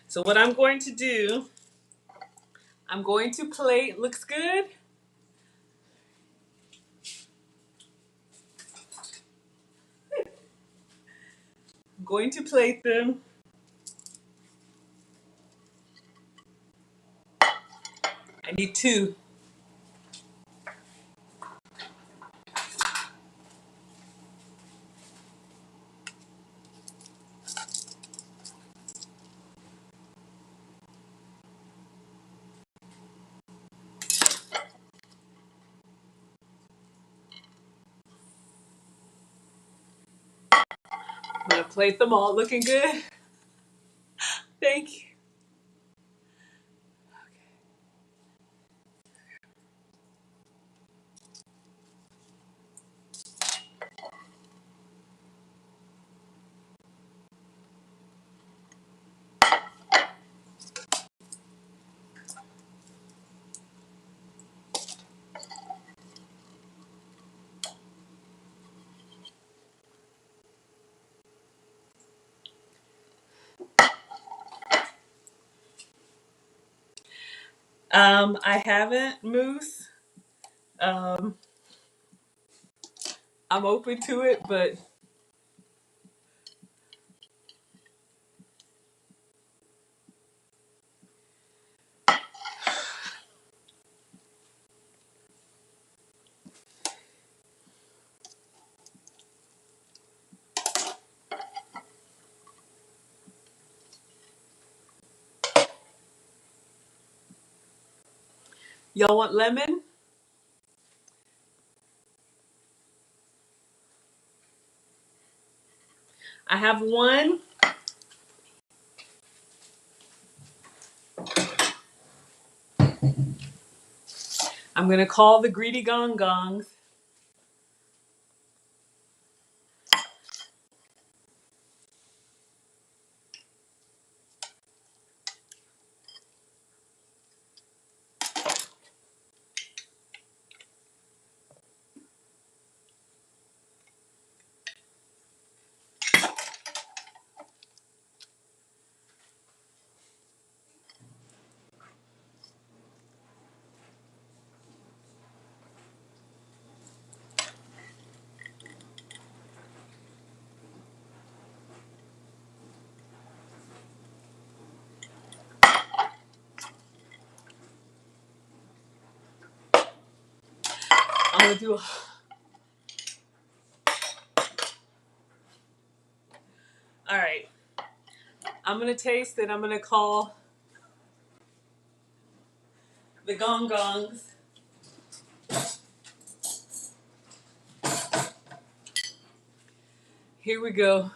S1: So what I'm going to do, I'm going to plate. Looks good. I'm going to plate them. I need two. I'm gonna plate them all. Looking good. Thank you. I haven't, Moose. Um, I'm open to it, but y'all want lemon? I have one. I'm gonna call the greedy gong gongs. gonna do. All right. I'm gonna taste it. I'm gonna call the gong gongs. Here we go.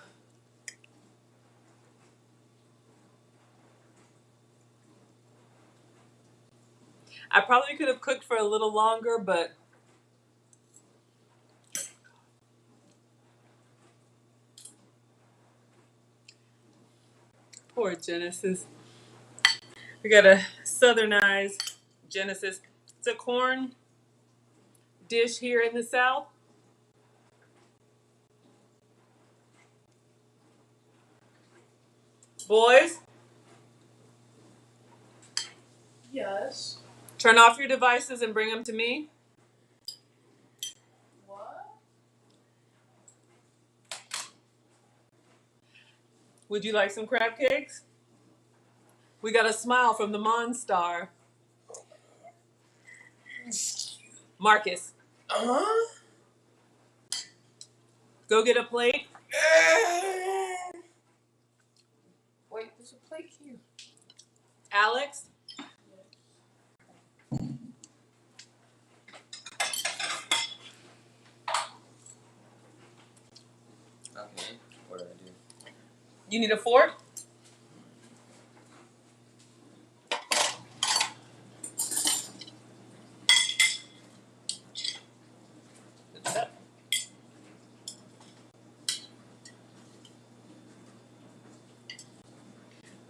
S1: I probably could have cooked for a little longer, but poor Genesis. We got a southernized Genesis. It's a corn dish here in the South. Boys,
S2: Yes.
S1: turn off your devices and bring them to me.
S2: What?
S1: Would you like some crab cakes? We got a smile from the Monstar. Marcus, go get a plate.
S2: Wait, there's a plate here.
S1: Alex,
S3: Okay, what do I do?
S1: you need a fork?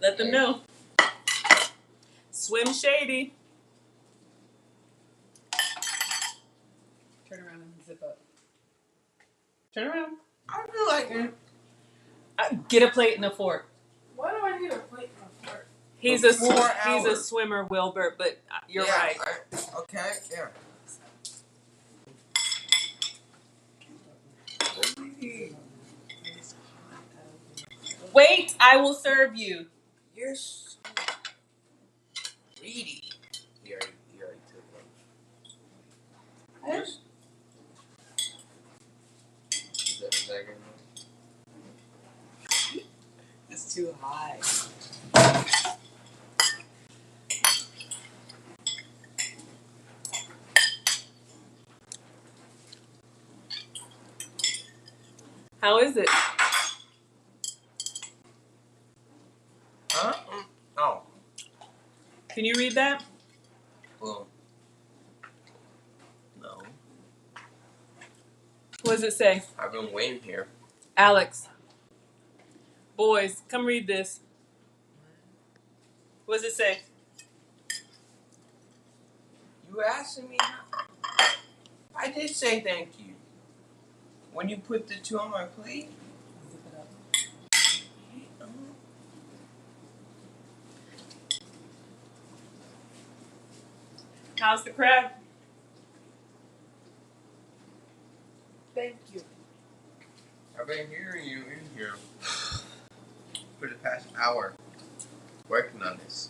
S1: Let them know. Swim shady. Turn around and zip up. Turn around.
S3: I feel like it.
S1: Get a plate and a fork.
S2: Why do I need a plate and a fork?
S1: He's
S3: For
S1: a
S3: 4
S1: he's a
S3: hours.
S1: swimmer, Wilbert. But you're
S3: Yeah,
S1: right.
S3: Okay, yeah.
S1: Wait, I will serve you.
S3: You're so greedy. He already took one. Is that good enough?
S1: It's too high. How is it?
S3: Huh? Oh.
S1: Can you read that?
S3: Well. No.
S1: What does it say?
S3: I've been waiting here.
S1: Alex. Boys, come read this. What does it say?
S3: You asking me? I did say thank you. When you put the 2 on my plate.
S1: How's the crab?
S2: Thank you.
S3: I've been hearing you in here for the past hour working on this.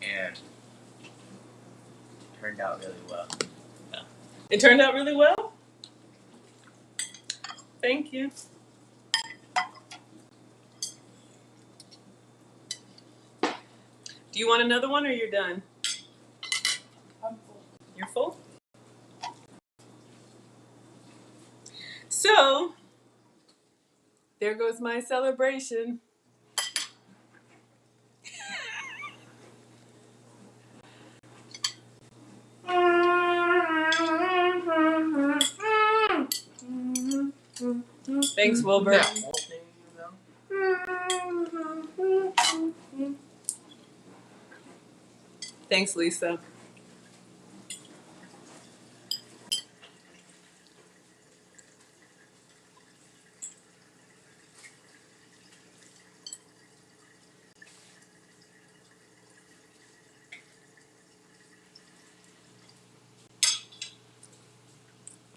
S3: And it turned out really well.
S1: It turned out really well. Thank you. Do you want another one or you're done?
S2: I'm full.
S1: You're full? So, there goes my celebration. Thanks, Wilbur.
S3: That whole thing, you know?
S1: Thanks, Lisa.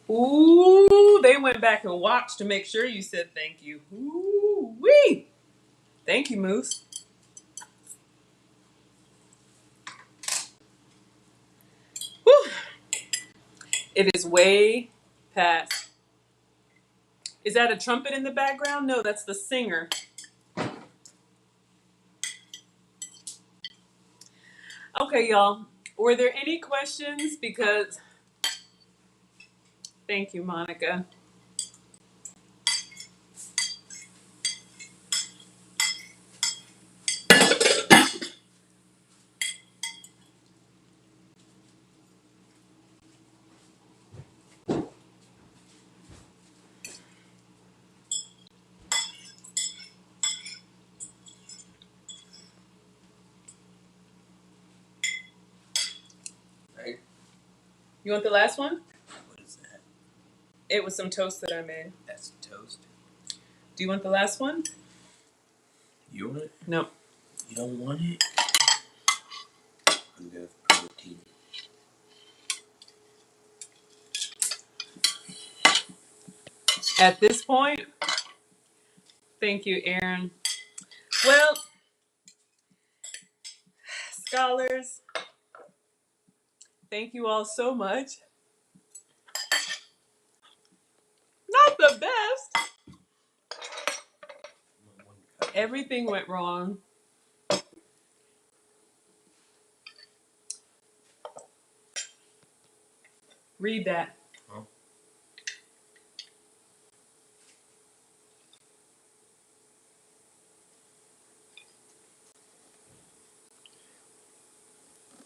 S1: Ooh, they went back and watched to make sure you said thank you. Ooh, wee. Thank you, Moose. Whew. It is way past. Is that a trumpet in the background? No, that's the singer. Okay, y'all. Were there any questions? Because, thank you, Monica.
S3: Right?
S1: You want the last one?
S3: What is that?
S1: It was some toast that I made.
S3: That's toast.
S1: Do you want the last one?
S3: You want it?
S1: No.
S3: You don't want it? I'm good for protein.
S1: At this point, thank you, Aaron. Well, scholars, thank you all so much. Not the best. Everything went wrong. Read that.
S3: Huh?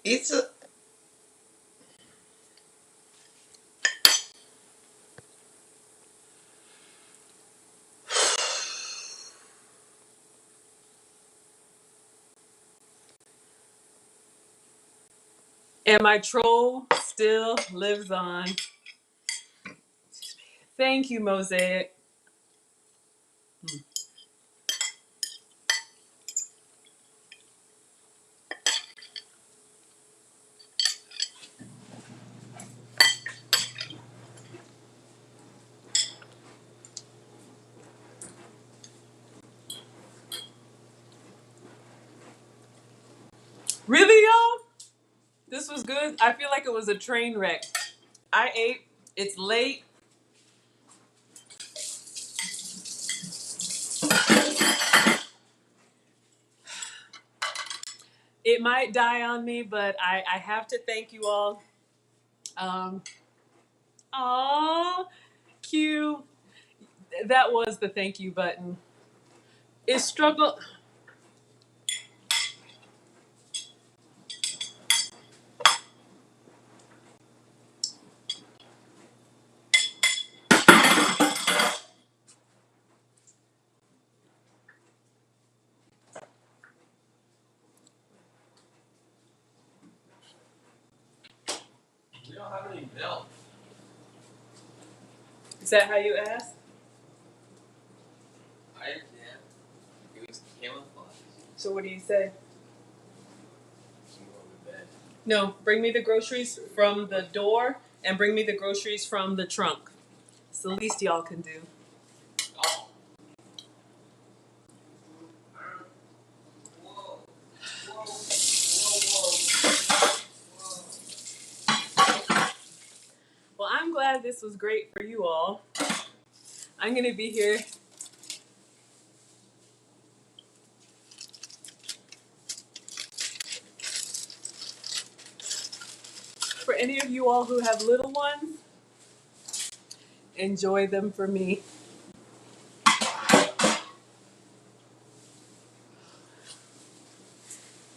S3: It's a.
S1: And my troll still lives on. Thank you, Mosaic. Really, y'all? This was good. I feel like it was a train wreck. I ate. It's late. It might die on me, but I have to thank you all. Aw, Q. That was the thank you button. It struggled.
S3: We don't have any milk.
S1: Is that how you asked?
S3: I understand. It was camouflage.
S1: So what do you say?
S3: You go to bed.
S1: No, bring me the groceries from the door and bring me the groceries from the trunk. It's the least y'all can do.
S3: Oh. Whoa. Whoa. Whoa.
S1: Well, I'm glad this was great for you all. I'm going to be here. For any of you all who have little ones, enjoy them for me.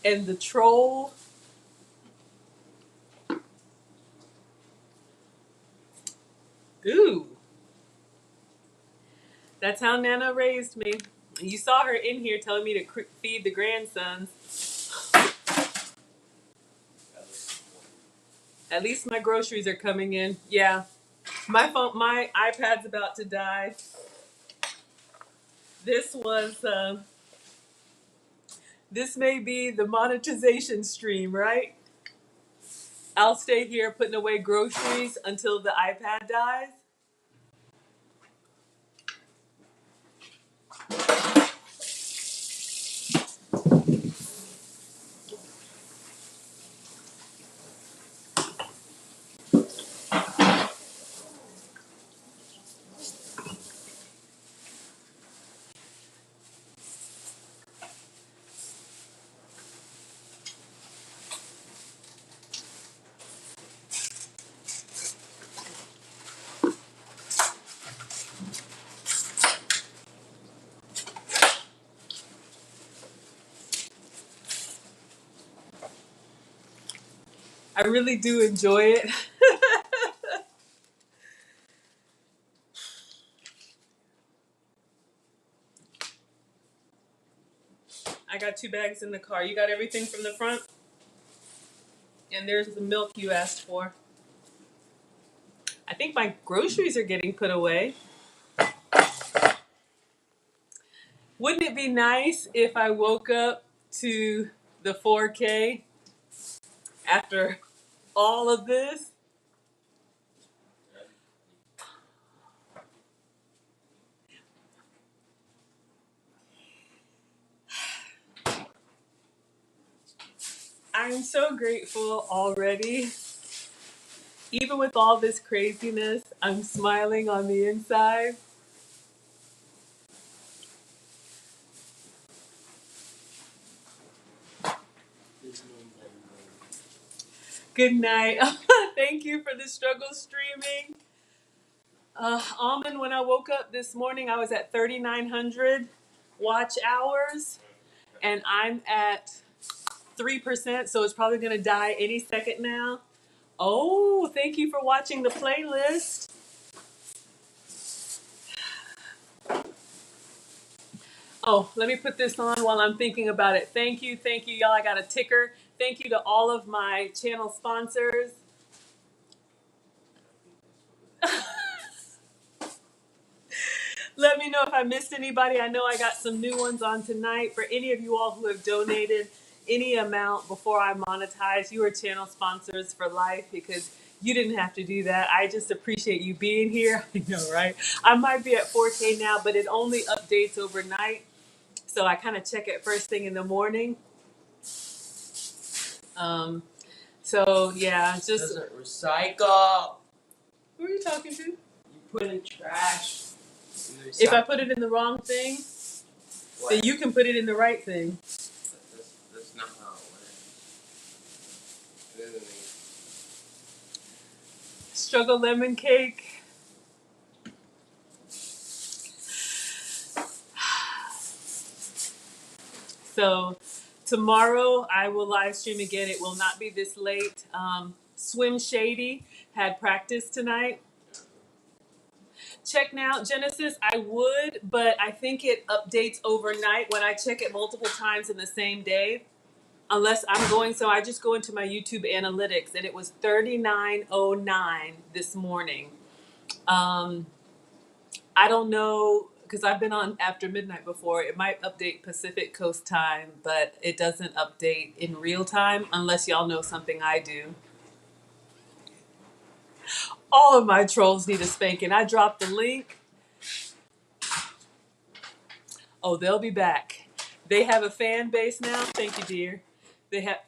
S1: And the troll. Ooh. That's how Nana raised me. You saw her in here telling me to feed the grandsons. At least my groceries are coming in. Yeah. My iPad's about to die. This was, this may be the monetization stream, right? I'll stay here putting away groceries until the iPad dies. I really do enjoy it. I got 2 bags in the car. You got everything from the front? And there's the milk you asked for. I think my groceries are getting put away. Wouldn't it be nice if I woke up to the 4K after all of this? I'm so grateful already. Even with all this craziness, I'm smiling on the inside. Good night. Thank you for the struggle streaming. Almond, when I woke up this morning, I was at 3,900 watch hours, and I'm at 3%, so it's probably going to die any second now. Oh, thank you for watching the playlist. Oh, let me put this on while I'm thinking about it. Thank you, y'all. I got a ticker. Thank you to all of my channel sponsors. Let me know if I missed anybody. I know I got some new ones on tonight. For any of you all who have donated any amount before I monetize, you are channel sponsors for life because you didn't have to do that. I just appreciate you being here. I know, right? I might be at 4K now, but it only updates overnight. So I kind of check it first thing in the morning. So yeah, just.
S4: Doesn't recycle.
S1: Who are you talking to?
S4: You put in trash.
S1: If I put it in the wrong thing,
S4: What?
S1: then you can put it in the right thing.
S4: That's not how it works. It isn't me.
S1: Struggle lemon cake. So tomorrow I will live stream again. It will not be this late. Swim Shady had practice tonight. Check now, Genesis. I would, but I think it updates overnight when I check it multiple times in the same day. Unless I'm going, so I just go into my YouTube analytics, and it was 3909 this morning. I don't know because I've been on after midnight before. It might update Pacific Coast time, but it doesn't update in real time unless y'all know something I do. All of my trolls need a spanking. I dropped the link. Oh, they'll be back. They have a fan base now. Thank you, dear. They have.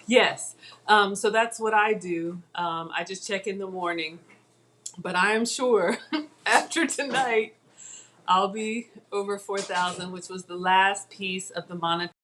S1: Yes. So that's what I do. I just check in the morning. But I am sure after tonight, I'll be over 4,000, which was the last piece of the monetization.